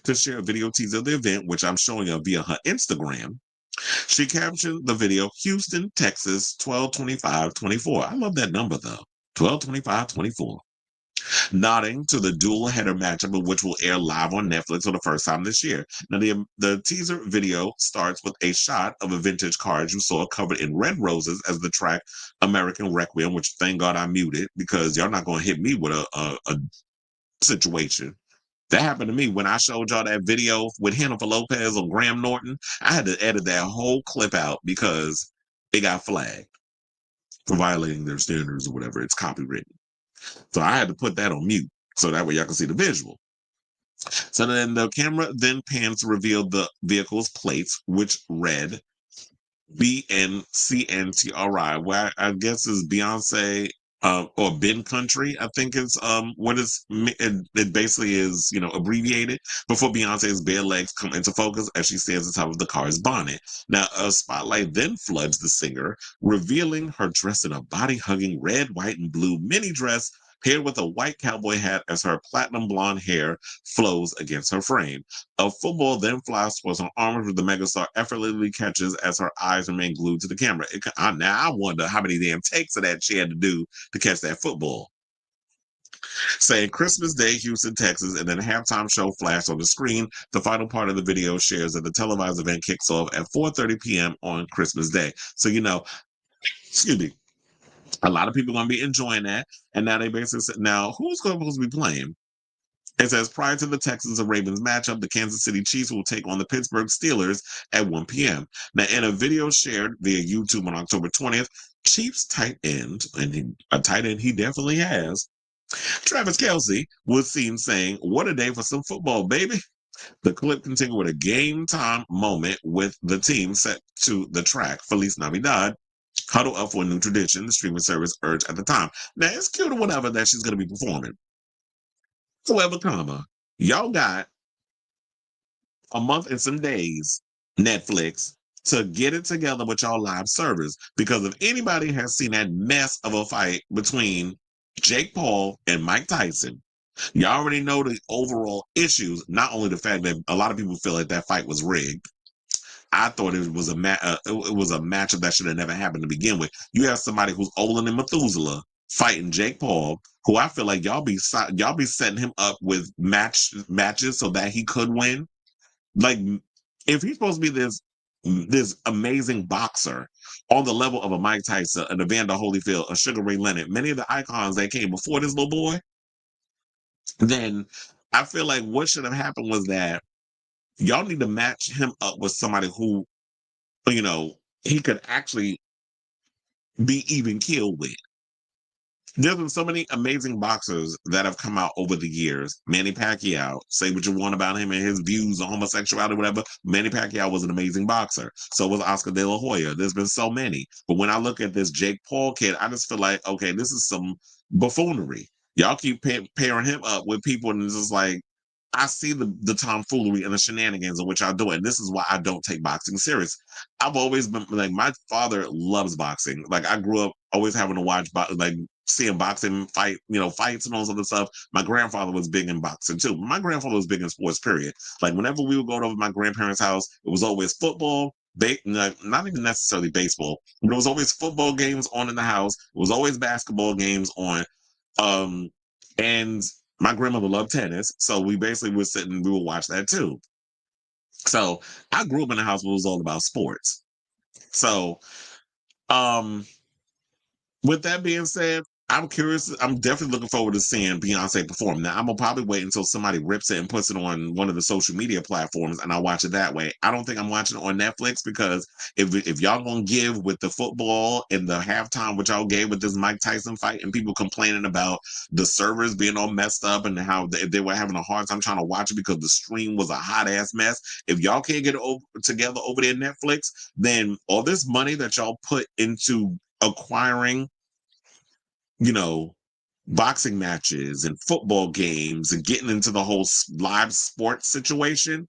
to share a video teaser of the event, which I'm showing you via her Instagram. She captioned the video Houston, Texas, 12/25/24. I love that number though. 12/25/24. Nodding to the dual header matchup, which will air live on Netflix for the first time this year. Now, the teaser video starts with a shot of a vintage car you saw covered in red roses as the track American Requiem, which thank God I muted because y'all not going to hit me with a situation. That happened to me when I showed y'all that video with Jennifer Lopez or Graham Norton. I had to edit that whole clip out because it got flagged for violating their standards or whatever. It's copywritten. So I had to put that on mute so that way y'all can see the visual. So then the camera then pans to reveal the vehicle's plates, which read BNCNTRI, where I guess is Beyonce or Ben Country, I think is what it basically is, abbreviated before Beyonce's bare legs come into focus as she stands on top of the car's bonnet. Now, a spotlight then floods the singer, revealing her dressed in a body-hugging red, white, and blue mini dress paired with a white cowboy hat as her platinum blonde hair flows against her frame. A football then flies towards her arm, with the megastar effortlessly catches as her eyes remain glued to the camera. Now I wonder how many damn takes of that she had to do to catch that football. Saying Christmas Day, Houston, Texas, and then a halftime show flashed on the screen. The final part of the video shares that the televised event kicks off at 4:30 p.m. on Christmas Day. So, excuse me, a lot of people are going to be enjoying that. And now they basically said, now who's going to be playing? It says prior to the Texans and Ravens matchup, the Kansas City Chiefs will take on the Pittsburgh Steelers at 1 p.m. Now, in a video shared via YouTube on October 20th, Chiefs tight end, and a tight end he definitely has, Travis Kelce, was seen saying, "What a day for some football, baby." The clip continued with a game time moment with the team set to the track Feliz Navidad, huddle up for a new tradition, the streaming service urged at the time. Now, it's cute or whatever that she's going to be performing. However, y'all got a month and some days, Netflix, to get it together with y'all live servers. Because if anybody has seen that mess of a fight between Jake Paul and Mike Tyson, you already know the overall issues. Not only the fact that a lot of people feel like that fight was rigged. I thought it was it was a matchup that should have never happened to begin with. You have somebody who's older than Methuselah fighting Jake Paul, who I feel like y'all be setting him up with matches so that he could win. Like, if he's supposed to be this amazing boxer on the level of a Mike Tyson, an Evander Holyfield, a Sugar Ray Leonard, many of the icons that came before this little boy, then I feel like what should have happened was that y'all need to match him up with somebody who, he could actually be even killed with. There's been so many amazing boxers that have come out over the years. Manny Pacquiao, say what you want about him and his views on homosexuality, whatever. Manny Pacquiao was an amazing boxer. So was Oscar De La Hoya. There's been so many. But when I look at this Jake Paul kid, I just feel like, okay, this is some buffoonery. Y'all keep pairing him up with people, and it's just like, I see the tomfoolery and the shenanigans of which y'all do. And this is why I don't take boxing serious. I've always been like, my father loves boxing. Like, I grew up always having to watch, like, seeing boxing fights and all this other stuff. My grandfather was big in boxing too. My grandfather was big in sports, period. Like, whenever we would go over to my grandparents' house, it was always football, not even necessarily baseball, but it was always football games on in the house. It was always basketball games on. And my grandmother loved tennis. So we basically were sitting, we would watch that too. So I grew up in a house where it was all about sports. So, um, with that being said, I'm curious. I'm definitely looking forward to seeing Beyonce perform. Now, I'm gonna probably wait until somebody rips it and puts it on one of the social media platforms, and I'll watch it that way. I don't think I'm watching it on Netflix because if y'all gonna give with the football and the halftime, which y'all gave with this Mike Tyson fight, and people complaining about the servers being all messed up and how they were having a hard time trying to watch it because the stream was a hot ass mess. If y'all can't get it together over there, Netflix, then all this money that y'all put into acquiring, you know, boxing matches and football games and getting into the whole live sports situation,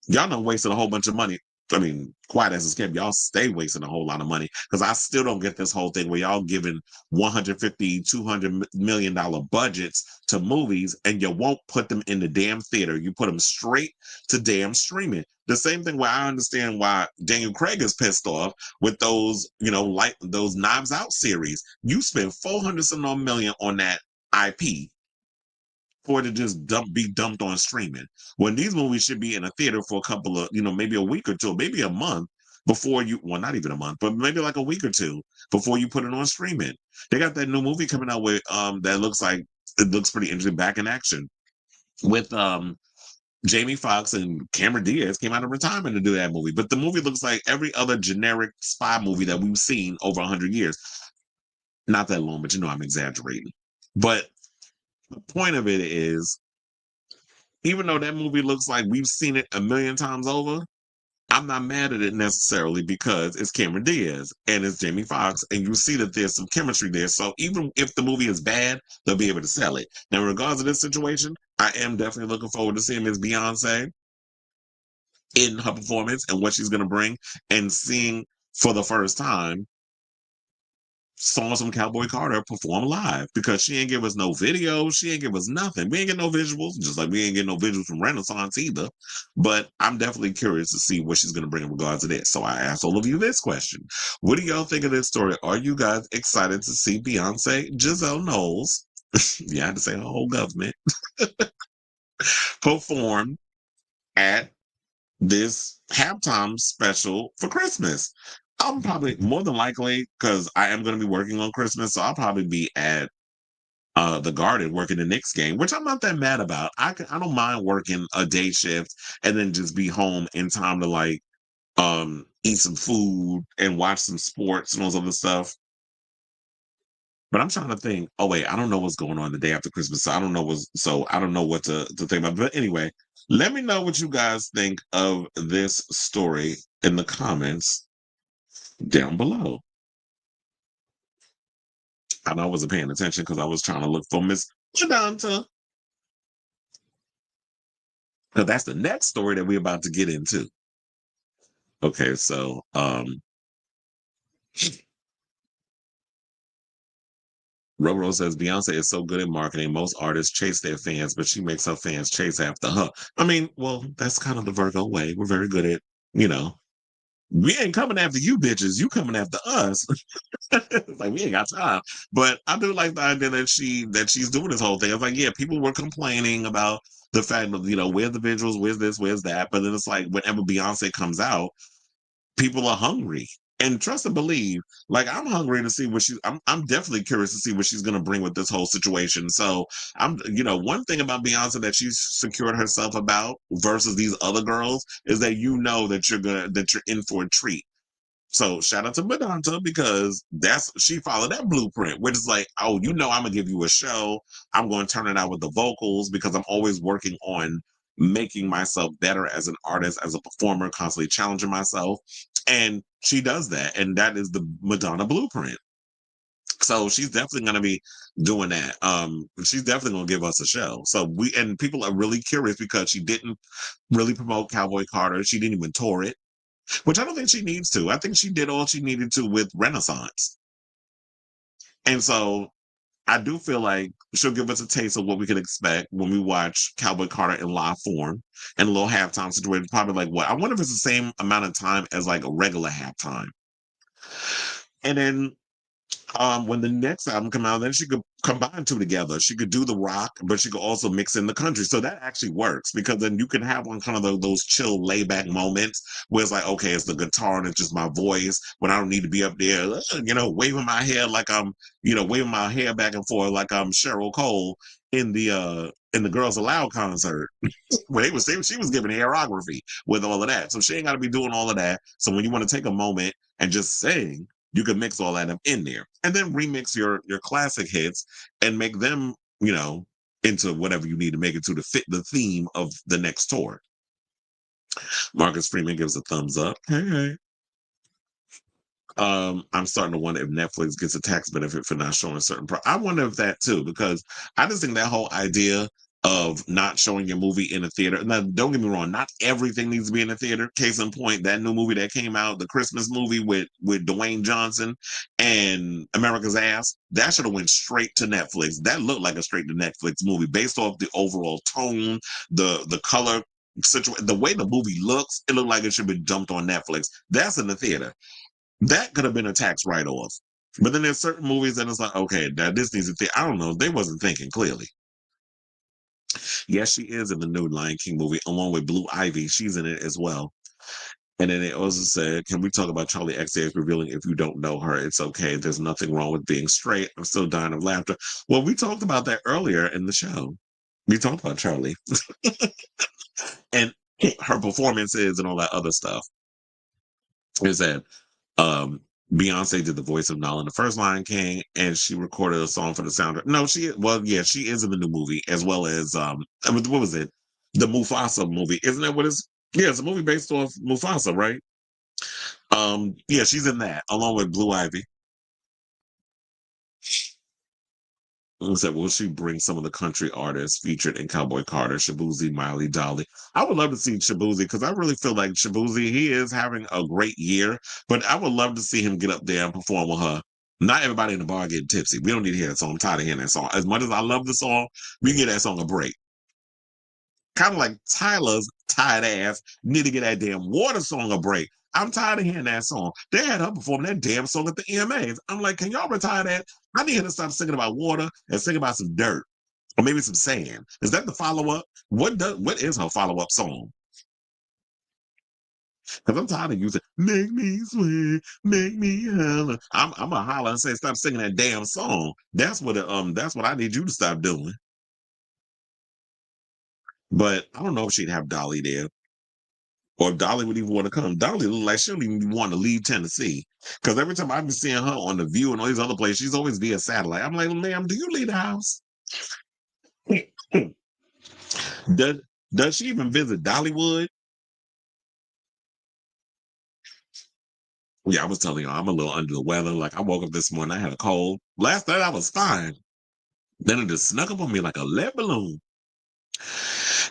y'all done wasted a whole bunch of money. I mean, quiet as it's kept, y'all stay wasting a whole lot of money because I still don't get this whole thing where y'all giving 150, $200 million budgets to movies and you won't put them in the damn theater. You put them straight to damn streaming. The same thing where I understand why Daniel Craig is pissed off with those, like those Knives Out series. You spend 400 some odd million on that IP for it to just be dumped on streaming. When these movies should be in a theater for a couple of, maybe a week or two, maybe a month before well, not even a month, but maybe like a week or two before you put it on streaming. They got that new movie coming out with that looks pretty interesting, Back in Action, with Jamie Foxx and Cameron Diaz came out of retirement to do that movie. But the movie looks like every other generic spy movie that we've seen over 100 years. Not that long, but I'm exaggerating. But the point of it is, even though that movie looks like we've seen it a million times over, I'm not mad at it necessarily because it's Cameron Diaz and it's Jamie Foxx, and you see that there's some chemistry there. So even if the movie is bad, they'll be able to sell it. Now, in regards to this situation, I am definitely looking forward to seeing Miss Beyonce in her performance and what she's going to bring, and seeing for the first time songs from Cowboy Carter perform live, because she ain't give us no video. She ain't give us nothing. We ain't get no visuals, just like we ain't get no visuals from Renaissance either. But I'm definitely curious to see what she's going to bring in regards to this. So I ask all of you this question. What do y'all think of this story? Are you guys excited to see Beyonce, Giselle Knowles, you had to say her whole government, perform at this halftime special for Christmas? I'm probably more than likely, because I am going to be working on Christmas, so I'll probably be at the Garden working the Knicks game, which I'm not that mad about. I don't mind working a day shift and then just be home in time to like eat some food and watch some sports and all this other stuff. But I'm trying to think. Oh wait, I don't know what's going on the day after Christmas, so I don't know I don't know what to think about. But anyway, let me know what you guys think of this story in the comments down below. And I wasn't paying attention because I was trying to look for Miss Madonna. Because that's the next story that we're about to get into. Okay, so Roro says Beyonce is so good at marketing. Most artists chase their fans, but she makes her fans chase after her. I mean, well, that's kind of the Virgo way. We're very good at, you know, we ain't coming after you bitches. You coming after us. It's like we ain't got time. But I do like the idea that she's doing this whole thing. It's like, yeah, people were complaining about the fact of, where's the visuals, where's this, where's that. But then it's like whenever Beyonce comes out, people are hungry. And trust and believe, like I'm hungry to see what I'm definitely curious to see what she's gonna bring with this whole situation. So one thing about Beyonce that she's secured herself about versus these other girls is that that you're in for a treat. So shout out to Madonna because she followed that blueprint, which is like, oh, I'm gonna give you a show. I'm gonna turn it out with the vocals because I'm always working on making myself better as an artist, as a performer, constantly challenging myself. And she does that. And that is the Madonna blueprint. So she's definitely gonna be doing that. She's definitely gonna give us a show. So people are really curious because she didn't really promote Cowboy Carter. She didn't even tour it, which I don't think she needs to. I think she did all she needed to with Renaissance. And so I do feel like she'll give us a taste of what we can expect when we watch Cowboy Carter in live form and a little halftime situation. Probably like what? I wonder if it's the same amount of time as like a regular halftime. And then when the next album come out, then she could combine two together. She could do the rock, but she could also mix in the country. So that actually works because then you can have one kind of those chill, layback moments where it's like, okay, it's the guitar and it's just my voice when I don't need to be up there, waving my hair like I'm, waving my hair back and forth like I'm Cheryl Cole in the Girls Aloud concert where she was giving hairography with all of that. So she ain't got to be doing all of that. So when you want to take a moment and just sing, you can mix all that up in there and then remix your classic hits and make them, into whatever you need to make it to fit the theme of the next tour. Marcus Freeman gives a thumbs up. Hey. I'm starting to wonder if Netflix gets a tax benefit for not showing certain. I wonder if that too, because I just think that whole idea of not showing your movie in a theater. Now, don't get me wrong, not everything needs to be in a theater. Case in point, that new movie that came out, the Christmas movie with Dwayne Johnson and America's Ass, that should have went straight to Netflix. That looked like a straight to Netflix movie based off the overall tone, the color situation, the way the movie looks. It looked like it should be dumped on Netflix. That's in the theater. That could have been a tax write-off. But then there's certain movies that it's like, okay, now this needs to think. I don't know. They wasn't thinking clearly. Yes, she is in the new Lion King movie, along with Blue Ivy. She's in it as well. And then they also said, can we talk about Charlie XCX revealing if you don't know her, it's okay. There's nothing wrong with being straight. I'm still dying of laughter. Well, we talked about that earlier in the show. We talked about Charlie and her performances and all that other stuff. Is that um Beyonce did the voice of Nala in the first Lion King, and she recorded a song for the soundtrack. No, she is in the new movie as well as what was it? The Mufasa movie, isn't that what it's? Yeah, it's a movie based off Mufasa, right? Yeah, she's in that along with Blue Ivy. And said, will she bring some of the country artists featured in Cowboy Carter, Shabuzi, Miley, Dolly? I would love to see Shabuzi because I really feel like Shabuzi, he is having a great year, but I would love to see him get up there and perform with her. Not everybody in the bar getting tipsy. We don't need to hear that song. I'm tired of hearing that song. As much as I love the song, we can get that song a break. Kind of like Tyler's tired ass need to get that damn water song a break. I'm tired of hearing that song. They had her perform that damn song at the EMAs. I'm like, can y'all retire that? I need her to stop singing about water and sing about some dirt or maybe some sand. Is that the follow up? What is her follow up song? Because I'm tired of using "Make Me Sweat, Make Me Holler." I'm a holler and say stop singing that damn song. That's what I need you to stop doing. But I don't know if she'd have Dolly there. Or if Dolly would even want to come. Dolly look like she don't even want to leave Tennessee. Because every time I've been seeing her on The View and all these other places, she's always via satellite. I'm like, ma'am, do you leave the house? does does she even visit Dollywood? Yeah, I was telling you, I'm a little under the weather. Like I woke up this morning, I had a cold. Last night I was fine. Then it just snuck up on me like a lead balloon.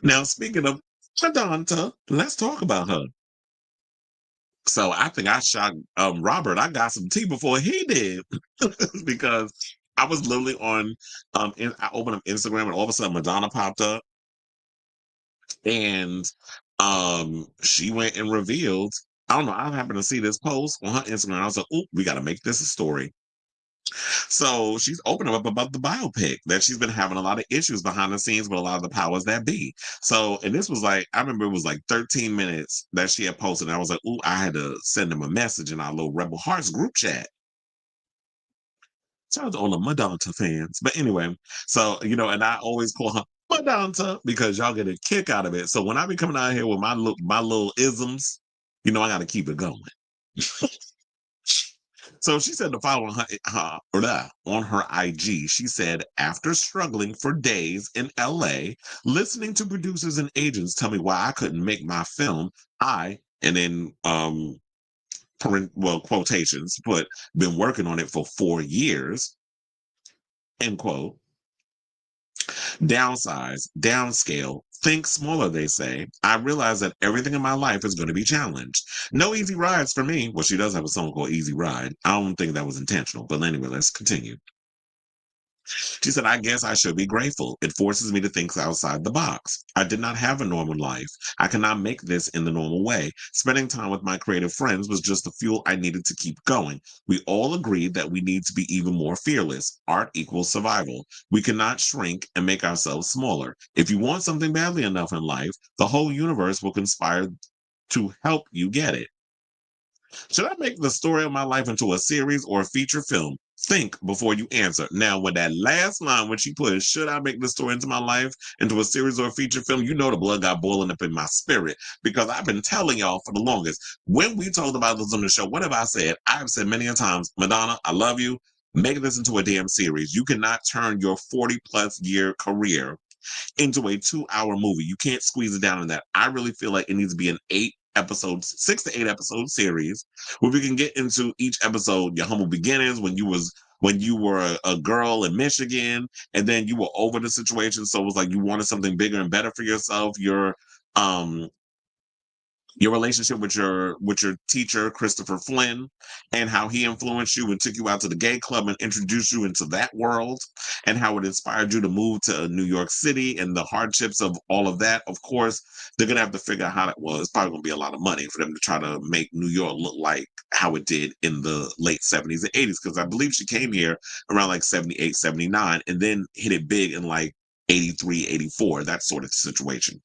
Now, speaking of Madonna, let's talk about her. So I think I shot Robert. I got some tea before he did because I was literally on I opened up Instagram and all of a sudden Madonna popped up and she went and revealed. I don't know. I happened to see this post on her Instagram. I was like, "Oh, we got to make this a story." So she's opening up about the biopic that she's been having a lot of issues behind the scenes with a lot of the powers that be. So, and this was like, I remember it was like 13 minutes that she had posted. And I was like, "Ooh, I had to send them a message in our little Rebel Hearts group chat." Shout out to all the Madonna fans. But anyway, so, and I always call her Madonna because y'all get a kick out of it. So when I be coming out here with my little isms, I got to keep it going. So she said the following on her IG. She said, after struggling for days in LA, listening to producers and agents tell me why I couldn't make my film, and then quotations, but been working on it for 4 years, end quote. Downsize, downscale, think smaller, they say. I realize that everything in my life is going to be challenged. No easy rides for me. Well, she does have a song called Easy Ride. I don't think that was intentional. But anyway, let's continue. She said, I guess I should be grateful. It forces me to think outside the box. I did not have a normal life. I cannot make this in the normal way. Spending time with my creative friends was just the fuel I needed to keep going. We all agreed that we need to be even more fearless. Art equals survival. We cannot shrink and make ourselves smaller. If you want something badly enough in life, the whole universe will conspire to help you get it. Should I make the story of my life into a series or a feature film? Think before you answer. Now, with that last line, when she put, should I make the story into my life into a series or a feature film? You know the blood got boiling up in my spirit because I've been telling y'all for the longest. When we talked about this on the show, what have I said? I've said many a times, Madonna, I love you. Make this into a damn series. You cannot turn your 40-plus year career into a 2-hour movie. You can't squeeze it down in that. I really feel like it needs to be an 8 episodes, 6 to 8 episode series where we can get into each episode, your humble beginnings, when you were a girl in Michigan, and then you were over the situation. So it was like you wanted something bigger and better for yourself. Um your relationship with your teacher Christopher Flynn and how he influenced you and took you out to the gay club and introduced you into that world and how it inspired you to move to New York City and the hardships of all of that. Of course, they're gonna have to figure out how that was. It's probably gonna be a lot of money for them to try to make New York look like how it did in the late 70s and 80s, because I believe she came here around like 78, 79, and then hit it big in like 83, 84, that sort of situation.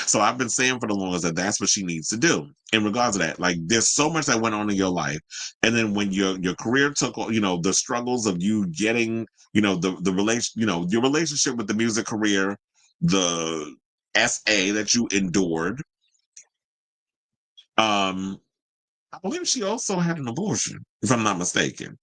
So I've been saying for the longest that that's what she needs to do in regards to that. Like, there's so much that went on in your life, and then when your career took, the struggles of you getting, the relation, your relationship with the music career, the SA that you endured. I believe she also had an abortion, if I'm not mistaken,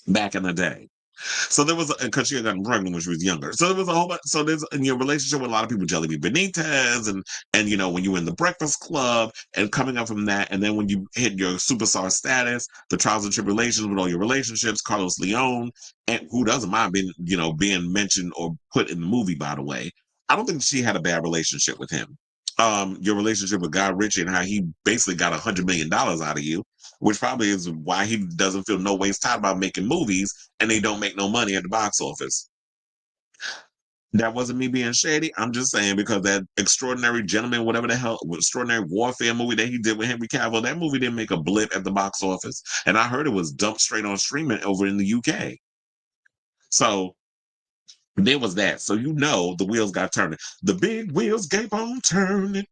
back in the day. So there was, because she had gotten pregnant when she was younger. So there was a whole bunch. So there's in your relationship with a lot of people, Jelly Bean Benitez, and when you were in the Breakfast Club, and coming up from that, and then when you hit your superstar status, the trials and tribulations with all your relationships, Carlos Leon, and who doesn't mind being mentioned or put in the movie. By the way, I don't think she had a bad relationship with him. Your relationship with Guy Ritchie and how he basically got $100 million out of you, which probably is why he doesn't feel no waste time about making movies and they don't make no money at the box office. That wasn't me being shady. I'm just saying because that Extraordinary Gentleman, whatever the hell, Extraordinary Warfare movie that he did with Henry Cavill, that movie didn't make a blip at the box office. And I heard it was dumped straight on streaming over in the UK. So there was that. So the wheels got turning. The big wheels keep on turning.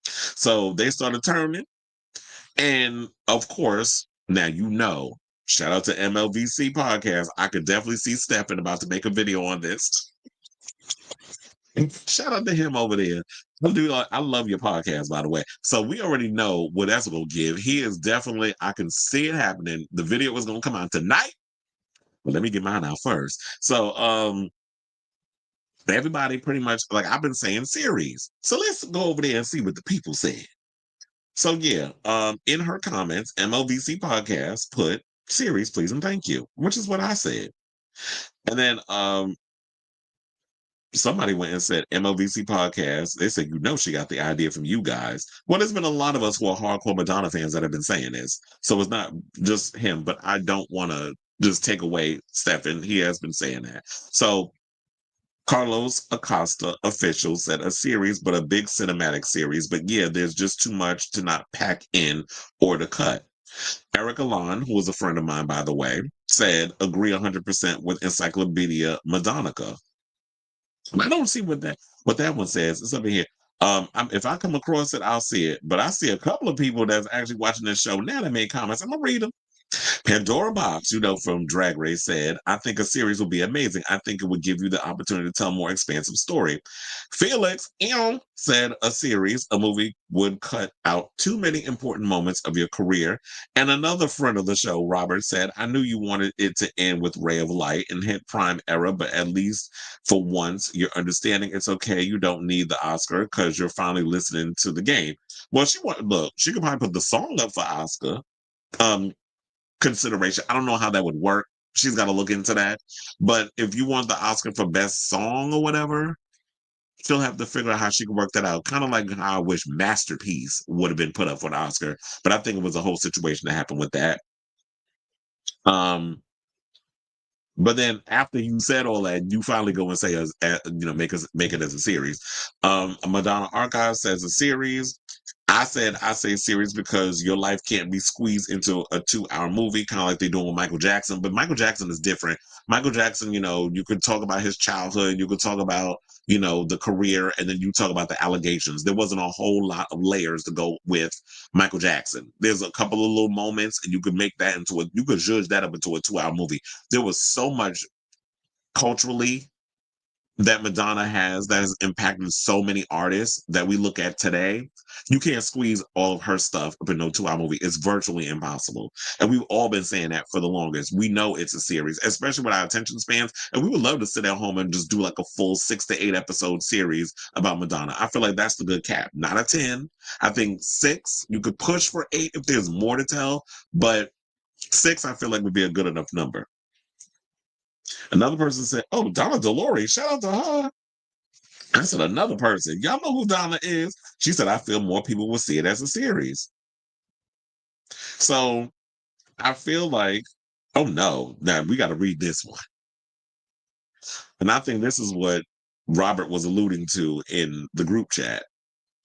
So they started turning. And of course, now shout out to MLVC podcast. I could definitely see Steppen about to make a video on this. Shout out to him over there. I love your podcast, by the way. So we already know what that's going to give. He is definitely, I can see it happening. The video is going to come out tonight, but let me get mine out first. So, everybody pretty much, like I've been saying, series. So let's go over there and see what the people said. So yeah, in her comments, MLVC podcast put series, please and thank you, which is what I said. And then somebody went and said MLVC podcast. They said, she got the idea from you guys. Well, there's been a lot of us who are hardcore Madonna fans that have been saying this. So it's not just him, but I don't want to just take away Stefan. He has been saying that. So Carlos Acosta official said a series, but a big cinematic series. But yeah, there's just too much to not pack in or to cut. Eric Alon, who was a friend of mine, by the way, said agree 100% with Encyclopedia Madonica. I don't see what that one says. It's up in here. If I come across it, I'll see it. But I see a couple of people that's actually watching this show now that made comments. I'm gonna read them. Pandora Box, from Drag Race, said, I think a series will be amazing. I think it would give you the opportunity to tell a more expansive story. Felix said a movie would cut out too many important moments of your career. And another friend of the show, Robert, said, I knew you wanted it to end with Ray of Light and hit Prime Era, but at least for once, you're understanding it's okay. You don't need the Oscar because you're finally listening to the game. Well, she could probably put the song up for Oscar. Consideration. I don't know how that would work. She's got to look into that. But if you want the Oscar for best song or whatever, she'll have to figure out how she can work that out. Kind of like how I wish Masterpiece would have been put up for the Oscar. But I think it was a whole situation that happened with that. But then after you said all that, you finally go and say, make it as a series. Madonna Archive says a series. I say series because your life can't be squeezed into a 2-hour movie, kind of like they're doing with Michael Jackson. But Michael Jackson is different. Michael Jackson, you could talk about his childhood, you could talk about, the career, and then you talk about the allegations. There wasn't a whole lot of layers to go with Michael Jackson. There's a couple of little moments, and you could make that you could judge that up into a 2-hour movie. There was so much culturally that Madonna has that has impacted so many artists that we look at today. You can't squeeze all of her stuff up in no 2-hour movie. It's virtually impossible. And we've all been saying that for the longest. We know it's a series, especially with our attention spans. And we would love to sit at home and just do like a full 6 to 8 episode series about Madonna. I feel like that's the good cap. Not a 10. I think 6, you could push for 8 if there's more to tell. But 6, I feel like would be a good enough number. Another person said, oh, Donna Delore, shout out to her. I said, another person. Y'all know who Donna is? She said, I feel more people will see it as a series. So I feel like, oh no, now we got to read this one. And I think this is what Robert was alluding to in the group chat.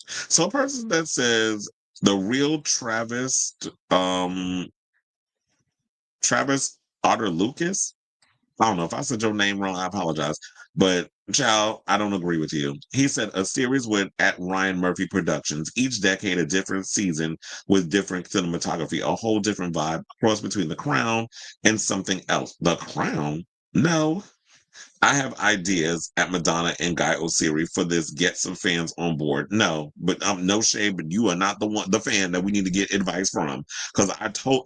So a person that says, the real Travis Otter Lucas. I don't know if I said your name wrong. I apologize. But, child, I don't agree with you. He said a series with at Ryan Murphy Productions, each decade a different season with different cinematography, a whole different vibe, cross between The Crown and something else. The Crown? No. I have ideas at Madonna and Guy Osiri for this. Get some fans on board. No, but no shade, but you are not the fan that we need to get advice from. Because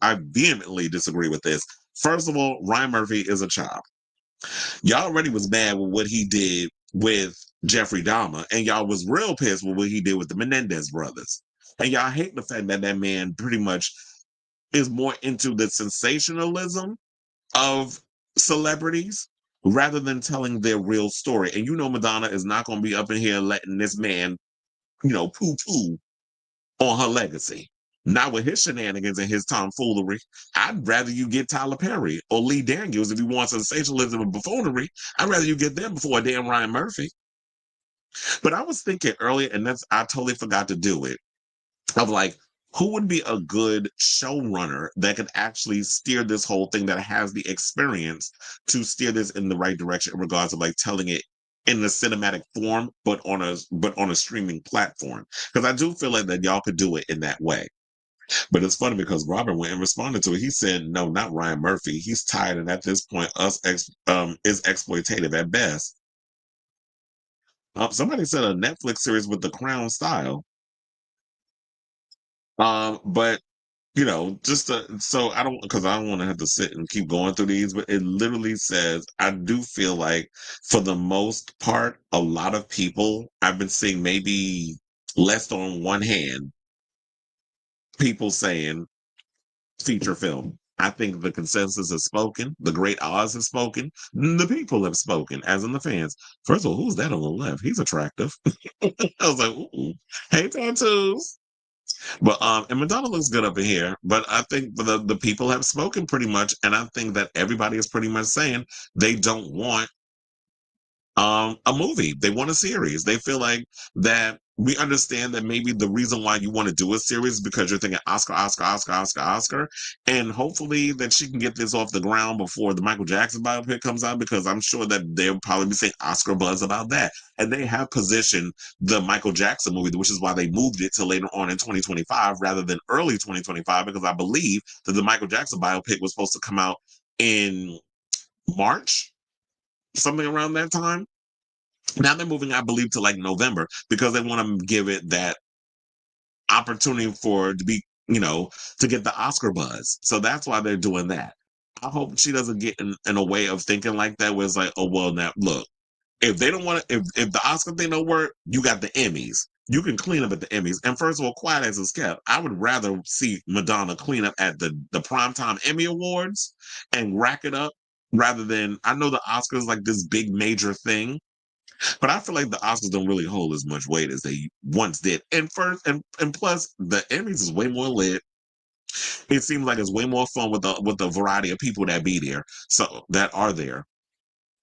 I vehemently disagree with this. First of all, Ryan Murphy is a child. Y'all already was mad with what he did with Jeffrey Dahmer, and y'all was real pissed with what he did with the Menendez brothers. And y'all hate the fact that that man pretty much is more into the sensationalism of celebrities rather than telling their real story. And Madonna is not going to be up in here letting this man, poo-poo on her legacy. Not with his shenanigans and his tomfoolery. I'd rather you get Tyler Perry or Lee Daniels if you want sensationalism and buffoonery. I'd rather you get them before a damn Ryan Murphy. But I was thinking earlier, and I totally forgot to do it, of like, who would be a good showrunner that could actually steer this whole thing, that has the experience to steer this in the right direction in regards of like telling it in the cinematic form, but on a streaming platform. Because I do feel like that y'all could do it in that way. But it's funny because Robert went and responded to it. He said, no, not Ryan Murphy. He's tired, and at this point, is exploitative at best. Somebody said a Netflix series with the Crown style. But just so I don't because I don't want to have to sit and keep going through these, but it literally says I do feel like for the most part, a lot of people I've been seeing maybe less on one hand, people saying feature film. I think the consensus has spoken, the great Oz has spoken, the people have spoken, as in the fans. First of all, who's that on the left? He's attractive. I was like, ooh, hey tattoos. But and Madonna looks good up in here. But I think the people have spoken pretty much, and I think that everybody is pretty much saying they don't want a movie. They want a series. They feel like that we understand that maybe the reason why you want to do a series is because you're thinking Oscar, Oscar, Oscar, Oscar, Oscar. And hopefully that she can get this off the ground before the Michael Jackson biopic comes out, because I'm sure that they'll probably be saying Oscar buzz about that. And they have positioned the Michael Jackson movie, which is why they moved it to later on in 2025 rather than early 2025, because I believe that the Michael Jackson biopic was supposed to come out in March, something around that time. Now they're moving, I believe, to like November because they want to give it that opportunity for to be, to get the Oscar buzz. So that's why they're doing that. I hope she doesn't get in a way of thinking like that, where it's like, oh well, now look, if they don't want to, if the Oscar thing don't work, you got the Emmys. You can clean up at the Emmys. And first of all, quiet as it's kept, I would rather see Madonna clean up at the primetime Emmy Awards and rack it up rather than, I know the Oscars like this big major thing, but I feel like the Oscars don't really hold as much weight as they once did. And first, and plus, the Emmys is way more lit. It seems like it's way more fun with the variety of people that be there, so that are there.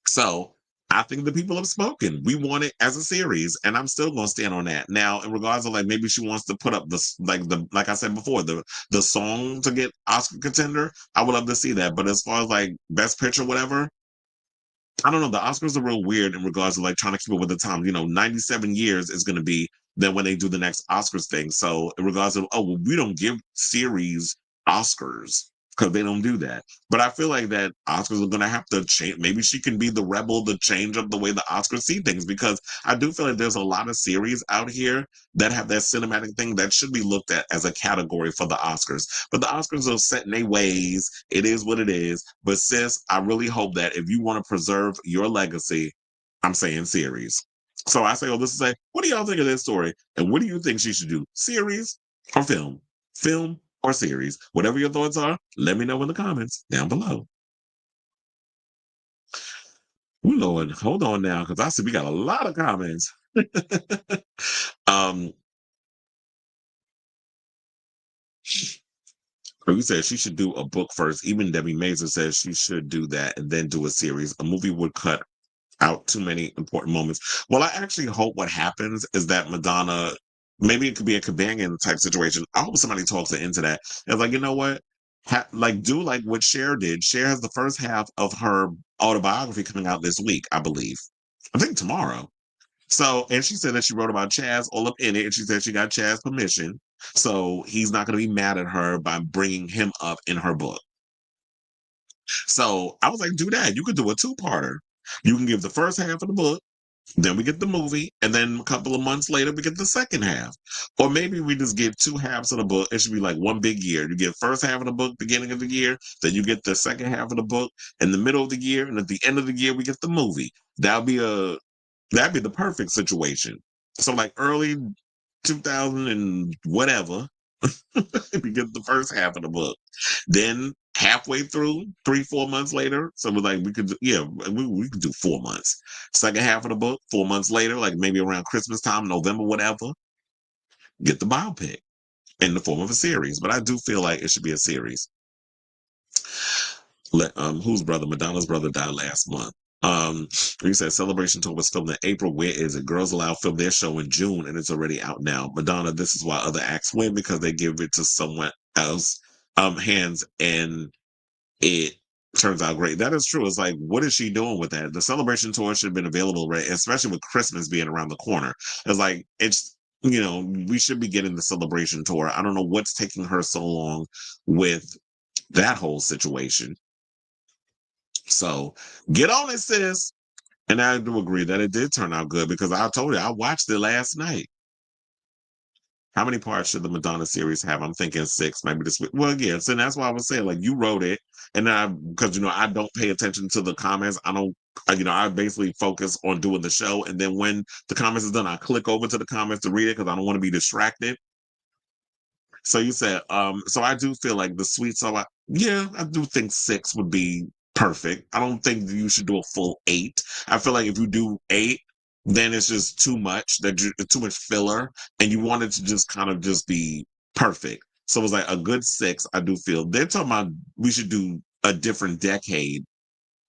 So I think the people have spoken. We want it as a series, and I'm still going to stand on that. Now, in regards to like maybe she wants to put up this like I said before, the song to get Oscar contender, I would love to see that. But as far as like best picture, whatever, I don't know. The Oscars are real weird in regards to like trying to keep up with the time. 97 years is going to be then when they do the next Oscars thing. So in regards to, oh, well, we don't give series Oscars because they don't do that. But I feel like that Oscars are going to have to change. Maybe she can be the rebel to change up the way the Oscars see things, because I do feel like there's a lot of series out here that have that cinematic thing that should be looked at as a category for the Oscars. But the Oscars are set in their ways. It is what it is. But sis, I really hope that if you want to preserve your legacy, I'm saying series. So I say, oh, this is a, what do y'all think of this story? And what do you think she should do? Series or film? Film or series? Whatever your thoughts are, let me know in the comments down below. Ooh, Lord, hold on now, because I see we got a lot of comments. um, you said she should do a book first. Even Debbie Mazur says she should do that and then do a series. A movie would cut out too many important moments. Well, I actually hope what happens is that Madonna, maybe it could be a companion type situation. I hope somebody talks her into that. It's like, you know what? Like do like what Cher did. Cher has the first half of her autobiography coming out this week, I believe. I think tomorrow. So, and she said that she wrote about Chaz all up in it, and she said she got Chaz permission, so he's not going to be mad at her by bringing him up in her book. So I was like, do that. You could do a two-parter. You can give the first half of the book, then we get the movie, and then a couple of months later we get the second half. Or maybe we just get two halves of the book. It should be like one big year. You get first half of the book beginning of the year, then you get the second half of the book in the middle of the year, and at the end of the year we get the movie. That'd be the perfect situation. So like early 2000 and whatever, we get the first half of the book. Then halfway through, 3, 4 months later, so we're like, we could, yeah, we could do 4 months. Second half of the book, 4 months later, like maybe around Christmas time, November, whatever, get the biopic in the form of a series. But I do feel like it should be a series. Whose brother? Madonna's brother died last month. You said Celebration Tour was filmed in April. Where is it? Girls Aloud filmed their show in June, and it's already out now. Madonna, this is why other acts win, because they give it to someone else hands, and it turns out great. That is true. It's like, what is she doing with that? The Celebration Tour should have been available, right? Especially with Christmas being around the corner. It's like, we should be getting the Celebration Tour. I don't know what's taking her so long with that whole situation. So get on it, sis. And I do agree that it did turn out good because I told you I watched it last night. How many parts should the Madonna series have? I'm thinking six, maybe this week. Well, yes, and that's why I was saying, like, you wrote it, and I, because I don't pay attention to the comments. I don't, I basically focus on doing the show, and then when the comments is done, I click over to the comments to read it because I don't want to be distracted. So you said, so I do feel like the sweet spot. Yeah, I do think six would be perfect. I don't think you should do a full eight. I feel like if you do eight, then it's just too much. Too much filler, and you want it to just kind of just be perfect. So it was like a good six. I do feel they're talking about we should do a different decade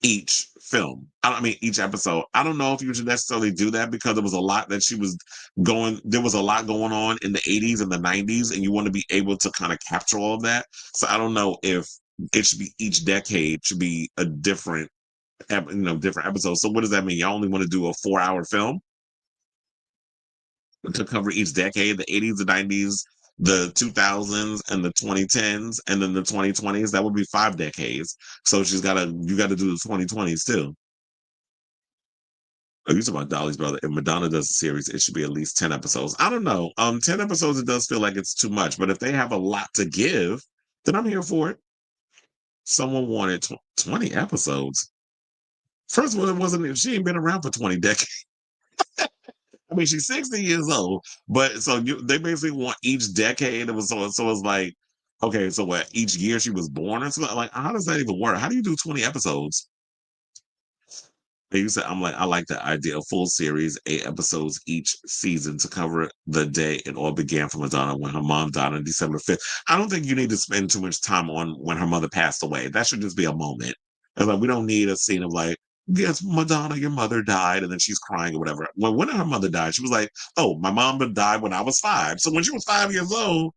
each film. I mean, each episode. I don't know if you should necessarily do that because there was a lot that she was going. There was a lot going on in the 80s and the 90s, and you want to be able to kind of capture all of that. So I don't know if it should be each decade should be a different, different episode. So what does that mean? You only want to do a 4-hour film to cover each decade: the 80s, the 90s, the 2000s, and the 2010s, and then the 2020s. That would be 5 decades. So you got to do the 2020s too. Oh, you talking about Dolly's brother? If Madonna does a series, it should be at least 10 episodes. I don't know. 10 episodes, it does feel like it's too much. But if they have a lot to give, then I'm here for it. Someone wanted 20 episodes. First of all, it wasn't. She ain't been around for 20 decades. I mean, she's 60 years old, but they basically want each decade. It was so it's like, okay, so what? Each year she was born, or something. Like, how does that even work? How do you do 20 episodes? And you said, I'm like, I like the idea of full series, 8 episodes each season to cover the day it all began for Madonna when her mom died on December 5th. I don't think you need to spend too much time on when her mother passed away. That should just be a moment. It's like, we don't need a scene of like, yes, Madonna, your mother died, and then she's crying or whatever. When her mother died, she was like, oh, my mom died when I was 5. So when she was 5 years old,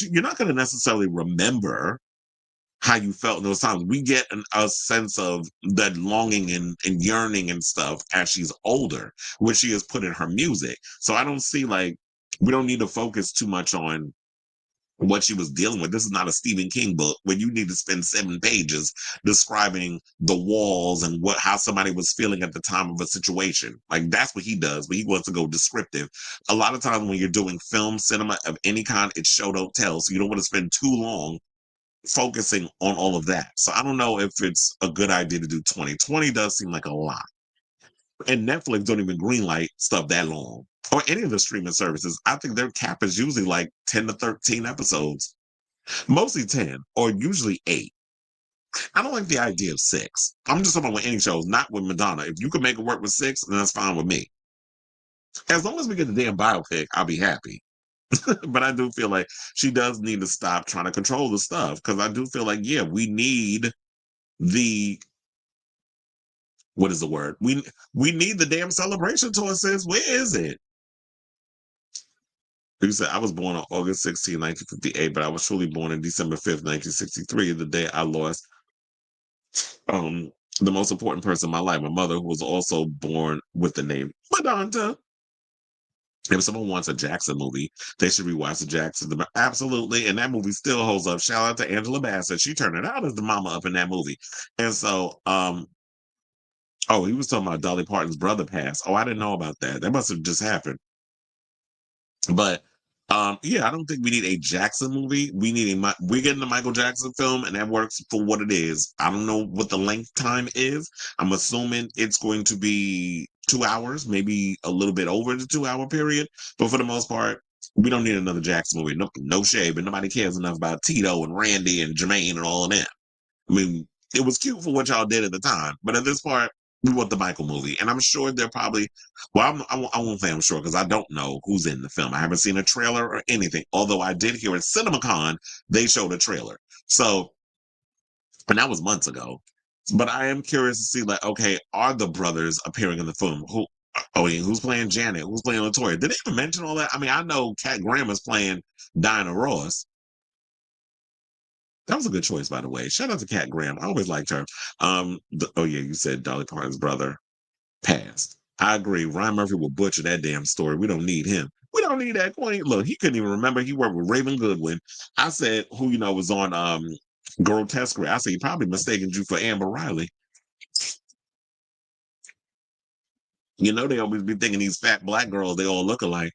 you're not going to necessarily remember how you felt in those times. We get a sense of that longing and yearning and stuff as she's older, which she has put in her music. So I don't see like we don't need to focus too much on what she was dealing with. This is not a Stephen King book where you need to spend 7 pages describing the walls and how somebody was feeling at the time of a situation. Like that's what he does, but he wants to go descriptive. A lot of times when you're doing film, cinema of any kind, it's show don't tell. So you don't want to spend too long focusing on all of that. So I don't know if it's a good idea to do 20. 20 does seem like a lot. And Netflix don't even greenlight stuff that long. Or any of the streaming services. I think their cap is usually like 10 to 13 episodes. Mostly 10, or usually 8. I don't like the idea of 6. I'm just talking about with any shows, not with Madonna. If you can make it work with 6, then that's fine with me. As long as we get the damn biopic, I'll be happy. But I do feel like she does need to stop trying to control the stuff because I do feel like, yeah, we need the what is the word? We need the damn celebration tour, sis. Where is it? You said I was born on August 16, 1958, but I was truly born on December 5th, 1963, the day I lost um the most important person in my life, my mother, who was also born with the name Madonna. If someone wants a Jackson movie, they should rewatch the Jackson. Absolutely. And that movie still holds up. Shout out to Angela Bassett. She turned it out as the mama up in that movie. And so oh, he was talking about Dolly Parton's brother passed. Oh, I didn't know about that. That must have just happened. But yeah, I don't think we need a Jackson movie. We're getting a Michael Jackson film, and that works for what it is. I don't know what the length time is. I'm assuming it's going to be 2 hours, maybe a little bit over the 2 hour period. But for the most part, we don't need another Jackson movie. No shade, but nobody cares enough about Tito and Randy and Jermaine and all of them. I mean, it was cute for what y'all did at the time, but at this part, we want the Michael movie, and I'm sure they're probably. Well, I won't say I'm sure because I don't know who's in the film. I haven't seen a trailer or anything. Although I did hear at CinemaCon they showed a trailer. So, and that was months ago. But I am curious to see, like, okay, are the brothers appearing in the film? Oh, yeah, who's playing Janet? Who's playing Latoya? Did they even mention all that? I mean, I know Kat Graham is playing Diana Ross. That was a good choice, by the way. Shout out to Kat Graham. I always liked her. Oh yeah, you said Dolly Parton's brother passed. I agree. Ryan Murphy will butcher that damn story. We don't need him. We don't need that queen. Look, he couldn't even remember he worked with Raven Goodwin. I said who was on Grotesque. I said he probably mistaken you for Amber Riley. You know, they always be thinking these fat black girls, they all look alike.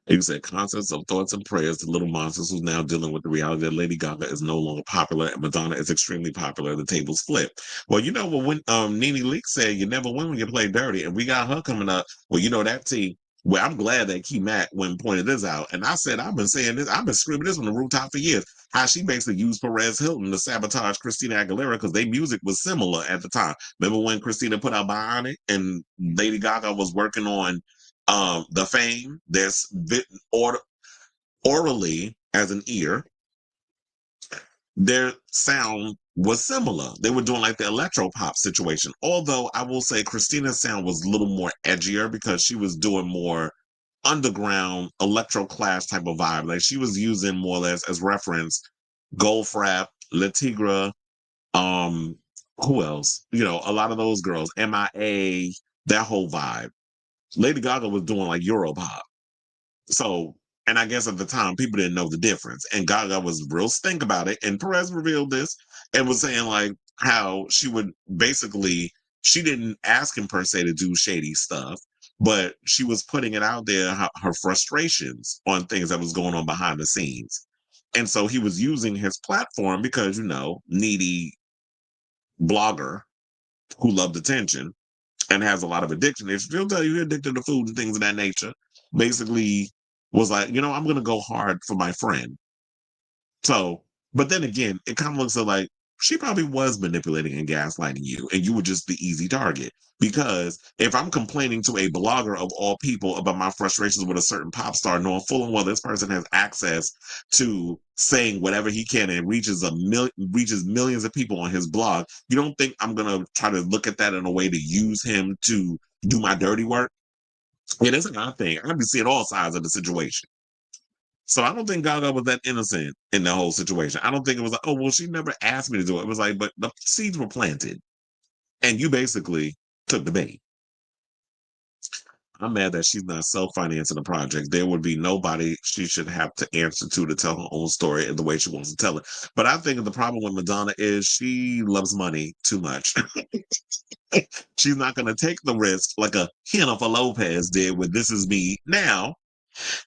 You said concerts of thoughts and prayers to little monsters who's now dealing with the reality that Lady Gaga is no longer popular and Madonna is extremely popular. The tables flip. Well, you know what when NeNe Leakes said you never win when you play dirty, and we got her coming up. Well, you know that team. Well, I'm glad that Key Mac when pointed this out. And I said, I've been saying this, I've been screaming this on the rooftop for years. How she basically used Perez Hilton to sabotage Christina Aguilera because their music was similar at the time. Remember when Christina put out Bionic and Lady Gaga was working on the Fame? There's or, orally as an ear, their sound was similar. They were doing like the electro pop situation. Although I will say Christina's sound was a little more edgier because she was doing more underground electro clash type of vibe. Like she was using more or less as reference Goldfrapp, Le Tigre, um, who else? You know, a lot of those girls, MIA, that whole vibe. Lady Gaga was doing like Europop. So, and I guess at the time people didn't know the difference. And Gaga was real stink about it. And Perez revealed this and was saying like how she would basically, she didn't ask him per se to do shady stuff, but she was putting it out there, her frustrations on things that was going on behind the scenes. And so he was using his platform because, you know, needy blogger who loved attention and has a lot of addiction. If she'll tell you you're addicted to food and things of that nature, basically was like, you know, I'm gonna go hard for my friend. So, but then again, it kind of looks like she probably was manipulating and gaslighting you, and you were just the easy target. Because if I'm complaining to a blogger of all people about my frustrations with a certain pop star, knowing full and well this person has access to saying whatever he can and reaches millions of people on his blog, you don't think I'm gonna try to look at that in a way to use him to do my dirty work? It isn't my thing. I be seeing all sides of the situation. So I don't think Gaga was that innocent in the whole situation. I don't think it was like, oh, well, she never asked me to do it. It was like, but the seeds were planted and you basically took the bait. I'm mad that she's not self-financing the project. There would be nobody she should have to answer to tell her own story in the way she wants to tell it. But I think the problem with Madonna is she loves money too much. She's not going to take the risk like a Jennifer Lopez did with This Is Me Now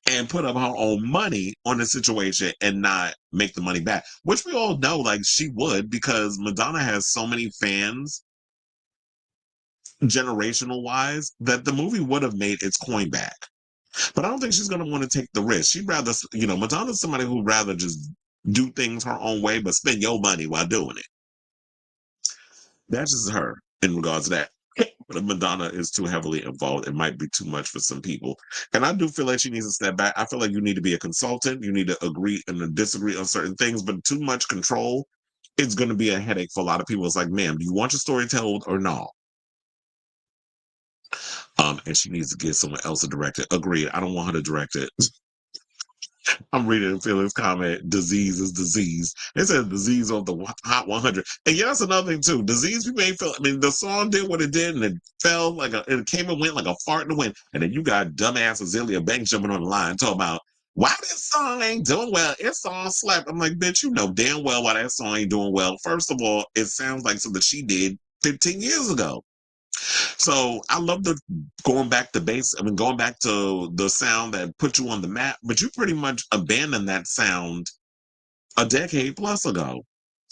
and put up her own money on the situation and not make the money back, which we all know like she would because Madonna has so many fans generational wise that the movie would have made its coin back. But I don't think she's going to want to take the risk. She'd rather, you know, Madonna's somebody who'd rather just do things her own way, but spend your money while doing it. That's just her in regards to that. But if Madonna is too heavily involved, it might be too much for some people. And I do feel like she needs to step back. I feel like you need to be a consultant. You need to agree and disagree on certain things, but too much control is going to be a headache for a lot of people. It's like, ma'am, do you want your story told or no? And she needs to get someone else to direct it. Agreed. I don't want her to direct it. I'm reading Felix comment. Disease is disease. It says disease on the Hot 100. And yeah, that's another thing too. Disease, we may feel. I mean, the song did what it did, and it fell like it came and went like a fart in the wind. And then you got dumbass Azealia Banks jumping on the line talking about why this song ain't doing well. It's song slapped. I'm like, bitch, you know damn well why that song ain't doing well. First of all, it sounds like something she did 15 years ago. So I love the going back to base. I mean, going back to the sound that put you on the map, but you pretty much abandoned that sound a decade plus ago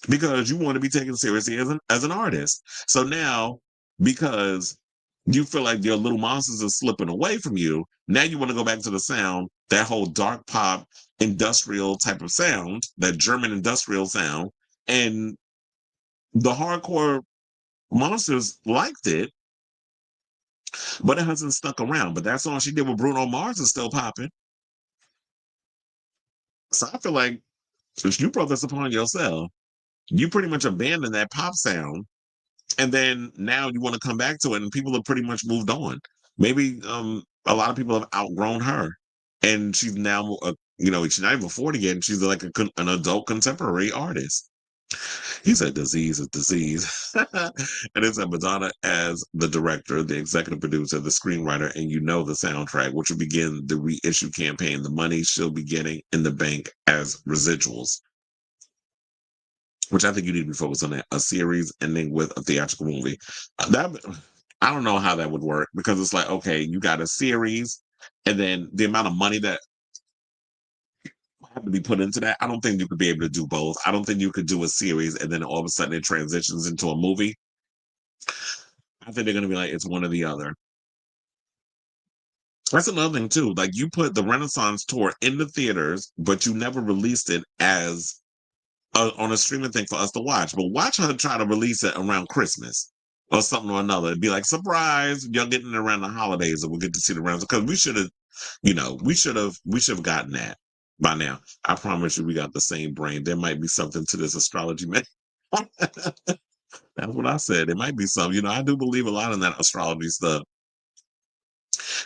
because you want to be taken seriously as an artist. So now, because you feel like your little monsters are slipping away from you, now you want to go back to the sound, that whole dark pop industrial type of sound, that German industrial sound, and the hardcore monsters liked it, but it hasn't stuck around. But that song she did with Bruno Mars is still popping. So I feel like since you brought this upon yourself, you pretty much abandoned that pop sound, and then now you want to come back to it, and people have pretty much moved on. Maybe a lot of people have outgrown her, and she's now, you know, she's not even 40 yet, and she's like an adult contemporary artist. He said disease is disease. And it said Madonna as the director, the executive producer, the screenwriter, and you know the soundtrack, which will begin the reissue campaign. The money she'll be getting in the bank as residuals. which I think you need to be focused on that, a series ending with a theatrical movie. That I don't know how that would work because it's like, okay, you got a series, and then the amount of money that have to be put into that, I don't think you could be able to do both. I don't think you could do a series and then all of a sudden it transitions into a movie. I think they're going to be like, it's one or the other. That's another thing too. Like you put the Renaissance tour in the theaters, but you never released it as on a streaming thing for us to watch. But watch her try to release it around Christmas or something or another. It'd be like, surprise, you're getting it around the holidays and we'll get to see the rounds. Because we should have, we should have gotten that by now. I promise you we got the same brain. There might be something to this astrology, man. That's what I said. It might be something. I do believe a lot in that astrology stuff.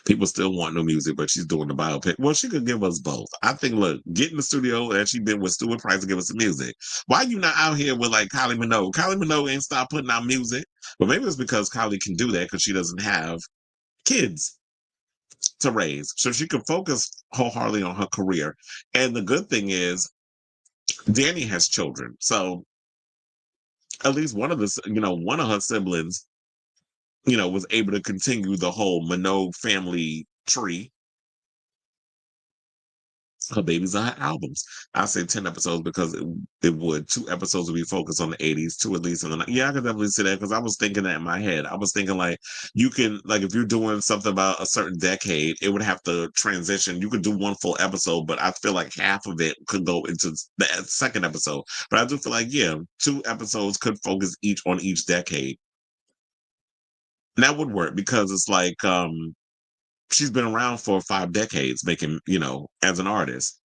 People still want new music, but she's doing the biopic. Well, she could give us both. I think, look, get in the studio and she been with Stuart Price to give us some music. Why you not out here with like Kylie Minogue? Kylie Minogue ain't stopped putting out music. But maybe it's because Kylie can do that because she doesn't have kids to raise. So she can focus wholeheartedly on her career. And the good thing is Danny has children. So at least one of her siblings was able to continue the whole Minogue family tree. Her babies are her albums. I say 10 episodes because it would. 2 episodes would be focused on the 80s, two at least. And yeah, I could definitely see that because I was thinking that in my head. I was thinking like you can, like if you're doing something about a certain decade, it would have to transition. You could do one full episode, but I feel like half of it could go into the second episode. But I do feel like, yeah, 2 episodes could focus each on each decade. And that would work because it's like she's been around for 5 decades making, as an artist.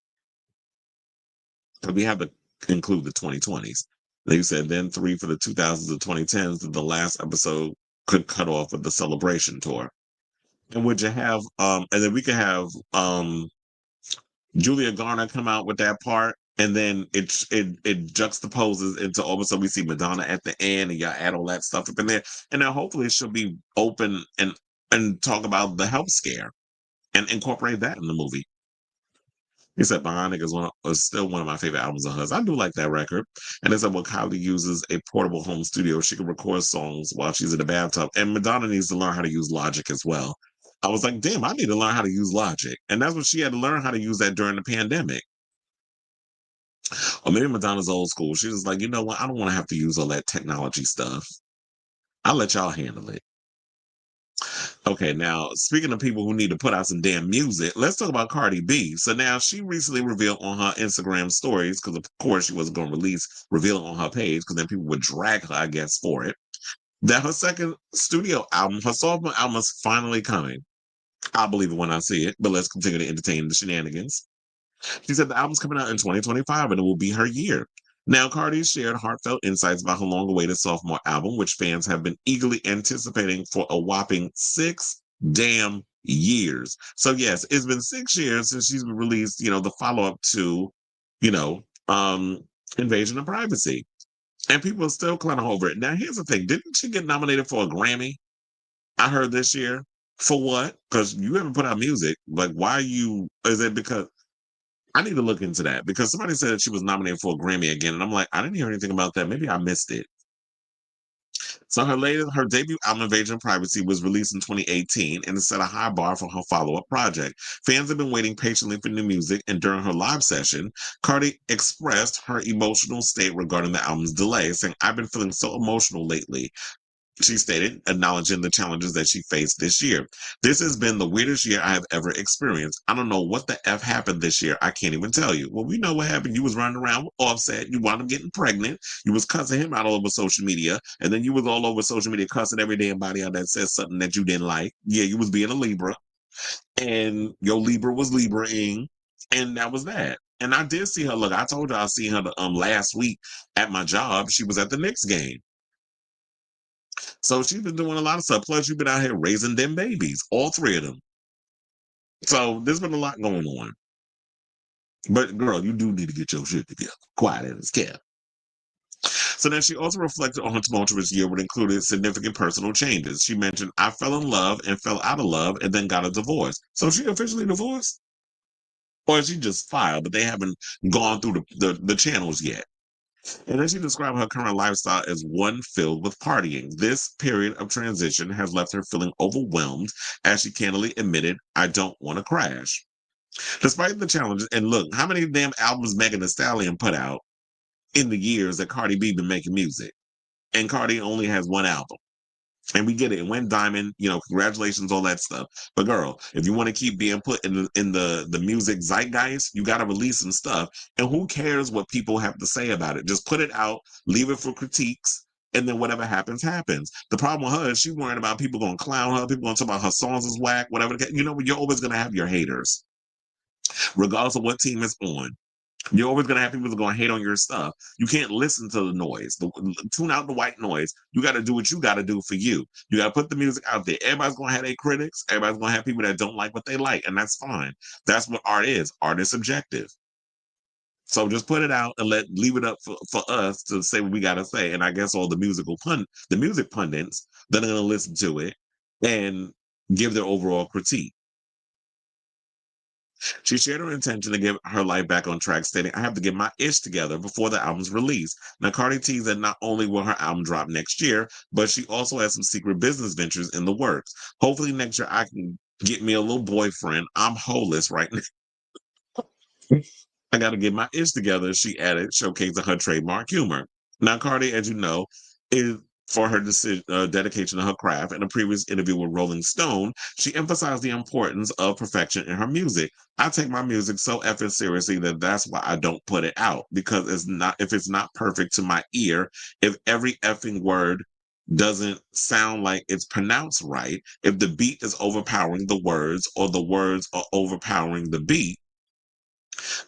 So we have to include the 2020s. Like you said, then 3 for the 2000s and 2010s. The last episode could cut off with the celebration tour. And would you have and then we could have Julia Garner come out with that part, and then it juxtaposes into all of a sudden we see Madonna at the end, and y'all add all that stuff up in there, and then hopefully she'll be open and talk about the health scare and incorporate that in the movie. He said Bionic is still one of my favorite albums of hers. I do like that record. And they said, well, Kylie uses a portable home studio. She can record songs while she's in the bathtub. And Madonna needs to learn how to use Logic as well. I was like, damn, I need to learn how to use Logic. And that's what she had to learn how to use that during the pandemic. Or maybe Madonna's old school. She was like, you know what? I don't want to have to use all that technology stuff. I'll let y'all handle it. Okay, now speaking of people who need to put out some damn music, let's talk about Cardi B. So now she recently revealed on her Instagram stories, because of course she wasn't going to reveal it on her page, because then people would drag her, I guess, for it. That her second studio album, her sophomore album, is finally coming. I'll believe it when I see it, but let's continue to entertain the shenanigans. She said the album's coming out in 2025 and it will be her year. Now, Cardi shared heartfelt insights about her long awaited sophomore album, which fans have been eagerly anticipating for a whopping 6 damn years. So, yes, it's been 6 years since she's released, the follow up to, you know, um, Invasion of Privacy. And people are still clowning over it. Now, here's the thing, didn't she get nominated for a Grammy? I heard this year. For what? Because you haven't put out music. Like, why is it because I need to look into that because somebody said that she was nominated for a Grammy again, and I'm like, I didn't hear anything about that. Maybe I missed it. So her debut album, Invasion of Privacy, was released in 2018 and it set a high bar for her follow-up project. Fans have been waiting patiently for new music, and during her live session, Cardi expressed her emotional state regarding the album's delay, saying, "I've been feeling so emotional lately." She stated, acknowledging the challenges that she faced this year. "This has been the weirdest year I have ever experienced. I don't know what the F happened this year. I can't even tell you." Well, we know what happened. You was running around with Offset. You wound up getting pregnant. You was cussing him out all over social media. And then you was all over social media cussing every damn body out that says something that you didn't like. Yeah, you was being a Libra. And your Libra was Libra-ing. And that was that. And I did see her. Look, I told you I seen her last week at my job. She was at the Knicks game. So she's been doing a lot of stuff. Plus, you've been out here raising them babies, all 3 of them. So there's been a lot going on. But girl, you do need to get your shit together. Quiet as kept. So then she also reflected on her tumultuous year, which included significant personal changes. She mentioned, "I fell in love and fell out of love and then got a divorce." So is she officially divorced? Or is she just filed, but they haven't gone through the channels yet? And then she described her current lifestyle as one filled with partying. This period of transition has left her feeling overwhelmed, as she candidly admitted, I don't want to crash. Despite the challenges, and look, how many damn albums Megan Thee Stallion put out in the years that Cardi B been making music? And Cardi only has one album. And we get it. It went diamond, congratulations, all that stuff. But girl, if you want to keep being put in the music zeitgeist, you gotta release some stuff. And who cares what people have to say about it? Just put it out, leave it for critiques, and then whatever happens, happens. The problem with her is she worried about people gonna clown her, people gonna talk about her songs is whack, whatever. You're always gonna have your haters, regardless of what team is on. You're always going to have people that are going to hate on your stuff. You can't listen to the noise. Tune out the white noise. You got to do what you got to do for you. You got to put the music out there. Everybody's going to have their critics. Everybody's going to have people that don't like what they like, and that's fine. That's what art is. Art is subjective. So just put it out and leave it up for us to say what we got to say. And I guess all the music pundits that are going to listen to it and give their overall critique. She shared her intention to get her life back on track, stating, I have to get my ish together before the album's release. Now, Cardi teased that not only will her album drop next year, but she also has some secret business ventures in the works. Hopefully next year I can get me a little boyfriend. I'm holeless right now. I got to get my ish together, she added, showcasing her trademark humor. Now, Cardi, as you know, is for her dedication to her craft. In a previous interview with Rolling Stone, she emphasized the importance of perfection in her music. I take my music so effing seriously that's why I don't put it out, because if it's not perfect to my ear, if every effing word doesn't sound like it's pronounced right, if the beat is overpowering the words or the words are overpowering the beat,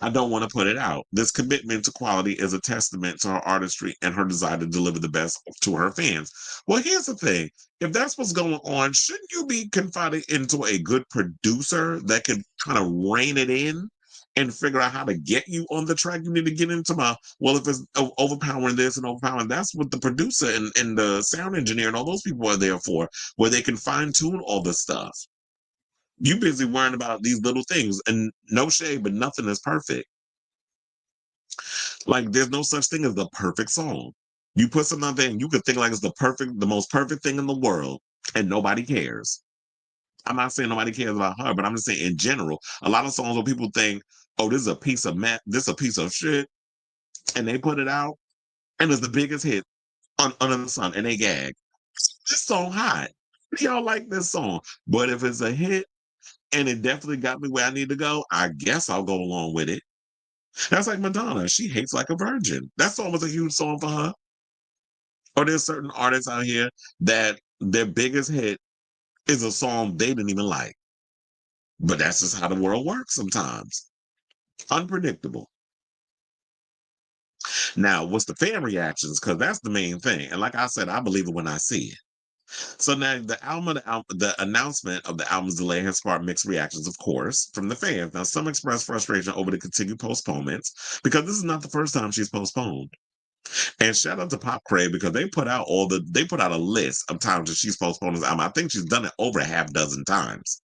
I don't want to put it out. This commitment to quality is a testament to her artistry and her desire to deliver the best to her fans. Well, here's the thing. If that's what's going on, shouldn't you be confided into a good producer that can kind of rein it in and figure out how to get you on the track you need to get into? Well, if it's overpowering this and overpowering, that's what the producer and the sound engineer and all those people are there for, where they can fine tune all this stuff. You busy worrying about these little things, and no shade, but nothing is perfect. Like there's no such thing as the perfect song. You put something out there and you could think like it's the most perfect thing in the world, and nobody cares. I'm not saying nobody cares about her, but I'm just saying in general, a lot of songs where people think, oh, this is a piece of this is a piece of shit, and they put it out, and it's the biggest hit under the sun, and they gag. This song hot. Y'all like this song. But if it's a hit and it definitely got me where I need to go, I guess I'll go along with it. That's like Madonna. She hates like a virgin. That song was a huge song for her. Or there's certain artists out here that their biggest hit is a song they didn't even like. But that's just how the world works sometimes. Unpredictable. Now, what's the fan reactions? Because that's the main thing. And like I said, I believe it when I see it. So now the announcement of the album's delay has sparked mixed reactions, of course, from the fans. Now, some expressed frustration over the continued postponements because this is not the first time she's postponed. And shout out to Pop Craig because they put out a list of times that she's postponed this album. I think she's done it over a half dozen times.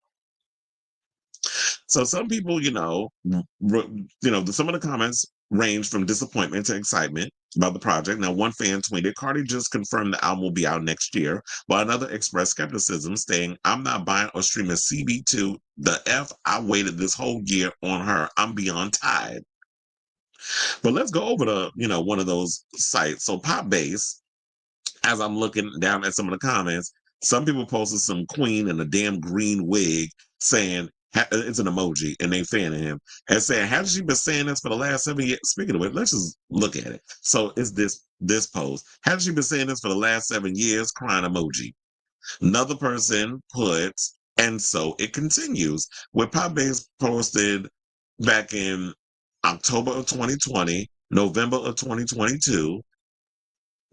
So some people, some of the comments range from disappointment to excitement about the project. Now, one fan tweeted, Cardi just confirmed the album will be out next year, while another expressed skepticism, saying, I'm not buying or streaming CB2. The F, I waited this whole year on her. I'm beyond tired. But let's go over to, one of those sites. So Pop Base, as I'm looking down at some of the comments, some people posted some queen in a damn green wig saying, it's an emoji and they fanning him and saying, hasn't she been saying this for the last 7 years? Speaking of it, let's just look at it. So it's this post. Hasn't she been saying this for the last 7 years? Crying emoji. Another person puts, and so it continues. Where Pop Base posted back in October of 2020, November of 2022,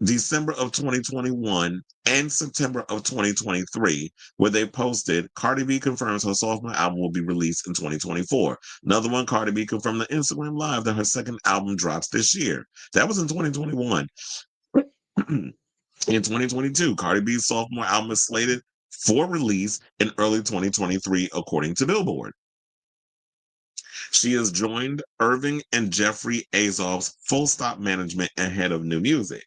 December of 2021, and September of 2023, where they posted Cardi B confirms her sophomore album will be released in 2024. Another one, Cardi B confirmed the Instagram Live that her second album drops this year. That was in 2021. In 2022, Cardi B's sophomore album is slated for release in early 2023, according to Billboard. She has joined Irving and Jeffrey Azov's Full Stop Management and head of new music.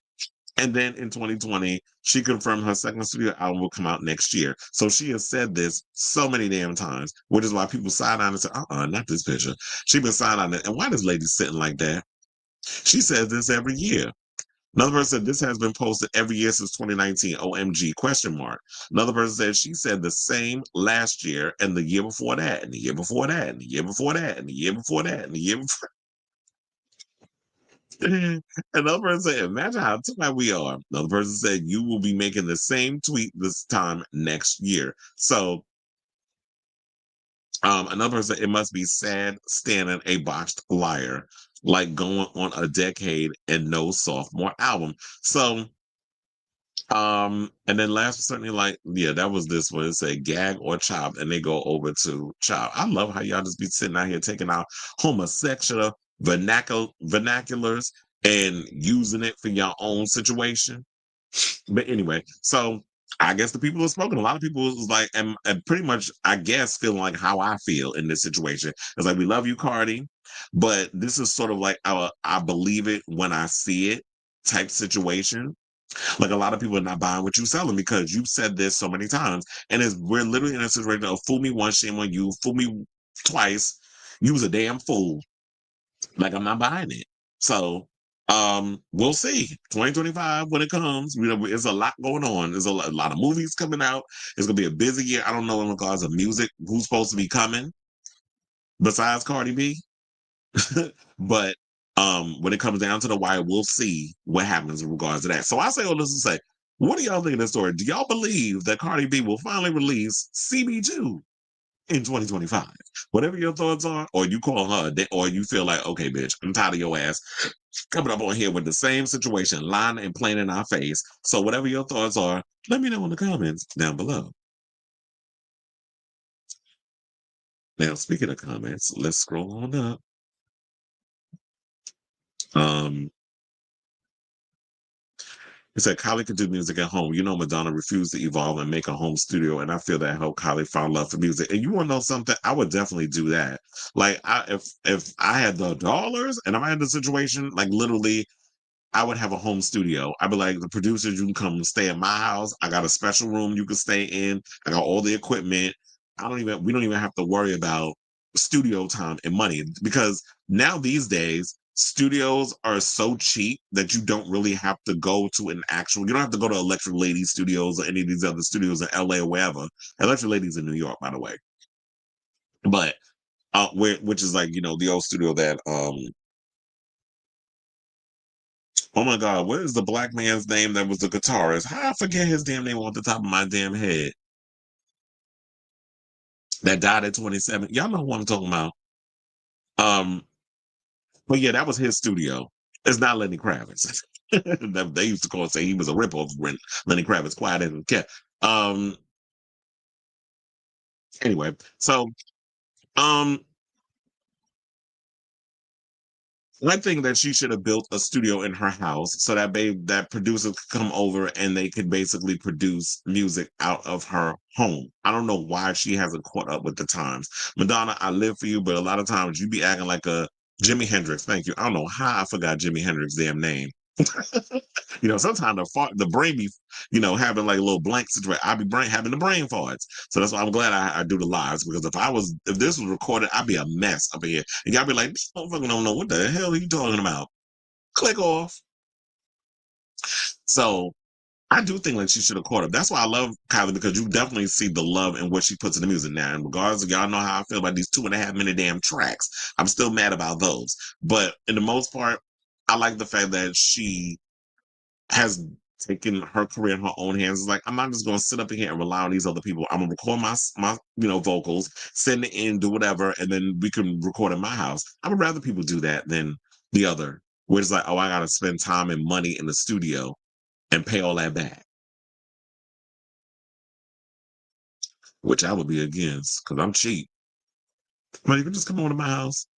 And then in 2020, she confirmed her second studio album will come out next year. So she has said this so many damn times, which is why people side on and say, not this picture. She been side on it. And why this lady sitting like that? She says this every year. Another person said this has been posted every year since 2019. OMG question mark. Another person said she said the same last year and the year before that, and the year before that, and the year before that, and the year before that, and the year before. Another person said, imagine how tight we are. Another person said, you will be making the same tweet this time next year. So another person said, it must be sad standing a botched liar, like going on a decade and no sophomore album. So and then last but certainly like, yeah, that was this one. It said gag or chop, and they go over to chop. I love how y'all just be sitting out here taking out homosexual vernaculars and using it for your own situation. But anyway, so I guess the people have spoken. A lot of people was like, and pretty much, I guess, feeling like how I feel in this situation. It's like, we love you, Cardi, but this is sort of like I believe it when I see it type situation. Like a lot of people are not buying what you're selling because you've said this so many times, and we're literally in a situation of fool me once, shame on you, fool me twice, you was a damn fool. Like I'm not buying it. So we'll see 2025 when it comes. You know, there's a lot going on. There's a lot of movies coming out. It's gonna be a busy year. I don't know in regards of music who's supposed to be coming besides Cardi B. But when it comes down to the wire, we'll see what happens in regards to that. So I say all this to say, what do y'all think of this story? Do y'all believe that Cardi B will finally release CB2 in 2025? Whatever your thoughts are, or you call her, or you feel like, okay, bitch, I'm tired of your ass coming up on here with the same situation, lying and playing in our face. So whatever your thoughts are, let me know in the comments down below. Now, speaking of comments, let's scroll on up. Um, It said Kylie could do music at home. You know, Madonna refused to evolve and make a home studio, and I feel that helped Kylie find love for music. And you want to know something? I would definitely do that. Like, if I had the dollars and if I had the situation, like literally, I would have a home studio. I'd be like, the producers, you can come stay in my house. I got a special room you can stay in. I got all the equipment. We don't even have to worry about studio time and money because now these days, studios are so cheap that you don't really have to go to you don't have to go to Electric Lady Studios or any of these other studios in LA or wherever. Electric Lady's in New York, by the way. But, which is like, the old studio that, oh my God, what is the black man's name that was the guitarist? How I forget his damn name off the top of my damn head. That died at 27. Y'all know who I'm talking about. Um, but yeah, that was his studio. It's not Lenny Kravitz. They used to say he was a ripoff when Lenny Kravitz quiet as a cat. Anyway, so um I think that she should have built a studio in her house so that producers could come over and they could basically produce music out of her home. I don't know why she hasn't caught up with the times. Madonna, I live for you, but a lot of times you be acting like a Jimi Hendrix. Thank you. I don't know how I forgot Jimi Hendrix' damn name. Sometimes the brain be, having like a little blank situation. I be having the brain farts. So that's why I'm glad I do the lives because if this was recorded, I'd be a mess up in here. And y'all be like, this motherfucker don't know what the hell are you talking about. Click off. So I do think like she should have caught up. That's why I love Kylie because you definitely see the love in what she puts in the music now. And regardless of y'all know how I feel about these 2.5 minute damn tracks, I'm still mad about those. But in the most part, I like the fact that she has taken her career in her own hands. It's like, I'm not just going to sit up here and rely on these other people. I'm going to record my vocals, send it in, do whatever, and then we can record in my house. I would rather people do that than the other, where it's like, oh, I got to spend time and money in the studio and pay all that back, which I would be against because I'm cheap. But you can just come over to my house.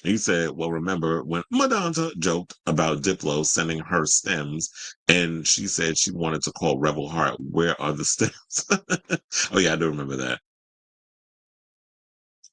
He said, well, remember when Madonna joked about Diplo sending her stems and she said she wanted to call Rebel Heart, where are the stems? Oh, yeah, I do remember that.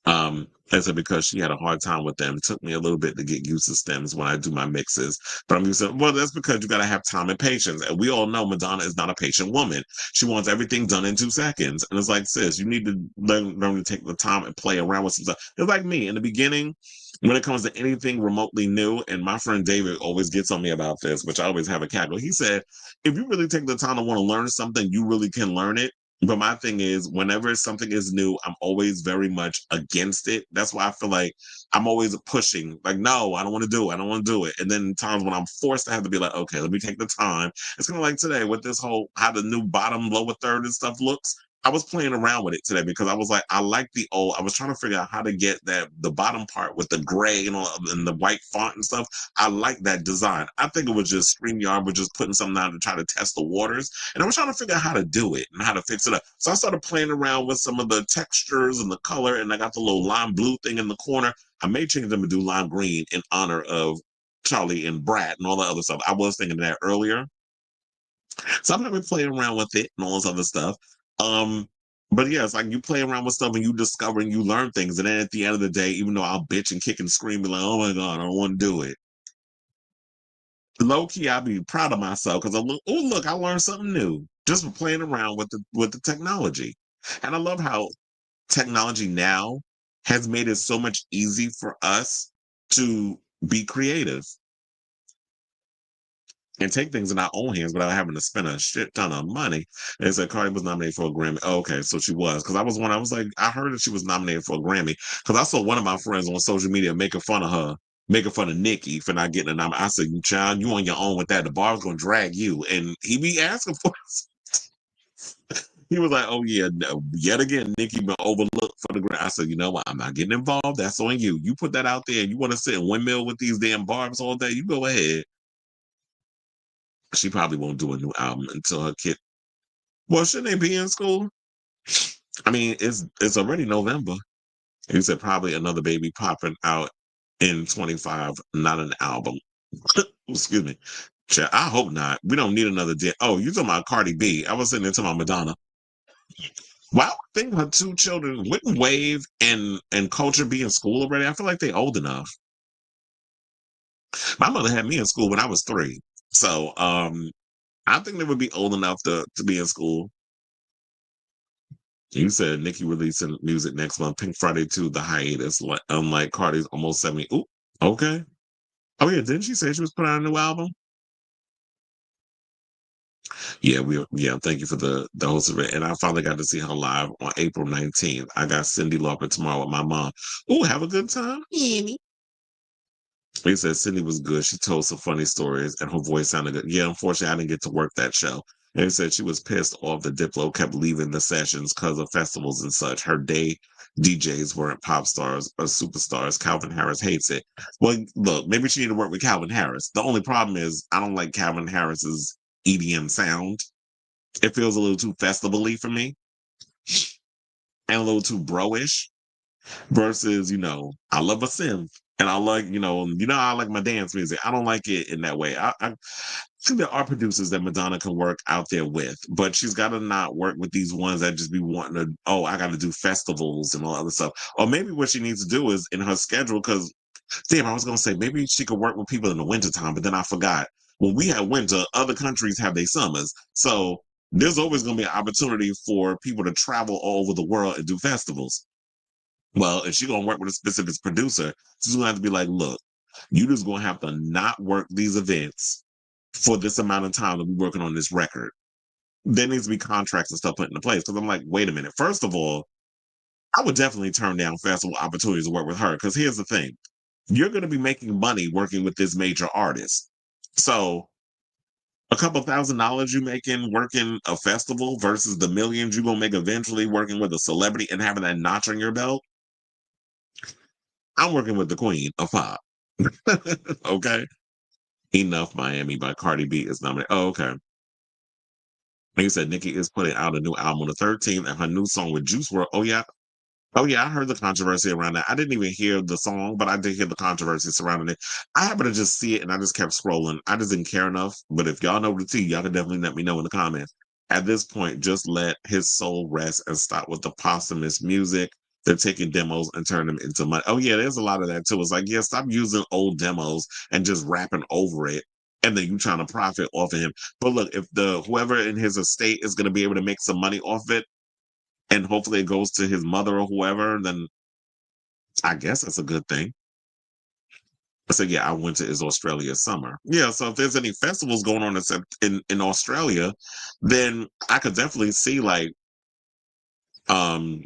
I said because she had a hard time with them. It took me a little bit to get used to stems when I do my mixes. But I'm used to, well, that's because you got to have time and patience. And we all know Madonna is not a patient woman. She wants everything done in 2 seconds. And it's like, sis, you need to learn to take the time and play around with some stuff. It's like me in the beginning, when it comes to anything remotely new, and my friend David always gets on me about this, which I always have a cackle. He said, if you really take the time to want to learn something, you really can learn it. But my thing is, whenever something is new, I'm always very much against it. That's why I feel like I'm always pushing, like, no, I don't want to do it. I don't want to do it. And then times when I'm forced to have to be like, okay, let me take the time. It's kind of like today with this whole how the new bottom, lower third and stuff looks. I was playing around with it today because I was like, I like the old. I was trying to figure out how to get that the bottom part with the gray and all and the white font and stuff. I like that design. I think it was just StreamYard was just putting something out to try to test the waters. And I was trying to figure out how to do it and how to fix it up. So I started playing around with some of the textures and the color, and I got the little lime blue thing in the corner. I may change them to do lime green in honor of Charlie and Brat and all the other stuff. I was thinking that earlier. So I've been playing around with it and all this other stuff. Um, but yeah, it's like you play around with stuff and you discover and you learn things. And then at the end of the day, even though I'll bitch and kick and scream, be like, oh my God, I don't want to do it. Low key, I'll be proud of myself because I look, oh look, I learned something new just for playing around with the technology. And I love how technology now has made it so much easy for us to be creative and take things in our own hands without having to spend a shit ton of money. And it said Cardi was nominated for a Grammy. Oh, okay, so she was. Because I was like, I heard that she was nominated for a Grammy. Because I saw one of my friends on social media making fun of her, making fun of Nicki for not getting a nomination. I said, child, you on your own with that. The bar's going to drag you. And he be asking for it. He was like, oh, yeah, no, yet again, Nicki been overlooked for the Grammy. I said, you know what? I'm not getting involved. That's on you. You put that out there and you want to sit and windmill with these damn barbs all day, you go ahead. She probably won't do a new album until her kid. Well, shouldn't they be in school? I mean, it's already November. He said probably another baby popping out in 25, not an album. Excuse me. I hope not. We don't need another day. Oh, you talking about Cardi B. I was sitting there talking about Madonna. Why would I think her 2 children wouldn't Wave and Culture be in school already? I feel like they old enough. My mother had me in school when I was 3. So I think they would be old enough to be in school. You said Nicki releasing music next month. Pink Friday 2, the hiatus. Like unlike Cardi's almost 70. Ooh, okay. Oh yeah, didn't she say she was putting out a new album? Yeah. Thank you for the host of it. And I finally got to see her live on April 19th. I got Cindy Lauper tomorrow with my mom. Ooh, have a good time. Annie. He said Cindy was good. She told some funny stories and her voice sounded good. Yeah, unfortunately, I didn't get to work that show. And he said she was pissed off that Diplo kept leaving the sessions because of festivals and such. Her day DJs weren't pop stars or superstars. Calvin Harris hates it. Well, look, maybe she need to work with Calvin Harris. The only problem is I don't like Calvin Harris's EDM sound. It feels a little too festival-y for me and a little too bro-ish versus, I love a synth. And I like, I like my dance music. I don't like it in that way. I think there are producers that Madonna can work out there with, but she's got to not work with these ones that just be wanting to, oh, I got to do festivals and all other stuff. Or maybe what she needs to do is in her schedule, because, damn, I was going to say maybe she could work with people in the wintertime, but then I forgot. When we have winter, other countries have their summers. So there's always going to be an opportunity for people to travel all over the world and do festivals. Well, if she's gonna work with a specific producer, she's gonna have to be like, look, you just gonna have to not work these events for this amount of time that we're working on this record. There needs to be contracts and stuff put into place. Because I'm like, wait a minute. First of all, I would definitely turn down festival opportunities to work with her. Because here's the thing. You're gonna be making money working with this major artist. So a couple $1,000 you making working a festival versus the millions you're gonna make eventually working with a celebrity and having that notch on your belt. I'm working with the queen of pop. Okay. Enough Miami by Cardi B is nominated. Oh, okay. He said Nicki is putting out a new album on the 13th and her new song with Juice WRLD. Oh, yeah. Oh, yeah. I heard the controversy around that. I didn't even hear the song, but I did hear the controversy surrounding it. I happened to just see it and I just kept scrolling. I just didn't care enough. But if y'all know the tea, y'all can definitely let me know in the comments. At this point, just let his soul rest and stop with the posthumous music. They're taking demos and turning them into money. Oh yeah, there's a lot of that too. It's like, yeah, stop using old demos and just rapping over it, and then you trying to profit off of him. But look, if the whoever in his estate is going to be able to make some money off it, and hopefully it goes to his mother or whoever, then I guess that's a good thing. So yeah, I went to is Australia summer. Yeah, so if there's any festivals going on in Australia, then I could definitely see like um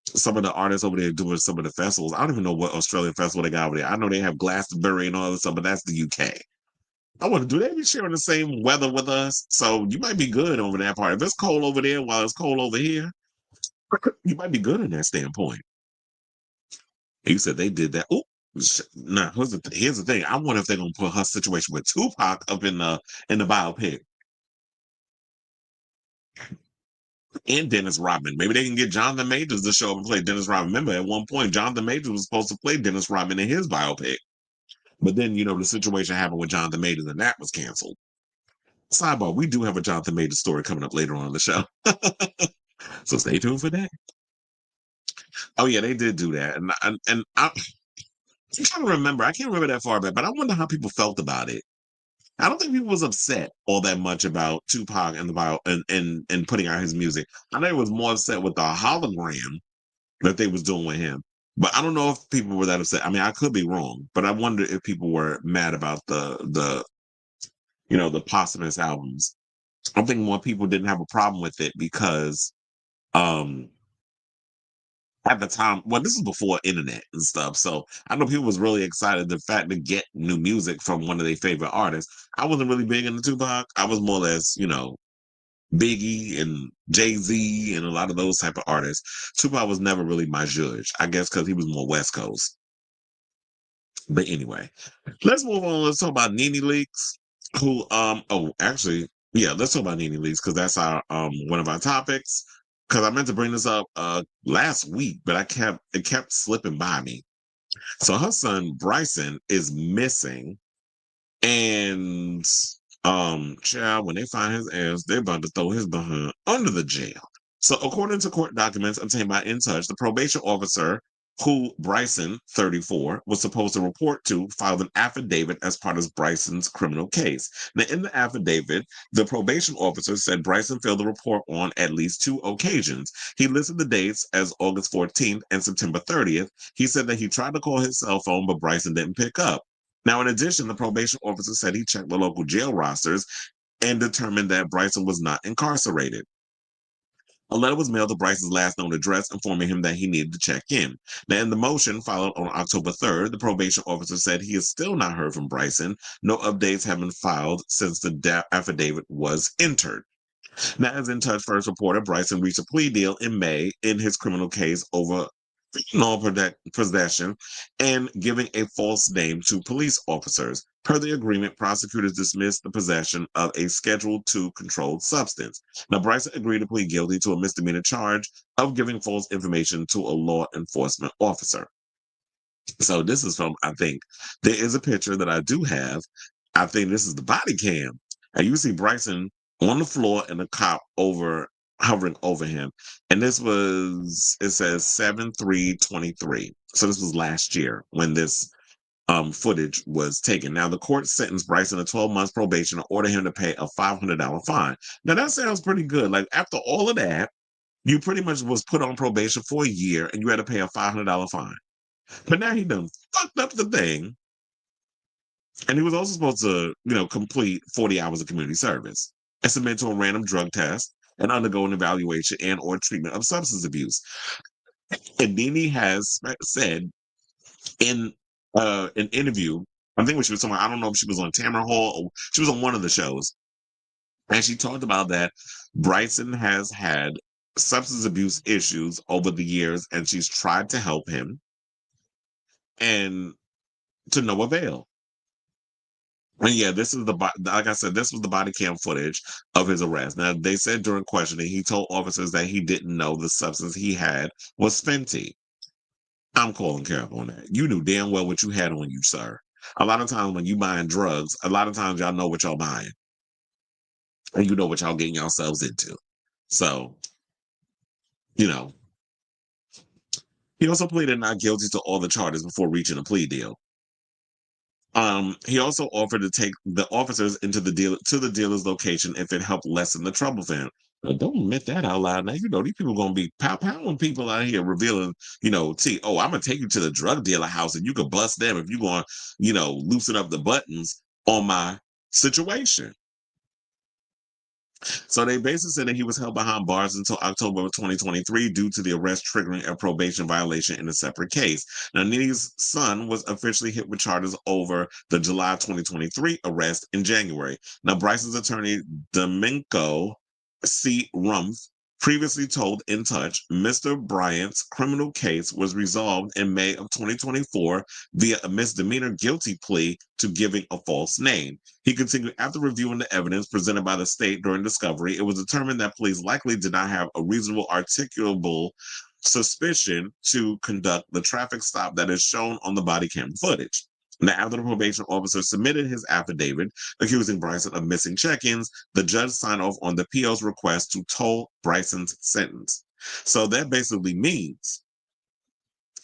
some of the artists over there doing some of the festivals. I don't even know what Australian festival they got over there. I know they have Glastonbury and all this stuff, but that's the UK. I wonder, do they be sharing the same weather with us? So you might be good over that part. If it's cold over there while it's cold over here, you might be good in that standpoint. You said they did that. Oh, now here's the thing. I wonder if they're gonna put her situation with Tupac up in the biopic and Dennis Rodman. Maybe they can get Jonathan Majors to show up and play Dennis Rodman. Remember, at one point, Jonathan Majors was supposed to play Dennis Rodman in his biopic. But then, the situation happened with Jonathan Majors and that was canceled. Sidebar, we do have a Jonathan Majors story coming up later on in the show. So stay tuned for that. Oh, yeah, they did do that. I'm trying to remember. I can't remember that far back, but I wonder how people felt about it. I don't think people was upset all that much about Tupac and the bio and putting out his music. I know it was more upset with the hologram that they was doing with him. But I don't know if people were that upset. I mean, I could be wrong, but I wonder if people were mad about the posthumous albums. I think more people didn't have a problem with it because um at the time, well, this is before internet and stuff. So I know people was really excited the fact to get new music from one of their favorite artists. I wasn't really big into Tupac. I was more or less, Biggie and Jay-Z and a lot of those type of artists. Tupac was never really my judge, I guess because he was more West Coast. But anyway, let's move on. Let's talk about NeNe Leakes, who actually, yeah, let's talk about NeNe Leakes because that's our one of our topics. Because I meant to bring this up last week, but it kept slipping by me. So her son Bryson is missing, and child, when they find his ass, they're about to throw his behind under the jail. So according to court documents obtained by In Touch, the probation officer who Bryson, 34, was supposed to report to, filed an affidavit as part of Bryson's criminal case. Now, in the affidavit, the probation officer said Bryson failed to report on at least 2 occasions. He listed the dates as August 14th and September 30th. He said that he tried to call his cell phone, but Bryson didn't pick up. Now, in addition, the probation officer said he checked the local jail rosters and determined that Bryson was not incarcerated. A letter was mailed to Bryson's last known address informing him that he needed to check in. Now, in the motion filed on October 3rd, the probation officer said he has still not heard from Bryson. No updates have been filed since the affidavit was entered. Now, as In Touch first reported, Bryson reached a plea deal in May in his criminal case over possession and giving a false name to police officers. Per the agreement, prosecutors dismissed the possession of a Schedule II controlled substance. Now, Bryson agreed to plead guilty to a misdemeanor charge of giving false information to a law enforcement officer. So this is from, I think, there is a picture that I do have. I think this is the body cam. And you see Bryson on the floor and a cop hovering over him. And this was, it says 7/3/23. So this was last year when this footage was taken. Now the court sentenced Bryson to 12 months probation and ordered him to pay a $500 fine. Now that sounds pretty good. Like after all of that, you pretty much was put on probation for a year and you had to pay a $500 fine. But now he done fucked up the thing. And he was also supposed to, complete 40 hours of community service and submit to a random drug test and undergo an evaluation and or treatment of substance abuse. And NeNe has said in an interview, I think when she was somewhere, I don't know if she was on Tamara Hall or she was on one of the shows, and she talked about that Bryson has had substance abuse issues over the years, and she's tried to help him, and to no avail. And yeah, this is like I said, this was the body cam footage of his arrest. Now, they said during questioning, he told officers that he didn't know the substance he had was Fenty. I'm calling cap on that. You knew damn well what you had on you, sir. A lot of times when you buying drugs, a lot of times y'all know what y'all buying. And you know what y'all getting yourselves into. So, you know, He also pleaded not guilty to all the charges before reaching a plea deal. He also offered to take the officers into the dealer's location if it helped lessen the trouble for him. But don't admit that out loud. Now you know these people gonna be pounding people out here revealing, I'm gonna take you to the drug dealer house and you can bust them if you gonna, loosen up the buttons on my situation. So they basically said that he was held behind bars until October of 2023 due to the arrest triggering a probation violation in a separate case. Now, NeNe's son was officially hit with charges over the July 2023 arrest in January. Now, Bryson's attorney, Domingo C. Rumpf, previously told In Touch, Mr. Bryant's criminal case was resolved in May of 2024 via a misdemeanor guilty plea to giving a false name. He continued, after reviewing the evidence presented by the state during discovery, it was determined that police likely did not have a reasonable articulable suspicion to conduct the traffic stop that is shown on the body camera footage. Now, after the probation officer submitted his affidavit accusing Bryson of missing check-ins, the judge signed off on the PO's request to toll Bryson's sentence. So that basically means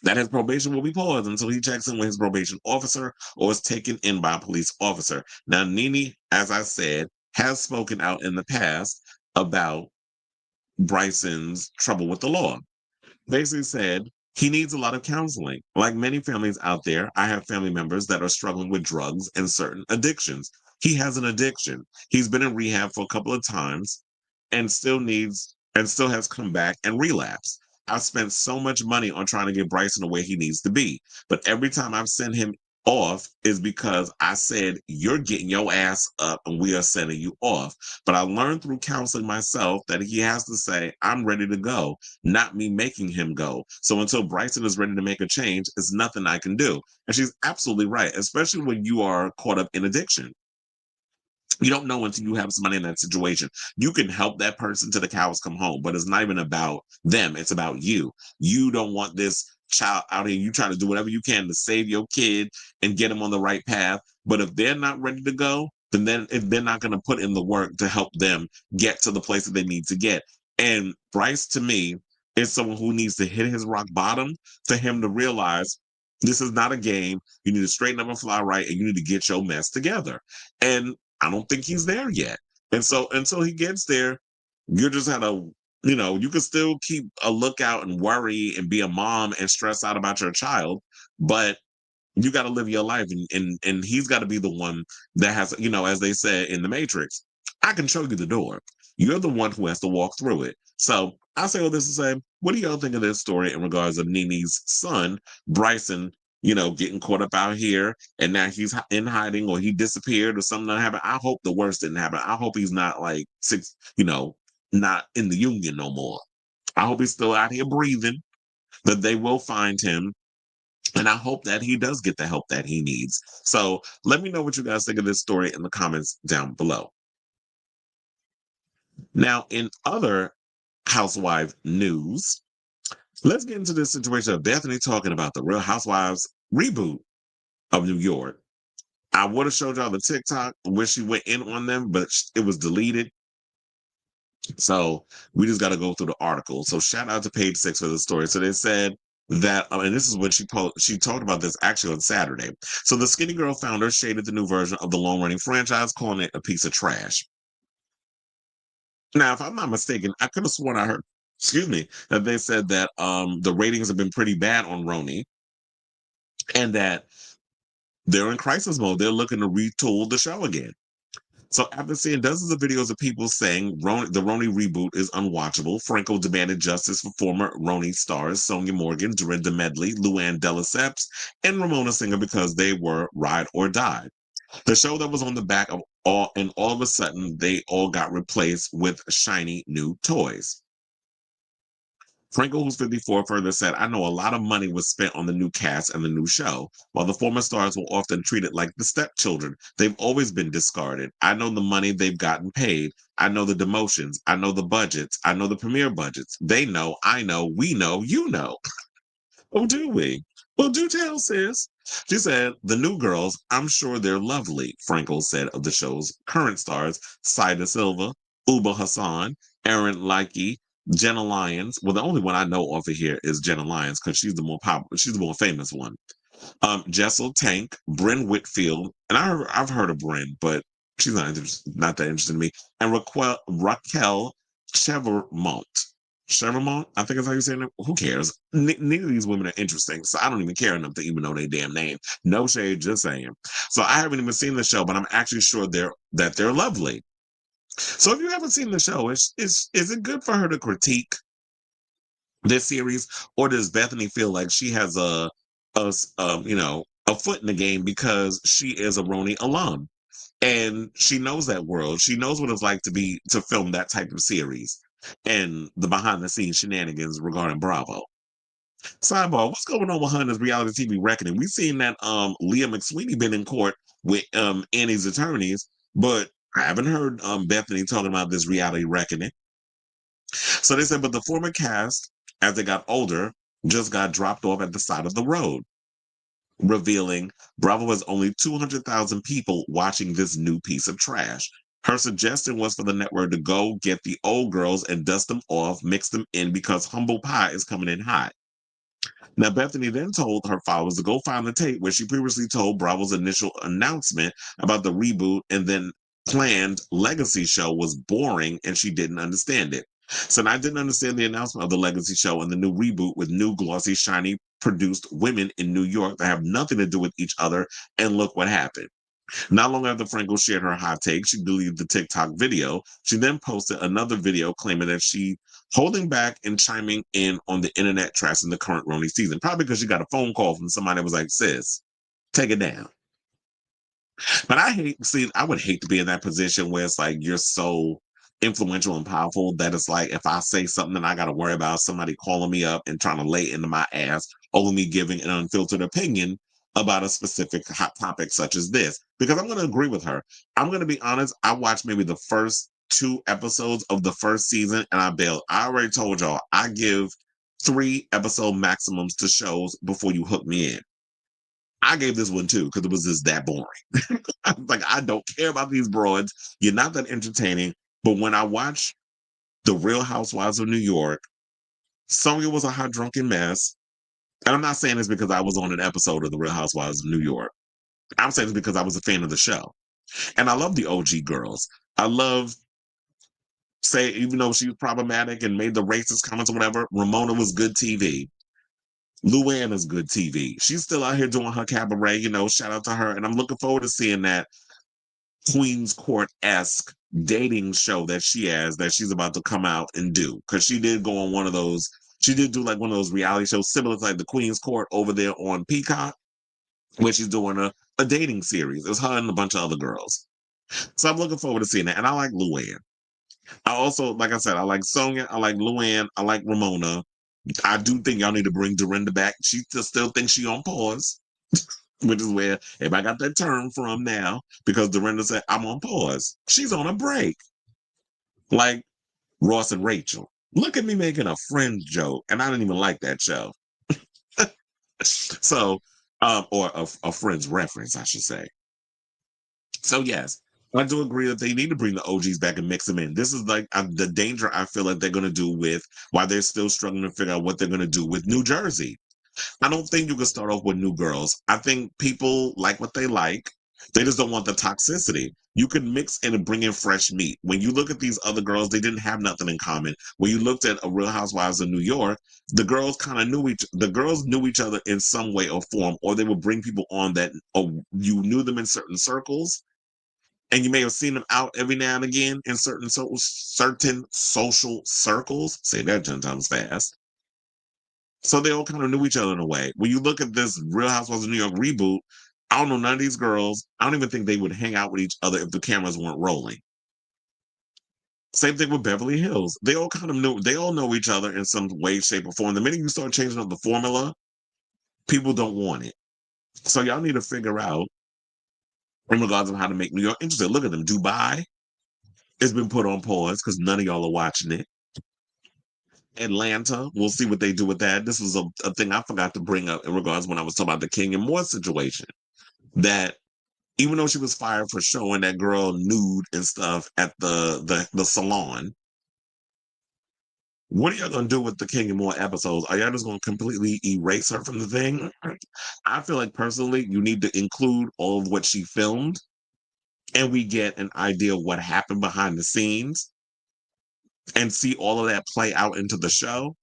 that his probation will be paused until he checks in with his probation officer or is taken in by a police officer. Now, NeNe, as I said, has spoken out in the past about Bryson's trouble with the law. Basically said he needs a lot of counseling. Like many families out there, I have family members that are struggling with drugs and certain addictions. He has an addiction. He's been in rehab for a couple of times and still has come back and relapsed. I've spent so much money on trying to get Bryson where he needs to be. But every time I've sent him off is because I said, you're getting your ass up and we are sending you off. But I learned through counseling myself that he has to say, I'm ready to go, not me making him go. So until Bryson is ready to make a change, it's nothing I can do. And she's absolutely right, especially when you are caught up in addiction. You don't know until you have somebody in that situation. You can help that person till the cows come home, but it's not even about them. It's about you. You don't want this child out here. You try to do whatever you can to save your kid and get them on the right path. But if they're not ready to go, then if they're not going to put in the work to help them get to the place that they need to get. And Bryce, to me, is someone who needs to hit his rock bottom for him to realize this is not a game. You need to straighten up and fly right, and you need to get your mess together. And I don't think he's there yet. And so until he gets there, you're just at a, you can still keep a lookout and worry and be a mom and stress out about your child, but you got to live your life. And he's got to be the one that has, as they said in the Matrix, I can show you the door. You're the one who has to walk through it. So I say all this to say, what do y'all think of this story in regards of NeNe's son, Bryson, getting caught up out here and now he's in hiding or he disappeared or something that happened? I hope the worst didn't happen. I hope he's not like not in the union no more. I hope he's still out here breathing, that they will find him. And I hope that he does get the help that he needs. So let me know what you guys think of this story in the comments down below. Now, in other housewife news, let's get into this situation of Bethany talking about the Real Housewives reboot of New York. I would have showed y'all the TikTok where she went in on them, but it was deleted. So we just got to go through the article. So shout out to page 6 for the story. So they said that, and this is when she talked about this actually on Saturday. So the Skinny Girl founder shaded the new version of the long-running franchise, calling it a piece of trash. Now, if I'm not mistaken, I could have sworn I heard, that they said that the ratings have been pretty bad on Roni and that they're in crisis mode. They're looking to retool the show again. So after seeing dozens of videos of people saying the Roni reboot is unwatchable, Franco demanded justice for former Roni stars Sonia Morgan, Dorinda Medley, Luann de Lesseps, and Ramona Singer because they were ride or die. The show that was on the back of all of a sudden they all got replaced with shiny new toys. Franco, who's 54, further said, I know a lot of money was spent on the new cast and the new show. While the former stars were often treated like the stepchildren, they've always been discarded. I know the money they've gotten paid. I know the demotions. I know the budgets. I know the premiere budgets. They know, I know, we know, you know. Oh, do we? Well, do tell, sis. She said, the new girls, I'm sure they're lovely, Franco said of the show's current stars, Saida Silva, Uba Hassan, Aaron Likey, Jenna Lyons. Well, the only one I know over here is Jenna Lyons because she's the more popular, she's the more famous one. Jessel Tank, Bryn Whitfield, and I've heard of Bryn, but she's not that interested in me. And Raquel Chevermont. Chevermont, I think is how you say it. Who cares? Neither of these women are interesting, so I don't even care enough to even know their damn name. No shade, just saying. So I haven't even seen the show, but I'm actually sure they're lovely. So if you haven't seen the show, is it good for her to critique this series, or does Bethany feel like she has a foot in the game because she is a Roni alum and she knows that world. She knows what it's like to film that type of series and the behind the scenes shenanigans regarding Bravo. Sidebar: what's going on behind this reality TV reckoning? We've seen that Leah McSweeney been in court with Annie's attorneys, but I haven't heard Bethany talking about this reality reckoning. So they said, but the former cast, as they got older, just got dropped off at the side of the road, revealing Bravo has only 200,000 people watching this new piece of trash. Her suggestion was for the network to go get the old girls and dust them off, mix them in because humble pie is coming in hot. Now, Bethany then told her followers to go find the tape where she previously told Bravo's initial announcement about the reboot and then planned legacy show was boring and she didn't understand it. So I didn't understand the announcement of the legacy show and the new reboot with new glossy, shiny produced women in New York that have nothing to do with each other. And look what happened. Not long after Franco shared her hot take, she deleted the TikTok video. She then posted another video claiming that she holding back and chiming in on the internet trash in the current Roni season. Probably because she got a phone call from somebody that was like, sis, take it down. But I would hate to be in that position where it's like you're so influential and powerful that it's like if I say something then I got to worry about somebody calling me up and trying to lay into my ass over me giving an unfiltered opinion about a specific hot topic such as this. Because I'm going to agree with her. I'm going to be honest. I watched maybe the first 2 episodes of the first season and I bailed. I already told y'all I give 3 episode maximums to shows before you hook me in. I gave this one too because it was just that boring. Like, I don't care about these broads. You're not that entertaining. But when I watch The Real Housewives of New York, Sonya was a hot drunken mess. And I'm not saying this because I was on an episode of The Real Housewives of New York. I'm saying this because I was a fan of the show. And I love the OG girls. I love, say, even though she was problematic and made the racist comments or whatever, Ramona was good TV. Luann is good TV. She's still out here doing her cabaret, shout out to her. And I'm looking forward to seeing that Queen's Court-esque dating show that she has that she's about to come out and do. Because she did go on she did do like one of those reality shows similar to like the Queen's Court over there on Peacock, where she's doing a dating series. It's her and a bunch of other girls. So I'm looking forward to seeing that. And I like Luann. I also, like I said, I like Sonya, I like Luann, I like Ramona. I do think y'all need to bring Dorinda back. She still thinks she on pause, which is where everybody got that term from now because Dorinda said, I'm on pause. She's on a break. Like Ross and Rachel. Look at me making a Friends joke, and I didn't even like that show. So, or a Friends reference, I should say. So, yes, I do agree that they need to bring the OGs back and mix them in. This is like the danger I feel like they're going to do with why they're still struggling to figure out what they're going to do with New Jersey. I don't think you can start off with new girls. I think people like what they like. They just don't want the toxicity. You can mix in and bring in fresh meat. When you look at these other girls, they didn't have nothing in common. When you looked at a Real Housewives of New York, the girls knew each other in some way or form, or they would bring people on that you knew them in certain circles, and you may have seen them out every now and again in certain social circles. Say that 10 times fast. So they all kind of knew each other in a way. When you look at this Real Housewives of New York reboot, I don't know none of these girls. I don't even think they would hang out with each other if the cameras weren't rolling. Same thing with Beverly Hills. They all kind of they all know each other in some way, shape, or form. The minute you start changing up the formula, people don't want it. So y'all need to figure out in regards of how to make New York interesting. Look at them. Dubai has been put on pause because none of y'all are watching it. Atlanta, we'll see what they do with that. This was a thing I forgot to bring up in regards when I was talking about the King and Moore situation. That even though she was fired for showing that girl nude and stuff at the salon, what are y'all gonna do with the King and More episodes? Are y'all just gonna completely erase her from the thing? I feel like personally, you need to include all of what she filmed, and we get an idea of what happened behind the scenes, and see all of that play out into the show.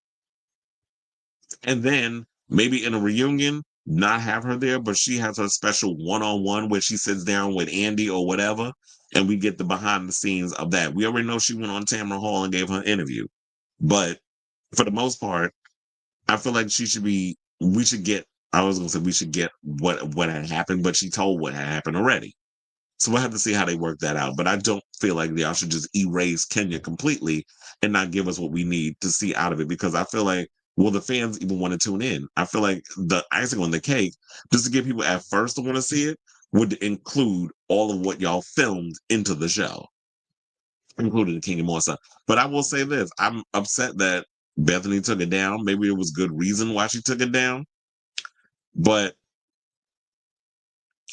And then maybe in a reunion, not have her there, but she has her special one-on-one where she sits down with Andy or whatever, and we get the behind the scenes of that. We already know she went on Tamara Hall and gave her interview, but for the most part, I feel like she should be. We should get. I was gonna say we should get what had happened, but she told what had happened already. So we'll have to see how they work that out. But I don't feel like y'all should just erase Kenya completely and not give us what we need to see out of it, because I feel like, will the fans even want to tune in? I feel like the icing on the cake, just to get people at first to want to see it, would include all of what y'all filmed into the show, including the King and More stuff. But I will say this, I'm upset that Bethany took it down. Maybe it was good reason why she took it down. But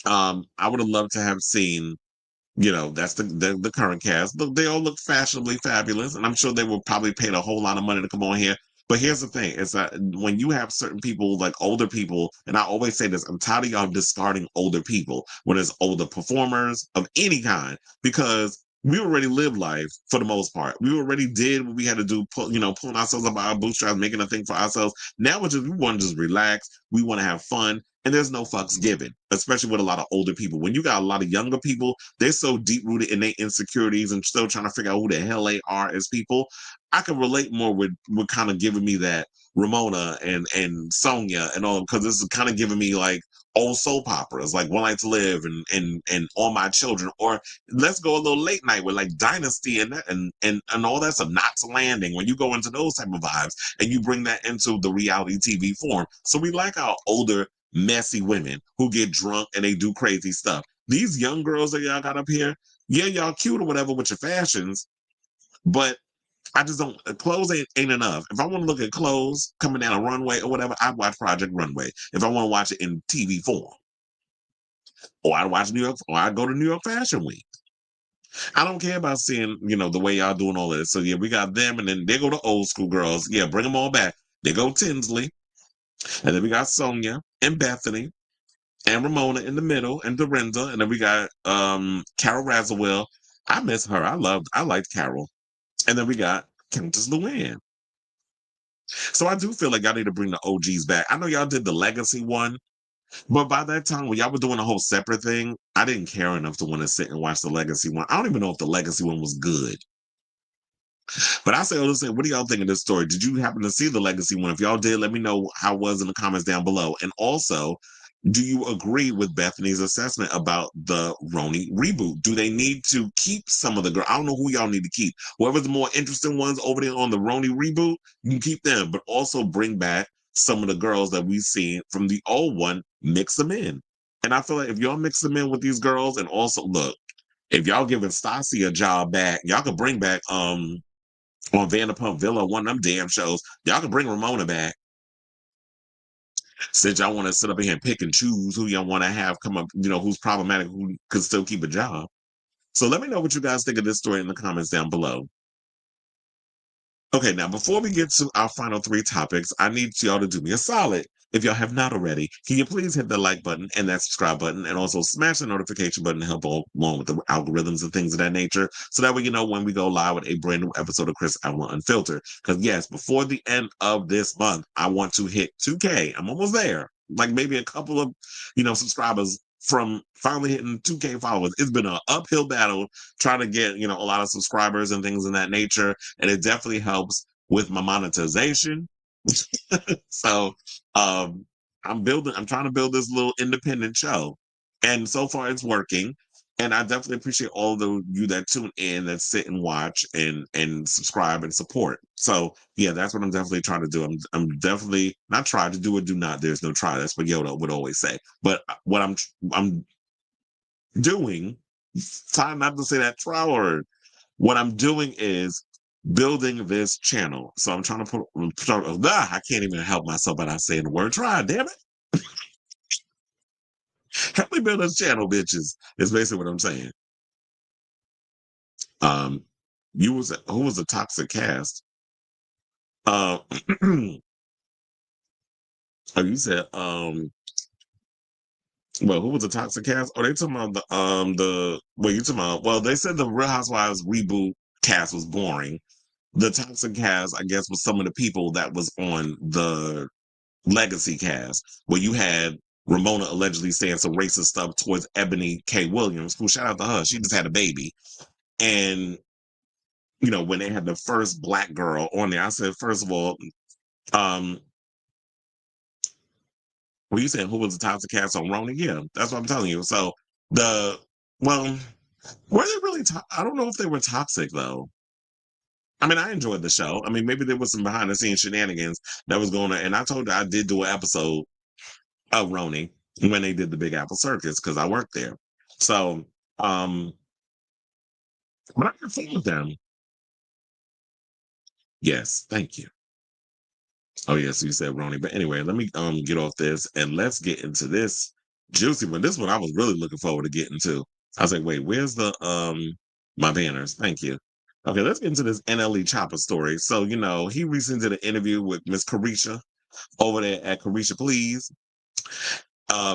I would have loved to have seen, that's the current cast. Look, they all look fashionably fabulous, and I'm sure they were probably paid a whole lot of money to come on here. But here's the thing: is that when you have certain people, like older people, and I always say this, I'm tired of y'all discarding older people when it's older performers of any kind, because we already lived life for the most part. We already did what we had to do, pulling ourselves up by our bootstraps, making a thing for ourselves. Now we want to just relax. We want to have fun. And there's no fucks given, especially with a lot of older people. When you got a lot of younger people, they're so deep rooted in their insecurities and still trying to figure out who the hell they are as people. I can relate more with kind of giving me that Ramona and Sonia and all, because this is kind of giving me like old soap operas, like One Life to Live and All My Children, or let's go a little late night with like Dynasty and that and all that stuff. Knots Landing. When you go into those type of vibes and you bring that into the reality TV form, so we like our older messy women who get drunk and they do crazy stuff. These young girls that y'all got up here, yeah, y'all cute or whatever with your fashions, but I just don't. Clothes ain't enough. If I want to look at clothes coming down a runway or whatever, I watch Project Runway. If I want to watch it in TV form, or I watch New York, or I go to New York Fashion Week. I don't care about seeing, the way y'all doing all this. So yeah, we got them, and then they go to old school girls. Yeah, bring them all back. They go Tinsley, and then we got Sonia and Bethany and Ramona in the middle, and Dorinda, and then we got Carol Razawell. I miss her. I liked Carol. And then we got Countess Luann. So I do feel like y'all need to bring the OGs back. I know y'all did the legacy one, but by that time when y'all were doing a whole separate thing, I didn't care enough to want to sit and watch the legacy one. I don't even know if the legacy one was good. But I say, oh, listen, what do y'all think of this story? Did you happen to see the legacy one? If y'all did, let me know how it was in the comments down below. And also, do you agree with Bethany's assessment about the Roni reboot? Do they need to keep some of the girls? I don't know who y'all need to keep. Whoever's the more interesting ones over there on the Roni reboot, you can keep them, but also bring back some of the girls that we've seen from the old one, mix them in. And I feel like if y'all mix them in with these girls, and also look, if y'all giving Stassi a job back, y'all could bring back on Vanderpump Villa, one of them damn shows. Y'all can bring Ramona back. Since y'all want to sit up in here and pick and choose who y'all want to have come up, who's problematic, who could still keep a job. So let me know what you guys think of this story in the comments down below. Okay, now before we get to our final three topics, I need y'all to do me a solid. If y'all have not already, can you please hit the like button and that subscribe button, and also smash the notification button to help along with the algorithms and things of that nature, so that way you know when we go live with a brand new episode of Chris Avalon Unfiltered. Because yes, before the end of this month, I want to hit 2K. I'm almost there. Like maybe a couple of, subscribers from finally hitting 2K followers. It's been an uphill battle trying to get, a lot of subscribers and things of that nature. And it definitely helps with my monetization. So I'm trying to build this little independent show. And so far it's working. And I definitely appreciate all of you that tune in, that sit and watch and subscribe and support. So yeah, that's what I'm definitely trying to do. I'm definitely not trying to do it. Do not. There's no try. That's what Yoda would always say. But what I'm doing, trying not to say that try word. What I'm doing is building this channel. So I'm trying to I can't even help myself by not saying the word try. Damn it. Help me build this channel, bitches. Is basically what I'm saying. Um, who was the toxic cast? Uh, oh, you said well, who was the toxic cast? Oh, they talking about you talking about, well, they said the Real Housewives reboot cast was boring. The toxic cast, I guess, was some of the people that was on the legacy cast, where you had Ramona allegedly saying some racist stuff towards Ebony K. Williams, who, shout out to her, she just had a baby. And, when they had the first black girl on there, I said, first of all, um, were you saying who was the toxic cast on Rona? Yeah, that's what I'm telling you. So well, were they really, I don't know if they were toxic though. I mean, I enjoyed the show. I mean, maybe there was some behind the scenes shenanigans that was going on. And I told you I did do an episode of Roni when they did the Big Apple Circus because I worked there. So, but I can fun with them. Yes, thank you. Oh yes, you said Roni. But anyway, let me get off this and let's get into this juicy one. This one I was really looking forward to getting to. I was like, wait, where's the my banners? Thank you. Okay, let's get into this NLE Choppa story. So, he recently did an interview with Miss Carisha over there at Carisha Please.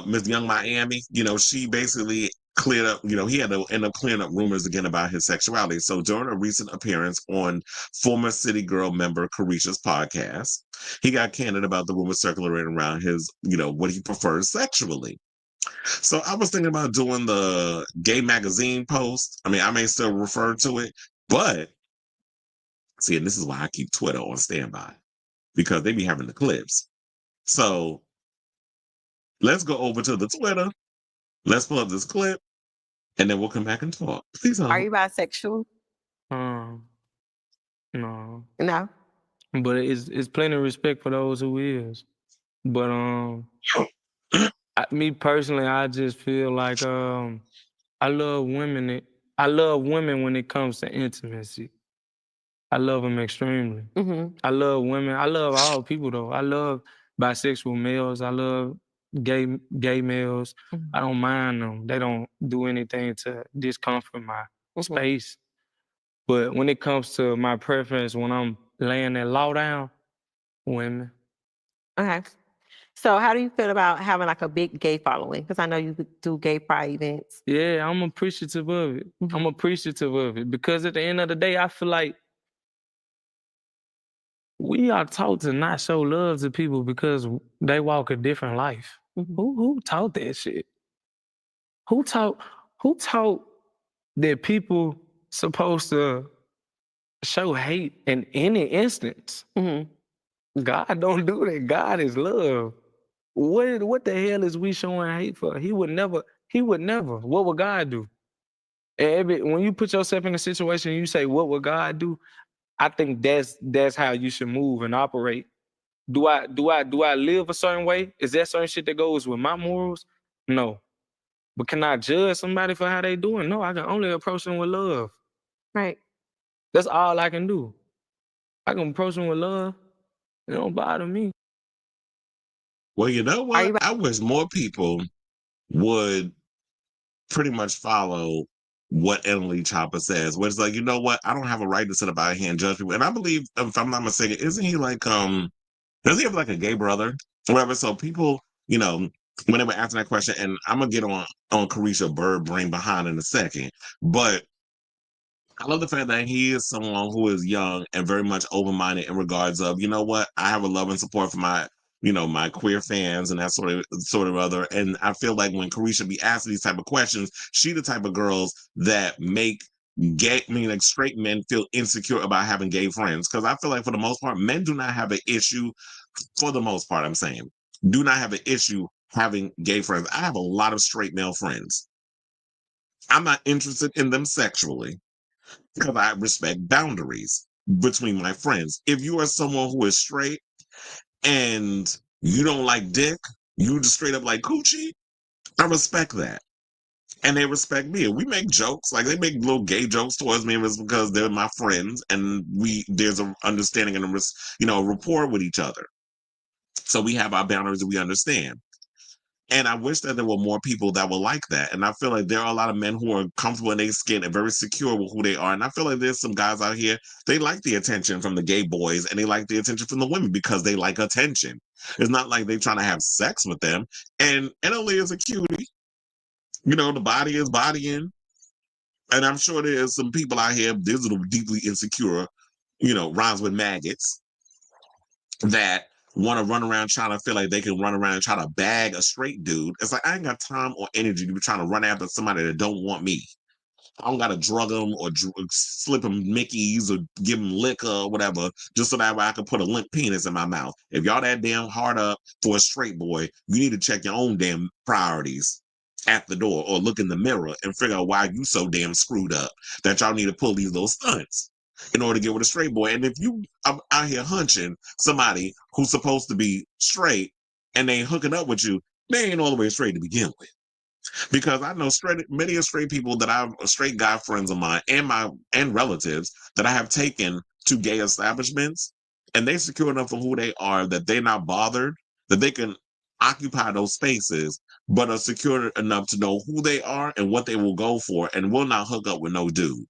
Miss Young Miami, she basically cleared up, he had to end up clearing up rumors again about his sexuality. So during a recent appearance on former City Girl member Carisha's podcast, he got candid about the rumors circulating around his, what he prefers sexually. So I was thinking about doing the gay magazine post. I mean, I may still refer to it, but see, and this is why I keep Twitter on standby because they be having the clips. So let's go over to the Twitter. Let's pull up this clip, and then we'll come back and talk. Please hold. Are you bisexual? No. No. But it's plenty of respect for those who is. But me personally, I just feel like I love women. I love women when it comes to intimacy. I love them extremely. Mm-hmm. I love women. I love all people though. I love bisexual males. I love gay males. Mm-hmm. I don't mind them. They don't do anything to discomfort my space. But when it comes to my preference, when I'm laying that law down, women. Okay. So how do you feel about having like a big gay following? Because I know you do gay pride events. Yeah, I'm appreciative of it. Mm-hmm. I'm appreciative of it because at the end of the day, I feel like we are taught to not show love to people because they walk a different life. Mm-hmm. Who taught that shit? Who taught that people supposed to show hate in any instance? Mm-hmm. God don't do that. God is love. What the hell is we showing hate for? He would never. What would God do? When you put yourself in a situation, you say, "What would God do?" I think that's how you should move and operate. Do I live a certain way? Is that certain shit that goes with my morals? No. But can I judge somebody for how they doing? No, I can only approach them with love. Right. That's all I can do. I can approach them with love. It don't bother me. Well, you know what? I wish more people would pretty much follow what NLE Choppa says, where it's like, you know what? I don't have a right to sit up out here and judge people. And I believe, if I'm not mistaken, isn't he like, does he have like a gay brother or whatever? So people, when they were asking that question, and I'm going to get on Carisha Bird Brain behind in a second, but I love the fact that he is someone who is young and very much open-minded in regards of, you know what, I have a love and support for my, my queer fans and that sort of other. And I feel like when Carisha be asked these type of questions, she the type of girls that make like straight men feel insecure about having gay friends. Because I feel like for the most part, men do not have an issue. For the most part, I'm saying, do not have an issue having gay friends. I have a lot of straight male friends. I'm not interested in them sexually, because I respect boundaries between my friends. If you are someone who is straight and you don't like dick, you just straight up like coochie, I respect that. And they respect me. And we make jokes, like they make little gay jokes towards me because they're my friends and there's an understanding and a rapport with each other. So we have our boundaries that we understand. And I wish that there were more people that were like that. And I feel like there are a lot of men who are comfortable in their skin and very secure with who they are. And I feel like there's some guys out here, they like the attention from the gay boys and they like the attention from the women because they like attention. It's not like they're trying to have sex with them. And NLE is a cutie. You know, the body is bodying. And I'm sure there's some people out here, there's little deeply insecure, you know, rhymes with maggots that want to run around trying to feel like they can run around and try to bag a straight dude. It's like, I ain't got time or energy to be trying to run after somebody that don't want me. I don't got to drug them or slip them Mickeys or give them liquor or whatever, just so that way I can put a limp penis in my mouth. If y'all that damn hard up for a straight boy, you need to check your own damn priorities at the door or look in the mirror and figure out why you so damn screwed up that y'all need to pull these little stunts in order to get with a straight boy. And if you are out here hunching somebody who's supposed to be straight and they hooking up with you, they ain't all the way straight to begin with. Because I know many of straight people that I've straight guy friends of mine and relatives that I have taken to gay establishments, and they secure enough of who they are that they're not bothered, that they can occupy those spaces, but are secure enough to know who they are and what they will go for, and will not hook up with no dude.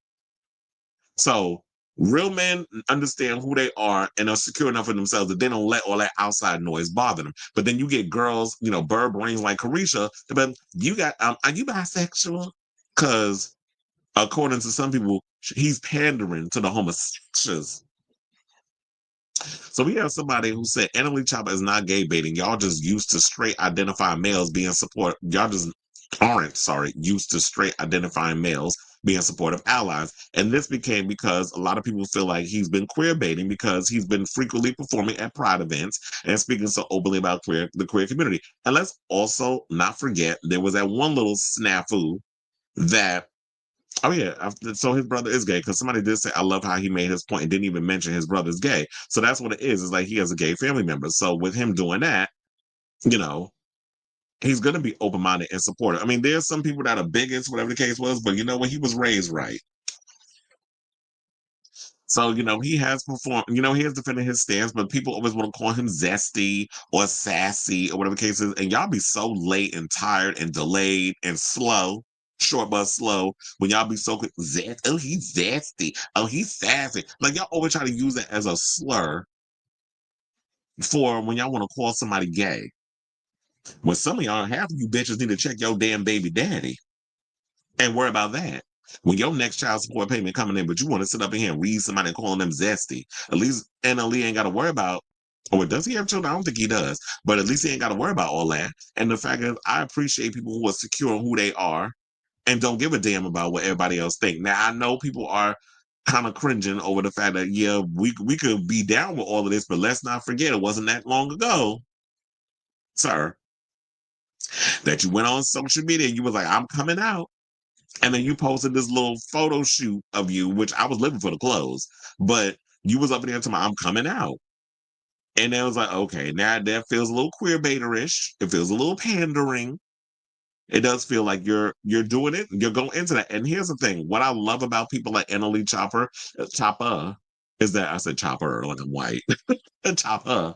So real men understand who they are and are secure enough in themselves that they don't let all that outside noise bother them. But then you get girls, you know, bird brains like Carisha, but you got, are you bisexual? Because according to some people, he's pandering to the homosexuals. So we have somebody who said NLE Choppa is not gay baiting. Y'all just used to straight identifying males being support. Y'all just aren't, used to straight identifying males being supportive allies. And this became because a lot of people feel like he's been queer baiting because he's been frequently performing at pride events and speaking so openly about the queer community. And let's also not forget, there was that one little snafu that, oh yeah, so his brother is gay, because somebody did say, I love how he made his point and didn't even mention his brother's gay. So that's what it is. It's like he has a gay family member. So with him doing that, you know, he's going to be open-minded and supportive. I mean, there's some people that are bigots, whatever the case was, but you know what? He was raised right. So, you know, he has performed, you know, he has defended his stance, but people always want to call him zesty or sassy or whatever the case is. And y'all be so late and tired and delayed and slow, short but slow, when y'all be so quick, oh, he's zesty. Oh, he's sassy. Like, y'all always try to use it as a slur for when y'all want to call somebody gay. When some of y'all, half of you bitches need to check your damn baby daddy and worry about that. When your next child support payment coming in, but you want to sit up in here and read somebody and calling them zesty, at least NLE ain't got to worry about, or does he have children? I don't think he does, but at least he ain't got to worry about all that. And the fact is, I appreciate people who are secure in who they are and don't give a damn about what everybody else think. Now, I know people are kind of cringing over the fact that, yeah, we could be down with all of this, but let's not forget it wasn't that long ago, sir, that you went on social media and you was like, I'm coming out. And then you posted this little photo shoot of you, which I was living for the clothes, but you was up in there talking about, I'm coming out. And it was like, okay, now that feels a little queer baiterish. It feels a little pandering. It does feel like you're doing it. You're going into that. And here's the thing. What I love about people like NLE Choppa, is that, I said chopper like I'm white. Choppa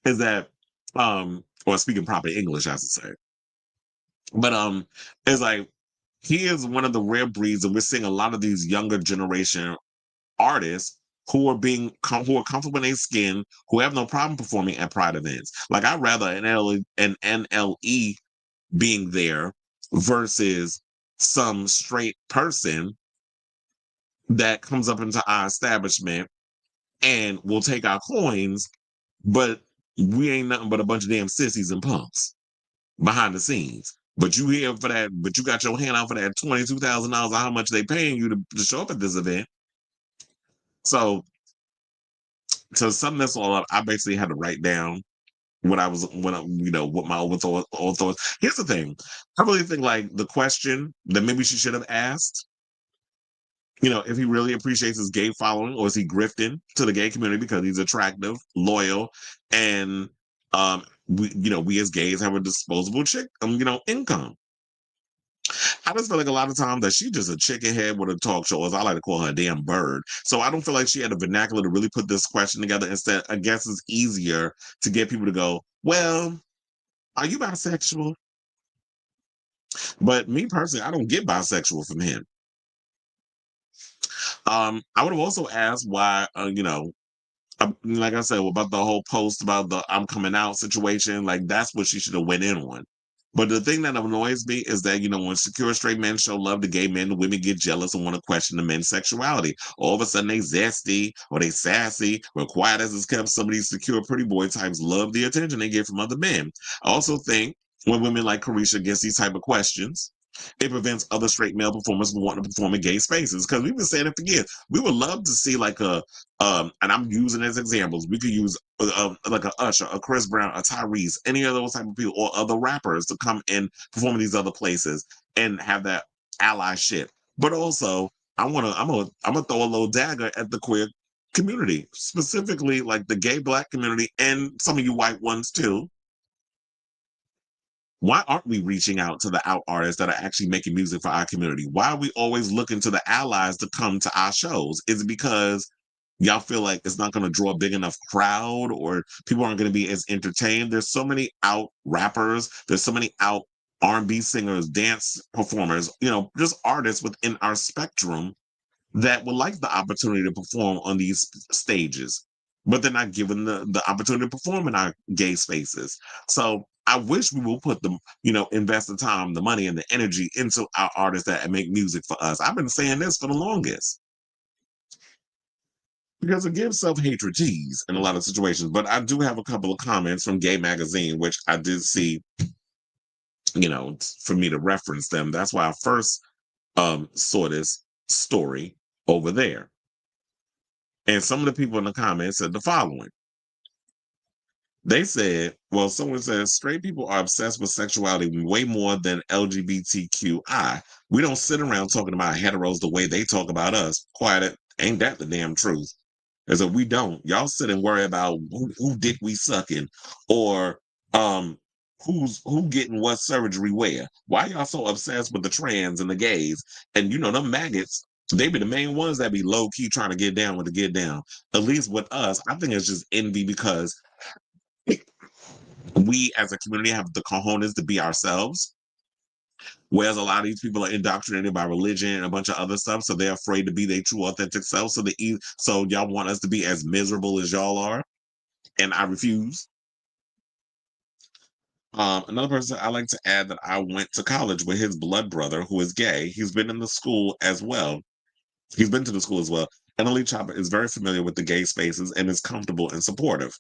is that, or speaking proper English, I should say. But it's like, he is one of the rare breeds, and we're seeing a lot of these younger generation artists who are comfortable in their skin, who have no problem performing at pride events. Like, I'd rather an NLE being there versus some straight person that comes up into our establishment and will take our coins, but we ain't nothing but a bunch of damn sissies and punks behind the scenes. But you here for that, but you got your hand out for that $22,000, how much they paying you to show up at this event. So to sum this all up, I basically had to write down what my own thoughts. Here's the thing. I really think like the question that maybe she should have asked, you know, if he really appreciates his gay following, or is he grifting to the gay community because he's attractive, loyal, and we as gays have a disposable income. I just feel like a lot of times that she's just a chicken head with a talk show, as I like to call her, a damn bird. So I don't feel like she had a vernacular to really put this question together. Instead, I guess it's easier to get people to go, well, are you bisexual? But me personally, I don't get bisexual from him. I would have also asked why, like I said, about the whole post about the I'm coming out situation, like that's what she should have went in on. But the thing that annoys me is that, when secure straight men show love to gay men, women get jealous and want to question the men's sexuality. All of a sudden they zesty or they sassy or quiet as it's kept. Some of these secure pretty boy types love the attention they get from other men. I also think when women like Carisha gets these type of questions, it prevents other straight male performers from wanting to perform in gay spaces. Because we've been saying it for years. We would love to see like and I'm using as examples, we could use like a Usher, a Chris Brown, a Tyrese, any of those type of people, or other rappers to come and perform in these other places and have that allyship. But also, I'm gonna throw a little dagger at the queer community, specifically like the gay Black community and some of you white ones too. Why aren't we reaching out to the out artists that are actually making music for our community? Why are we always looking to the allies to come to our shows? Is it because y'all feel like it's not going to draw a big enough crowd or people aren't going to be as entertained? There's so many out rappers. There's so many out R&B singers, dance performers, just artists within our spectrum that would like the opportunity to perform on these stages, but they're not given the opportunity to perform in our gay spaces. So I wish we will put the, invest the time, the money, and the energy into our artists that make music for us. I've been saying this for the longest because it gives self-hatred tease in a lot of situations. But I do have a couple of comments from Gay Magazine, which I did see, for me to reference them. That's why I first saw this story over there. And some of the people in the comments said the following. They said, well, someone says straight people are obsessed with sexuality way more than LGBTQI. We don't sit around talking about heteros the way they talk about us. Quiet, ain't that the damn truth? Is that we don't. Y'all sit and worry about who dick we sucking or who getting what surgery where. Why y'all so obsessed with the trans and the gays? And them maggots, they be the main ones that be low key trying to get down with the get down. At least with us, I think it's just envy because we as a community have the cojones to be ourselves. Whereas a lot of these people are indoctrinated by religion and a bunch of other stuff, so they're afraid to be their true, authentic self. So y'all want us to be as miserable as y'all are, and I refuse. Another person, I like to add that I went to college with his blood brother, who is gay. He's been in the school as well. He's been to the school as well. NLE Choppa is very familiar with the gay spaces and is comfortable and supportive.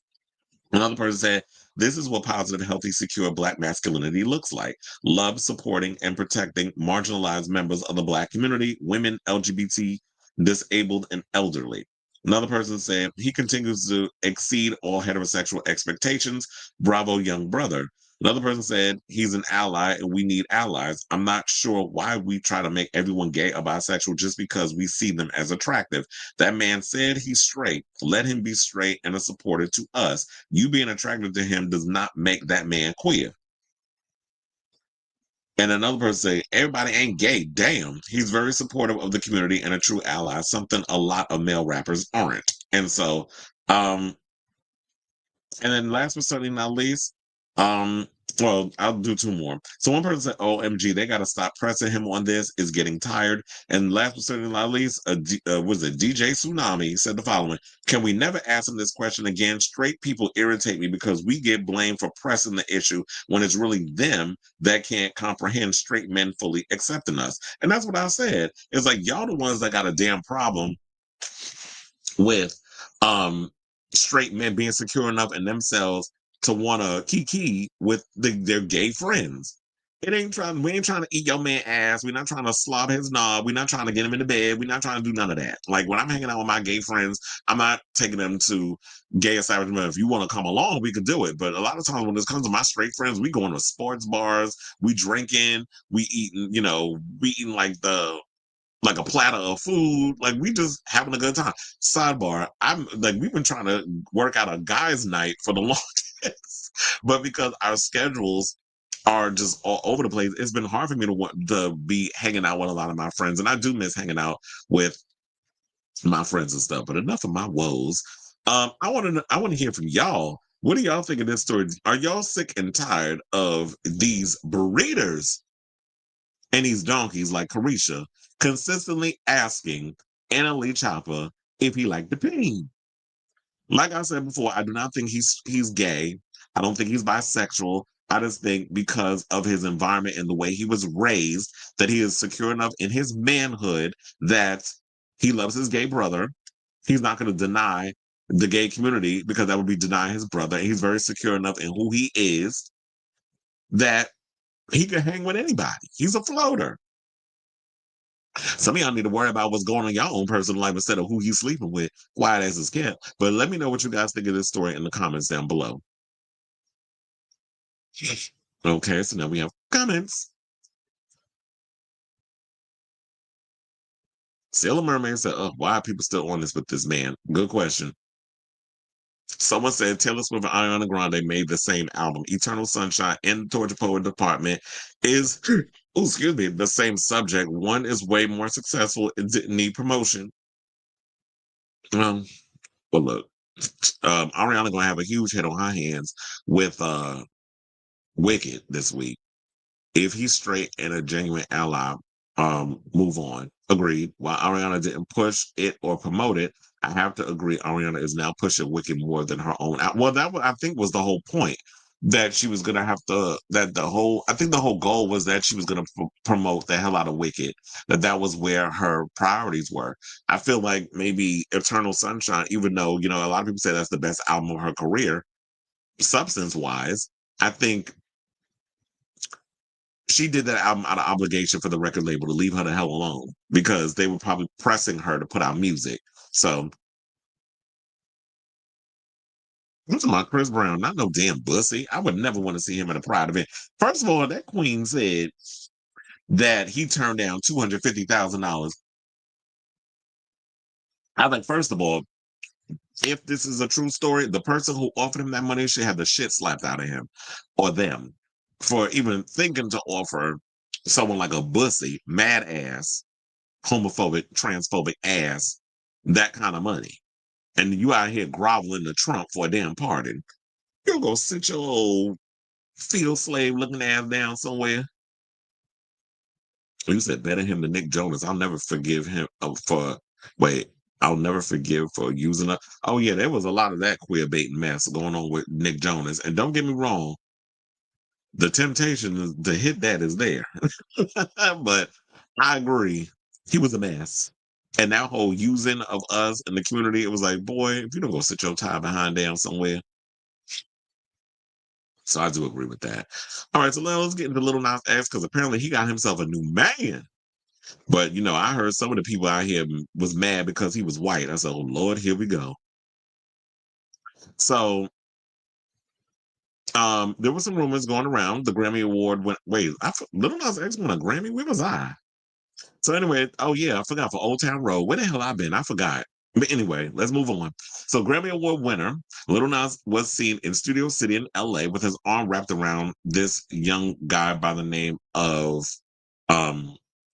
Another person said, this is what positive, healthy, secure Black masculinity looks like. Love, supporting, and protecting marginalized members of the Black community, women, LGBT, disabled, and elderly. Another person said, he continues to exceed all heterosexual expectations. Bravo, young brother. Another person said, he's an ally and we need allies. I'm not sure why we try to make everyone gay or bisexual just because we see them as attractive. That man said he's straight. Let him be straight and a supporter to us. You being attracted to him does not make that man queer. And another person say, everybody ain't gay. Damn. He's very supportive of the community and a true ally, something a lot of male rappers aren't. And so, and then last but certainly not least, well, I'll do two more. So one person said, OMG, they got to stop pressing him on this. It's getting tired. And last but certainly not least, was it DJ Tsunami said the following. Can we never ask him this question again? Straight people irritate me because we get blamed for pressing the issue when it's really them that can't comprehend straight men fully accepting us. And that's what I said. It's like, y'all the ones that got a damn problem with straight men being secure enough in themselves to want to kiki with their gay friends. We ain't trying to eat your man ass. We're not trying to slob his knob. We're not trying to get him into bed. We're not trying to do none of that. Like when I'm hanging out with my gay friends, I'm not taking them to gay establishments. If you want to come along, we could do it. But a lot of times when this comes to my straight friends, we going to sports bars, we drinking, we eating, we eating like a platter of food, like we just having a good time. Sidebar, I'm like we've been trying to work out a guys' night for the longest, but because our schedules are just all over the place, it's been hard for me to want to be hanging out with a lot of my friends, and I do miss hanging out with my friends and stuff. But enough of my woes. I want to hear from y'all. What do y'all think of this story? Are y'all sick and tired of these breeders and these donkeys like Carisha consistently asking NLE Choppa if he liked the peen. Like I said before, I do not think he's gay. I don't think he's bisexual. I just think because of his environment and the way he was raised, that he is secure enough in his manhood that he loves his gay brother. He's not going to deny the gay community because that would be denying his brother. And he's very secure enough in who he is that he can hang with anybody. He's a floater. Some of y'all need to worry about what's going on in your own personal life instead of who he's sleeping with. Quiet as his cat. But let me know what you guys think of this story in the comments down below. Okay, so now we have comments. Sailor Mermaid said, oh, why are people still on this with this man? Good question. Someone said Taylor Swift and Ariana Grande made the same album. Eternal Sunshine and the Torture Poet Department is, oh, excuse me, the same subject. One is way more successful. It didn't need promotion. Well, look, Ariana gonna have a huge hit on her hands with Wicked this week. If he's straight and a genuine ally, move on. Agreed. While Ariana didn't push it or promote it, I have to agree Ariana is now pushing Wicked more than her own. Well, that I think was the whole point, that she was gonna have to. I think the whole goal was that she was gonna promote the hell out of Wicked. That was where her priorities were. I feel like maybe Eternal Sunshine, even though a lot of people say that's the best album of her career, substance wise, I think she did that album out of obligation for the record label to leave her the hell alone because they were probably pressing her to put out music. So, what's my Chris Brown? Not no damn bussy. I would never want to see him at a Pride event. First of all, that queen said that he turned down $250,000. I think, first of all, if this is a true story, the person who offered him that money should have the shit slapped out of him or them for even thinking to offer someone like a bussy, mad ass, homophobic, transphobic ass that kind of money. And you out here groveling to Trump for a damn pardon. You'll go sit your old field slave looking ass down somewhere. You said better him than Nick Jonas. I'll never forgive him I'll never forgive for using a. Oh yeah, there was a lot of that queer baiting mess going on with Nick Jonas. And don't get me wrong, the temptation to hit that is there. But I agree, he was a mess. And that whole using of us in the community, it was like, boy, if you don't go sit your tie behind down somewhere. So I do agree with that. All right, so now let's get into Lil Nas X because apparently he got himself a new man. But I heard some of the people out here was mad because he was white. I said, oh Lord, here we go. So there were some rumors going around. The Grammy Award went. Wait, Lil Nas X won a Grammy. Where was I? So anyway, oh yeah, I forgot for Old Town Road. Where the hell I been? I forgot. But anyway, let's move on. So Grammy Award winner Lil Nas was seen in Studio City in LA with his arm wrapped around this young guy by the name of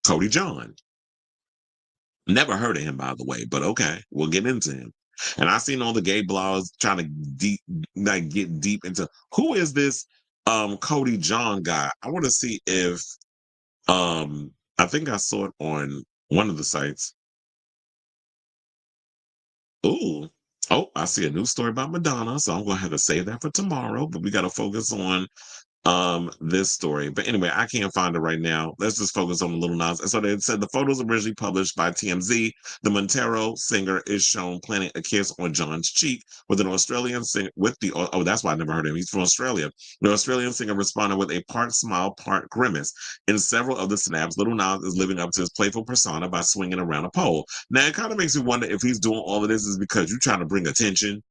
Cody John. Never heard of him, by the way, but okay, we'll get into him. And I seen all the gay blogs trying to get deep into who is this Cody John guy. I want to see if I think I saw it on one of the sites. Ooh. Oh, I see a new story about Madonna, so I'm gonna have to save that for tomorrow. But we gotta focus on this story. But anyway, I can't find it right now. Let's just focus on the Lil Nas. And so they said the photos originally published by TMZ. The Montero singer is shown planting a kiss on John's cheek with an Australian singer that's why I never heard of him. He's from Australia. The Australian singer responded with a part smile, part grimace. In several of the snaps, Lil Nas is living up to his playful persona by swinging around a pole. Now it kind of makes me wonder if he's doing all of this is because you're trying to bring attention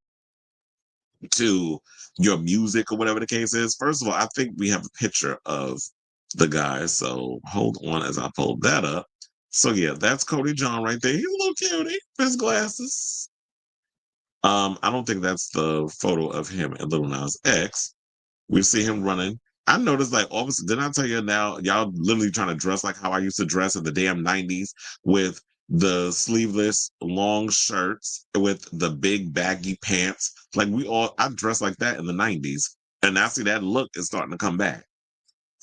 to your music or whatever the case is. First of all, I think we have a picture of the guy. So hold on as I pull that up. So yeah, that's Cody John right there. He's a little cutie. His glasses. I don't think that's the photo of him and Lil Nas X. We see him running. I noticed like obviously, didn't I tell you now? Y'all literally trying to dress like how I used to dress in the damn 90s with the sleeveless long shirts with the big baggy pants. Like I dressed like that in the 90s. And I see that look is starting to come back.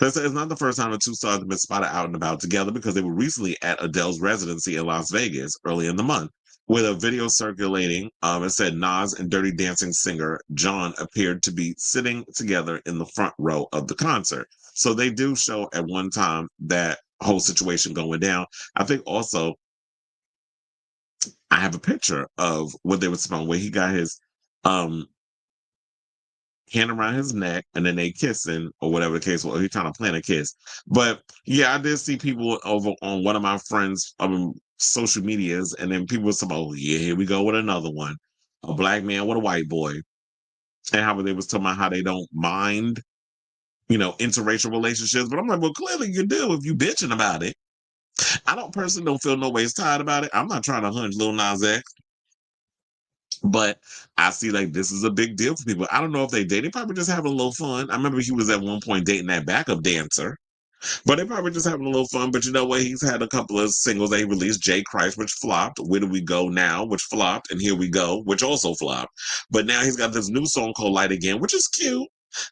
They said it's not the first time the two stars have been spotted out and about together because they were recently at Adele's residency in Las Vegas early in the month. With a video circulating, it said Nas and Dirty Dancing singer John appeared to be sitting together in the front row of the concert. So they do show at one time that whole situation going down. I think also I have a picture of what they were smoking where he got his um hand around his neck and then they kissing or whatever the case was. He's trying to plan a kiss. But yeah, I did see people over on one of my friends' social medias, and then people were saying, oh, yeah, here we go with another one. A black man with a white boy. And how they was talking about how they don't mind, interracial relationships. But I'm like, well, clearly you do if you bitching about it. I don't feel no ways tired about it. I'm not trying to hunch Lil Nas X. But I see like this is a big deal for people. I don't know if they date. They probably just having a little fun. I remember he was at one point dating that backup dancer. But they probably just having a little fun. But you know what? He's had a couple of singles that he released. J. Christ, which flopped. Where Do We Go Now, which flopped. And Here We Go, which also flopped. But now he's got this new song called Light Again, which is cute.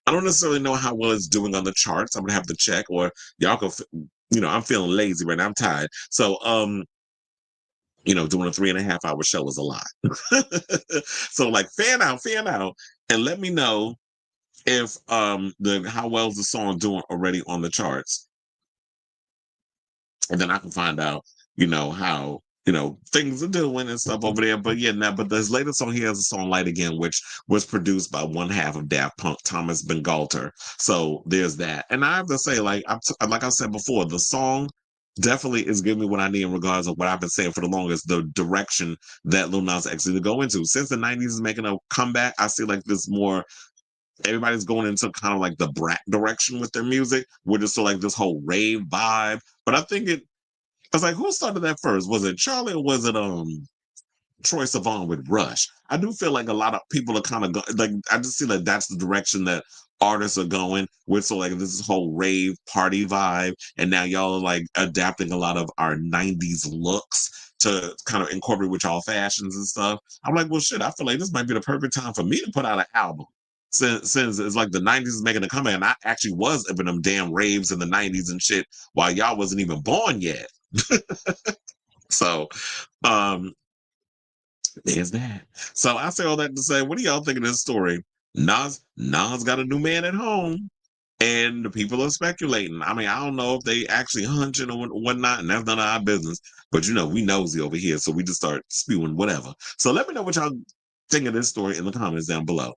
I don't necessarily know how well it's doing on the charts. I'm going to have to check. Or y'all can, I'm feeling lazy right now. I'm tired. So, doing a 3.5-hour show is a lot. So like fan out, and let me know if how well is the song doing already on the charts. And then I can find out, how things are doing and stuff over there. But yeah, but this latest song, he has a song Light Again, which was produced by one half of Daft Punk, Thomas Bangalter. So there's that. And I have to say, like I said before, the song definitely is giving me what I need in regards of what I've been saying for the longest, the direction that Lil Nas X is to go into. Since the 90s is making a comeback, I see like this more, everybody's going into kind of like the brat direction with their music, which is so like this whole rave vibe. But I think I was like, who started that first? Was it Charlie or was it Troye Sivan with Rush? I do feel like a lot of people are kind of like, I just see like that's the direction that artists are going with. So like this whole rave party vibe, and now y'all are like adapting a lot of our 90s looks to kind of incorporate with y'all fashions and stuff. I'm like, well, shit, I feel like this might be the perfect time for me to put out an album. Since it's like the 90s is making a comeback, and I actually was up in them damn raves in the 90s and shit while y'all wasn't even born yet. So, there's that. So I say all that to say, what do y'all think of this story? Nas got a new man at home, and the people are speculating. I mean, I don't know if they actually hunching or whatnot, and that's none of our business. But we nosy over here, so we just start spewing whatever. So let me know what y'all think of this story in the comments down below.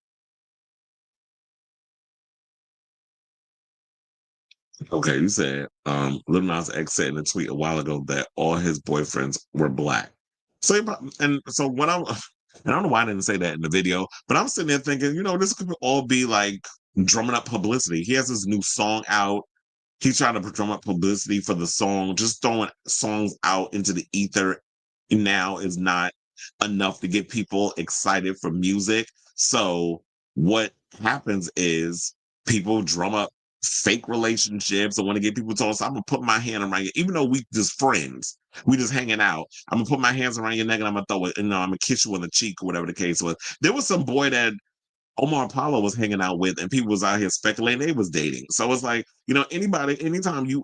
Okay, you said Lil Nas X said in a tweet a while ago that all his boyfriends were black. So what I don't know why I didn't say that in the video, but I'm sitting there thinking, this could all be like drumming up publicity. He has this new song out. He's trying to drum up publicity for the song. Just throwing songs out into the ether now is not enough to get people excited for music. So what happens is people drum up fake relationships. I want to get people told, so I'm gonna put my hand around you, even though we just friends, we just hanging out. I'm gonna put my hands around your neck and I'm gonna throw it, I'm gonna kiss you on the cheek or whatever the case was. There was some boy that Omar Apollo was hanging out with, and people was out here speculating they was dating. So it's like, anytime you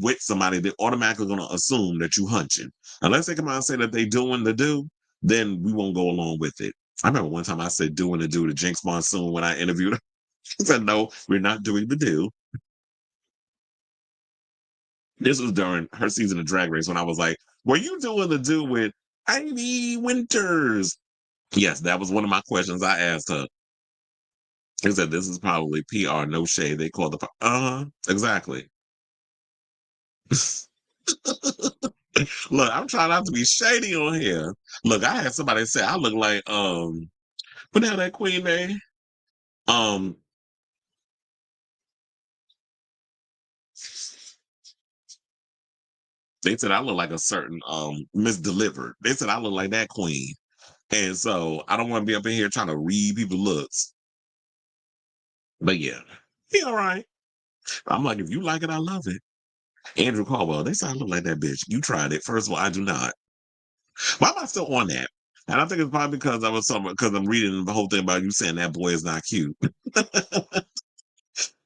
with somebody, they're automatically gonna assume that you hunching. Unless they come out and say that they doing the do, then we won't go along with it. I remember one time I said doing the do to Jinx Monsoon when I interviewed her. She said, no, we're not doing the do. This was during her season of Drag Race when I was like, were you doing the do with Ivy Winters? Yes, that was one of my questions I asked her. He said, this is probably PR, no shade. They call exactly. Look, I'm trying not to be shady on here. Look, I had somebody say I look like, what the hell that queen name? They said I look like a certain Miss Delivered. They said I look like that queen. And so I don't want to be up in here trying to read people's looks. But yeah, he all right. I'm like, if you like it, I love it. Andrew Caldwell, they said I look like that bitch. You tried it. First of all, I do not. Why am I still on that? And I think it's probably because because I'm reading the whole thing about you saying that boy is not cute.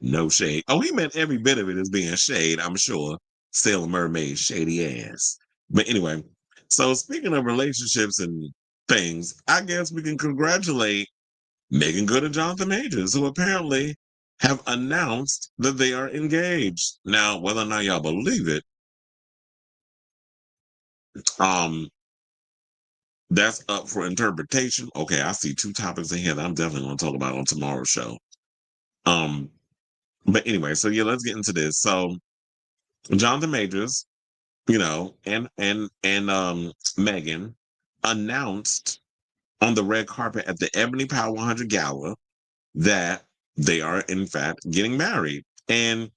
No shade. Oh, he meant every bit of it as being shade, I'm sure. Sailor Mermaid, shady ass. But anyway, so speaking of relationships and things, I guess we can congratulate Megan Good and Jonathan Majors, who apparently have announced that they are engaged. Now, whether or not y'all believe it, um, that's up for interpretation. Okay, I see two topics in here that I'm definitely going to talk about on tomorrow's show. Um, but anyway, so yeah, let's get into this. So Jonathan Majors, and Megan announced on the red carpet at the Ebony Power 100 Gala that they are in fact getting married, and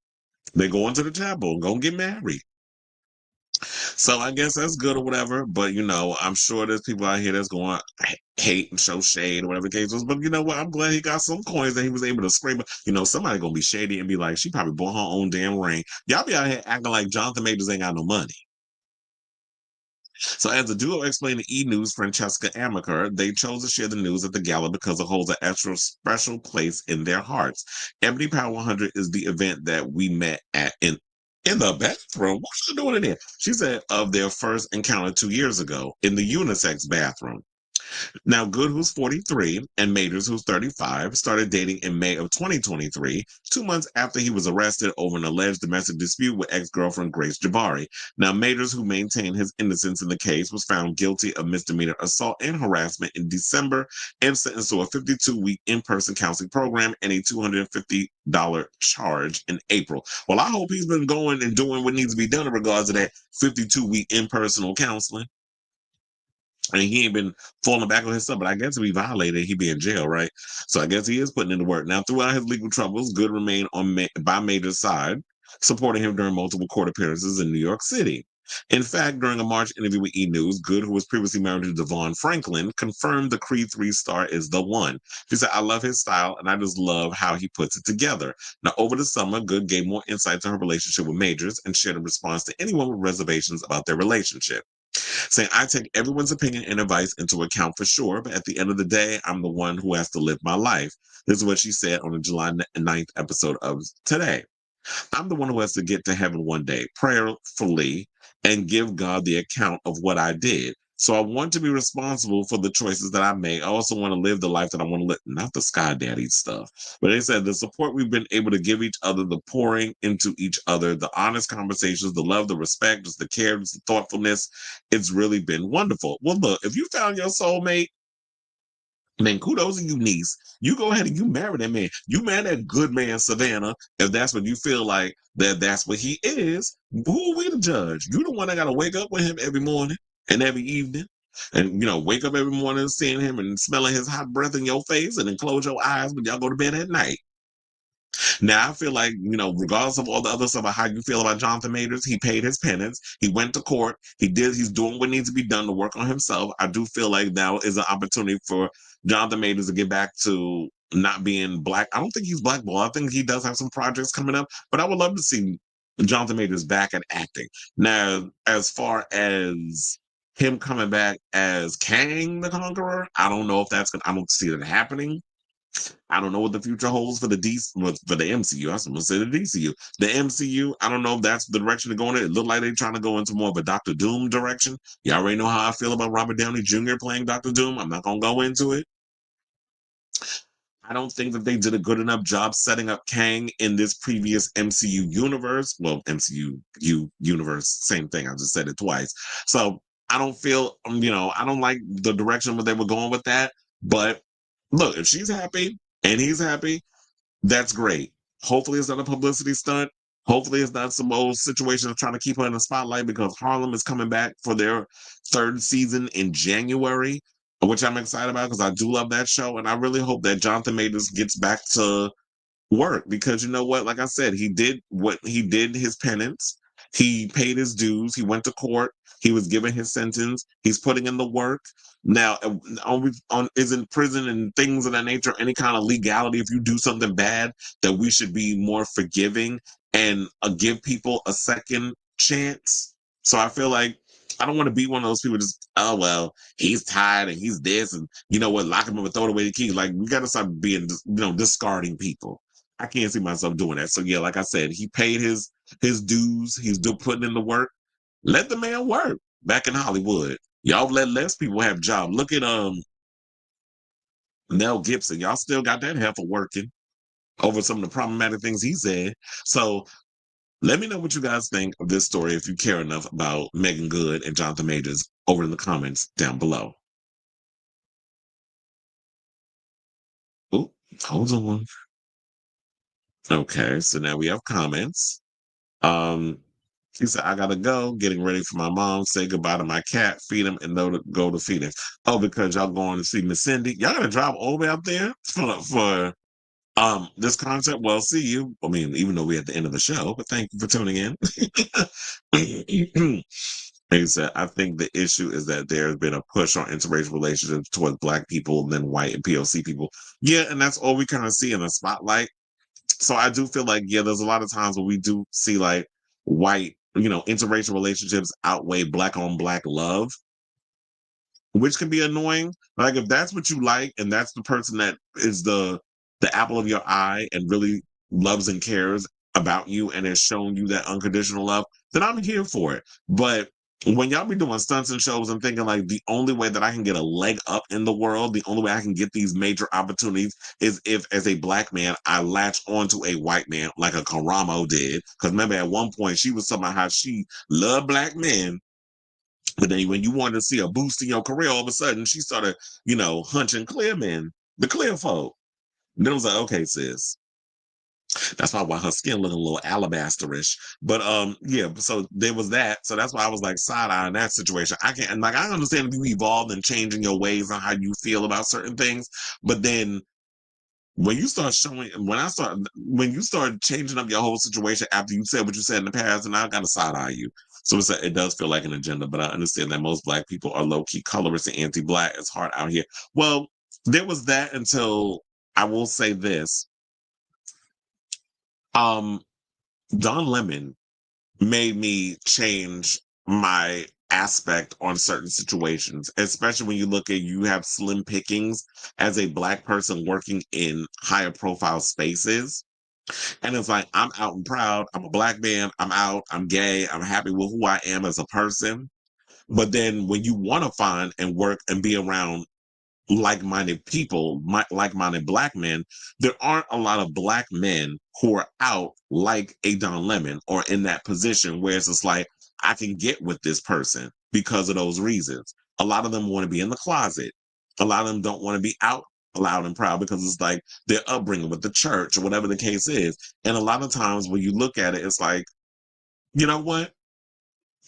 they're going to the chapel and gonna get married. So I guess that's good or whatever. But I'm sure there's people out here that's going to hate and show shade or whatever the case was. But you know what? I'm glad he got some coins that he was able to scrape. Somebody gonna be shady and be like, she probably bought her own damn ring. Y'all be out here acting like Jonathan Majors ain't got no money. So as the duo explained to E! News Francesca Amaker, they chose to share the news at the gala because it holds an extra special place in their hearts. Ebony Power 100 is the event that we met at in the bathroom. What's she doing in there? She said of their first encounter 2 years ago in the unisex bathroom. Now, Good, who's 43, and Majors, who's 35, started dating in May of 2023, 2 months after he was arrested over an alleged domestic dispute with ex-girlfriend Grace Jabari. Now, Majors, who maintained his innocence in the case, was found guilty of misdemeanor assault and harassment in December and sentenced to a 52-week in-person counseling program and a $250 charge in April. Well, I hope he's been going and doing what needs to be done in regards to that 52-week in-personal counseling. And he ain't been falling back on his stuff, but I guess if he violated, he'd be in jail, right? So I guess he is putting in the work. Now, throughout his legal troubles, Good remained by Major's side, supporting him during multiple court appearances in New York City. In fact, during a March interview with E! News, Good, who was previously married to Devon Franklin, confirmed the Creed 3 star is the one. She said, I love his style, and I just love how he puts it together. Now, over the summer, Good gave more insight to her relationship with Majors and shared a response to anyone with reservations about their relationship, saying, I take everyone's opinion and advice into account for sure, but at the end of the day, I'm the one who has to live my life. This is what she said on the July 9th episode of Today. I'm the one who has to get to heaven one day, prayerfully, and give God the account of what I did. So I want to be responsible for the choices that I make. I also want to live the life that I want to live, not the Sky Daddy stuff. But they said the support we've been able to give each other, the pouring into each other, the honest conversations, the love, the respect, just the care, just the thoughtfulness, it's really been wonderful. Well, look, if you found your soulmate, man, kudos to you, niece. You go ahead and you marry that man. You marry that good man, Savannah, if that's what you feel like that's what he is. Who are we to judge? You the one that got to wake up with him every morning and every evening. And, wake up every morning seeing him and smelling his hot breath in your face and then close your eyes when y'all go to bed at night. Now, I feel like, regardless of all the other stuff about how you feel about Jonathan Majors, he paid his penance. He went to court. He's doing what needs to be done to work on himself. I do feel like now is an opportunity for Jonathan Majors to get back to not being black. I don't think he's blackballed. I think he does have some projects coming up, but I would love to see Jonathan Majors back at acting. Now, as far as him coming back as Kang the Conqueror, I don't know if I don't see that happening. I don't know what the future holds for the MCU. I was going to say the DCU. The MCU, I don't know if that's the direction to go in. It looked like they're trying to go into more of a Doctor Doom direction. You already know how I feel about Robert Downey Jr. playing Doctor Doom. I'm not going to go into it. I don't think that they did a good enough job setting up Kang in this previous MCU universe. Well, MCU universe, same thing. I just said it twice. So I don't feel, I don't like the direction where they were going with that. But look, if she's happy and he's happy, that's great. Hopefully it's not a publicity stunt. Hopefully it's not some old situation of trying to keep her in the spotlight, because Harlem is coming back for their third season in January, which I'm excited about because I do love that show. And I really hope that Jonathan Majors gets back to work, because you know what? Like I said, he did his penance. He paid his dues. He went to court. He was given his sentence. He's putting in the work. Now, isn't prison and things of that nature any kind of legality if you do something bad that we should be more forgiving and give people a second chance? So I feel like I don't want to be one of those people just, oh, well, he's tired and he's this, and you know what, lock him up and throw away the key. Like, we got to start being, discarding people. I can't see myself doing that. So yeah, like I said, he paid his dues. He's putting in the work. Let the man work back in Hollywood. Y'all let less people have jobs. Look at Mel Gibson. Y'all still got that heifer working over some of the problematic things he said. So let me know what you guys think of this story if you care enough about Megan Good and Jonathan Majors over in the comments down below. Oh, hold on. Okay, so now we have comments. He said, I gotta go, getting ready for my mom, say goodbye to my cat, feed him, and go to feed him. Oh, because y'all going to see Miss Cindy. Y'all gotta drive all the way up there for this concert. Well, see you. I mean, even though we're at the end of the show, but thank you for tuning in. He said, I think the issue is that there's been a push on interracial relationships towards Black people and then white and POC people. Yeah, and that's all we kind of see in the spotlight. So I do feel like, yeah, there's a lot of times where we do see like white, interracial relationships outweigh Black on Black love, which can be annoying. Like if that's what you like and that's the person that is the apple of your eye and really loves and cares about you and has shown you that unconditional love, then I'm here for it. But when y'all be doing stunts and shows and thinking like the only way that I can get a leg up in the world, the only way I can get these major opportunities is if as a Black man, I latch onto a white man like a Karamo did. Because remember at one point she was talking about how she loved Black men. But then when you wanted to see a boost in your career, all of a sudden she started, hunching clear men, the clear folk. And then I was like, okay, sis. That's why her skin looking a little alabasterish. But yeah, so there was that. So that's why I was like side eye in that situation. I can't like I understand if you evolve and changing your ways on how you feel about certain things, but then when you start when you start changing up your whole situation after you said what you said in the past, and I gotta side eye you. So it does feel like an agenda, but I understand that most Black people are low key colorist and anti-Black. It's hard out here. Well, there was that until I will say this. Don Lemon made me change my aspect on certain situations, especially when you have slim pickings as a Black person working in higher profile spaces. And it's like, I'm out and proud. I'm a Black man. I'm out. I'm gay. I'm happy with who I am as a person. But then when you want to find and work and be around like-minded people, like-minded Black men, there aren't a lot of Black men who are out like a Don Lemon or in that position where it's just like, I can get with this person because of those reasons. A lot of them want to be in the closet. A lot of them don't want to be out loud and proud because it's like their upbringing with the church or whatever the case is. And a lot of times when you look at it, it's like, you know what?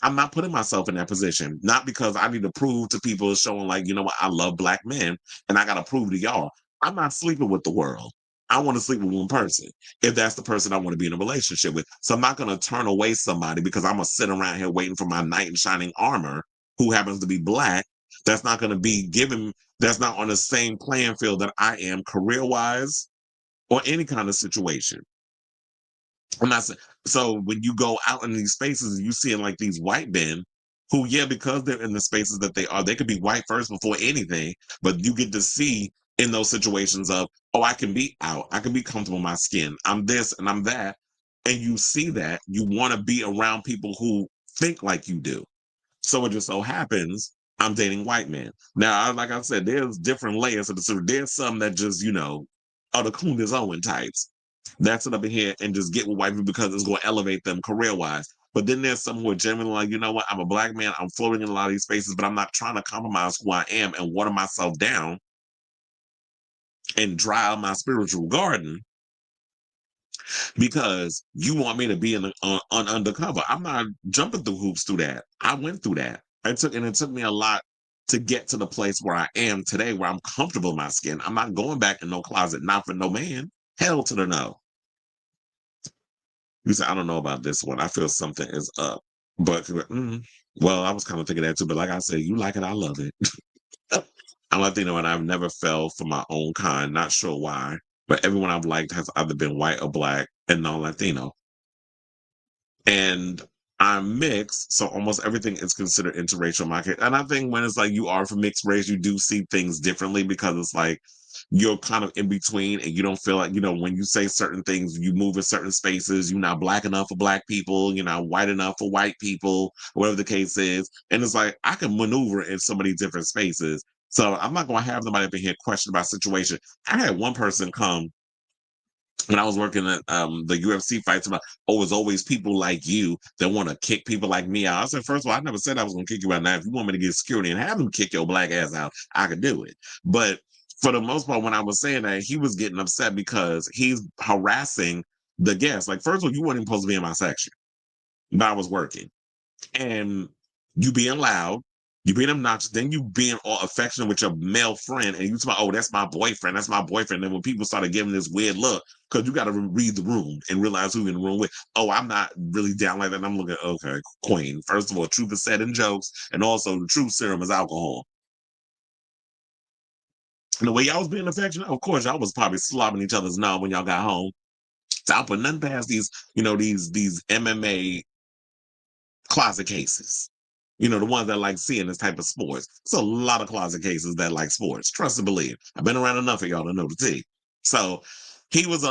I'm not putting myself in that position, not because I need to prove to people showing like, you know what, I love Black men and I got to prove to y'all. I'm not sleeping with the world. I want to sleep with one person if that's the person I want to be in a relationship with. So I'm not going to turn away somebody because I'm going to sit around here waiting for my knight in shining armor who happens to be Black. That's not going to be given, that's not on the same playing field that I am career wise or any kind of situation. I'm not saying, so when you go out in these spaces, you seeing like these white men who, yeah, because they're in the spaces that they are, they could be white first before anything, but you get to see in those situations of, oh, I can be out, I can be comfortable in my skin, I'm this and I'm that. And you see that, you want to be around people who think like you do. So it just so happens I'm dating white men. Now, like I said, there's different layers of the story. There's some that just, are the Kunis Owen types. That's it up in here and just get with white people because it's going to elevate them career wise. But then there's some who are genuinely like, you know what, I'm a Black man, I'm floating in a lot of these spaces, but I'm not trying to compromise who I am and water myself down and dry out my spiritual garden because you want me to be in undercover. I'm not jumping through hoops through that. I went through that. It took me a lot to get to the place where I am today, where I'm comfortable in my skin. I'm not going back in no closet, not for no man. Hell to the no. You said, I don't know about this one. I feel something is up. But, well, I was kind of thinking that too. But like I said, you like it, I love it. I'm Latino and I've never fell for my own kind. Not sure why. But everyone I've liked has either been white or Black and non-Latino. And I'm mixed, so almost everything is considered interracial market. And I think when it's like you are from mixed race, you do see things differently because it's like you're kind of in between and you don't feel like, when you say certain things, you move in certain spaces, you're not black enough for black people, you're not white enough for white people, whatever the case is. And it's like, I can maneuver in so many different spaces. So I'm not going to have nobody up in here question about situation. I had one person come when I was working at the UFC fights about, it's always people like you that want to kick people like me out. I said, first of all, I never said I was going to kick you out. Now, if you want me to get security and have them kick your black ass out, I could do it. But for the most part, when I was saying that, he was getting upset because he's harassing the guests. Like, first of all, you weren't even supposed to be in my section, but I was working. And you being loud, you being obnoxious, then you being all affectionate with your male friend, and you talk, that's my boyfriend, that's my boyfriend. And then when people started giving this weird look, because you got to read the room and realize who you're in the room with. I'm not really down like that. And I'm looking, okay, queen. First of all, truth is said in jokes, and also the truth serum is alcohol. And the way y'all was being affectionate, of course, y'all was probably slobbing each other's knob when y'all got home. So I'll put nothing past these, these MMA closet cases. The ones that like seeing this type of sports. It's a lot of closet cases that like sports. Trust and believe. I've been around enough of y'all to know the tea. So he was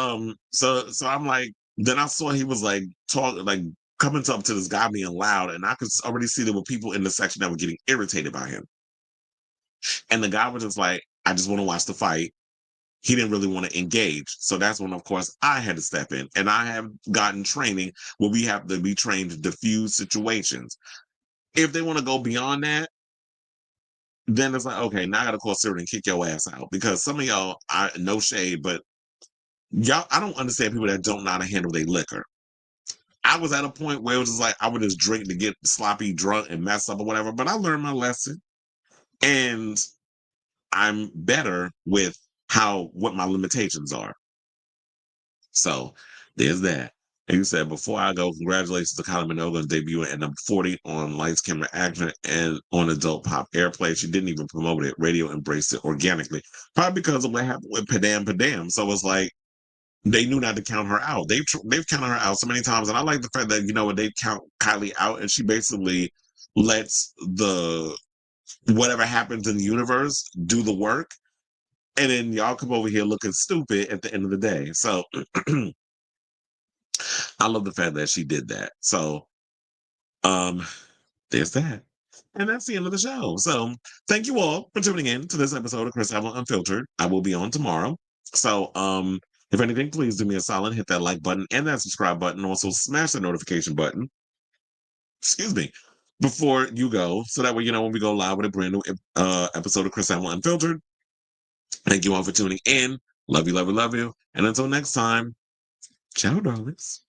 so I'm like, then I saw he was like coming up to this guy being loud, and I could already see there were people in the section that were getting irritated by him. And the guy was just like, I just want to watch the fight. He didn't really want to engage. So that's when, of course, I had to step in. And I have gotten training where we have to be trained to diffuse situations. If they want to go beyond that, then it's like, okay, now I got to call Siri and kick your ass out. Because some of y'all, no shade, but y'all, I don't understand people that don't know how to handle their liquor. I was at a point where it was just like, I would just drink to get sloppy drunk and mess up or whatever. But I learned my lesson. And I'm better with what my limitations are. So there's that. And you said, before I go, congratulations to Kylie Minogue on debuting at number 40 on Lights, Camera, Action and on Adult Pop Airplay. She didn't even promote it. Radio embraced it organically. Probably because of what happened with Padam Padam. So it's like, they knew not to count her out. They've counted her out so many times. And I like the fact that, when they count Kylie out and she basically lets whatever happens in the universe do the work. And then y'all come over here looking stupid at the end of the day. So I love the fact that she did that. So there's that. And that's the end of the show. So thank you all for tuning in to this episode of Chris Avalon Unfiltered. I will be on tomorrow. So if anything, please do me a solid, hit that like button and that subscribe button. Also smash the notification button. Excuse me. Before you go, so that way when we go live with a brand new episode of Chris Avalon Unfiltered. Thank you all for tuning in. Love you, love you, love you. And until next time, ciao, darlings.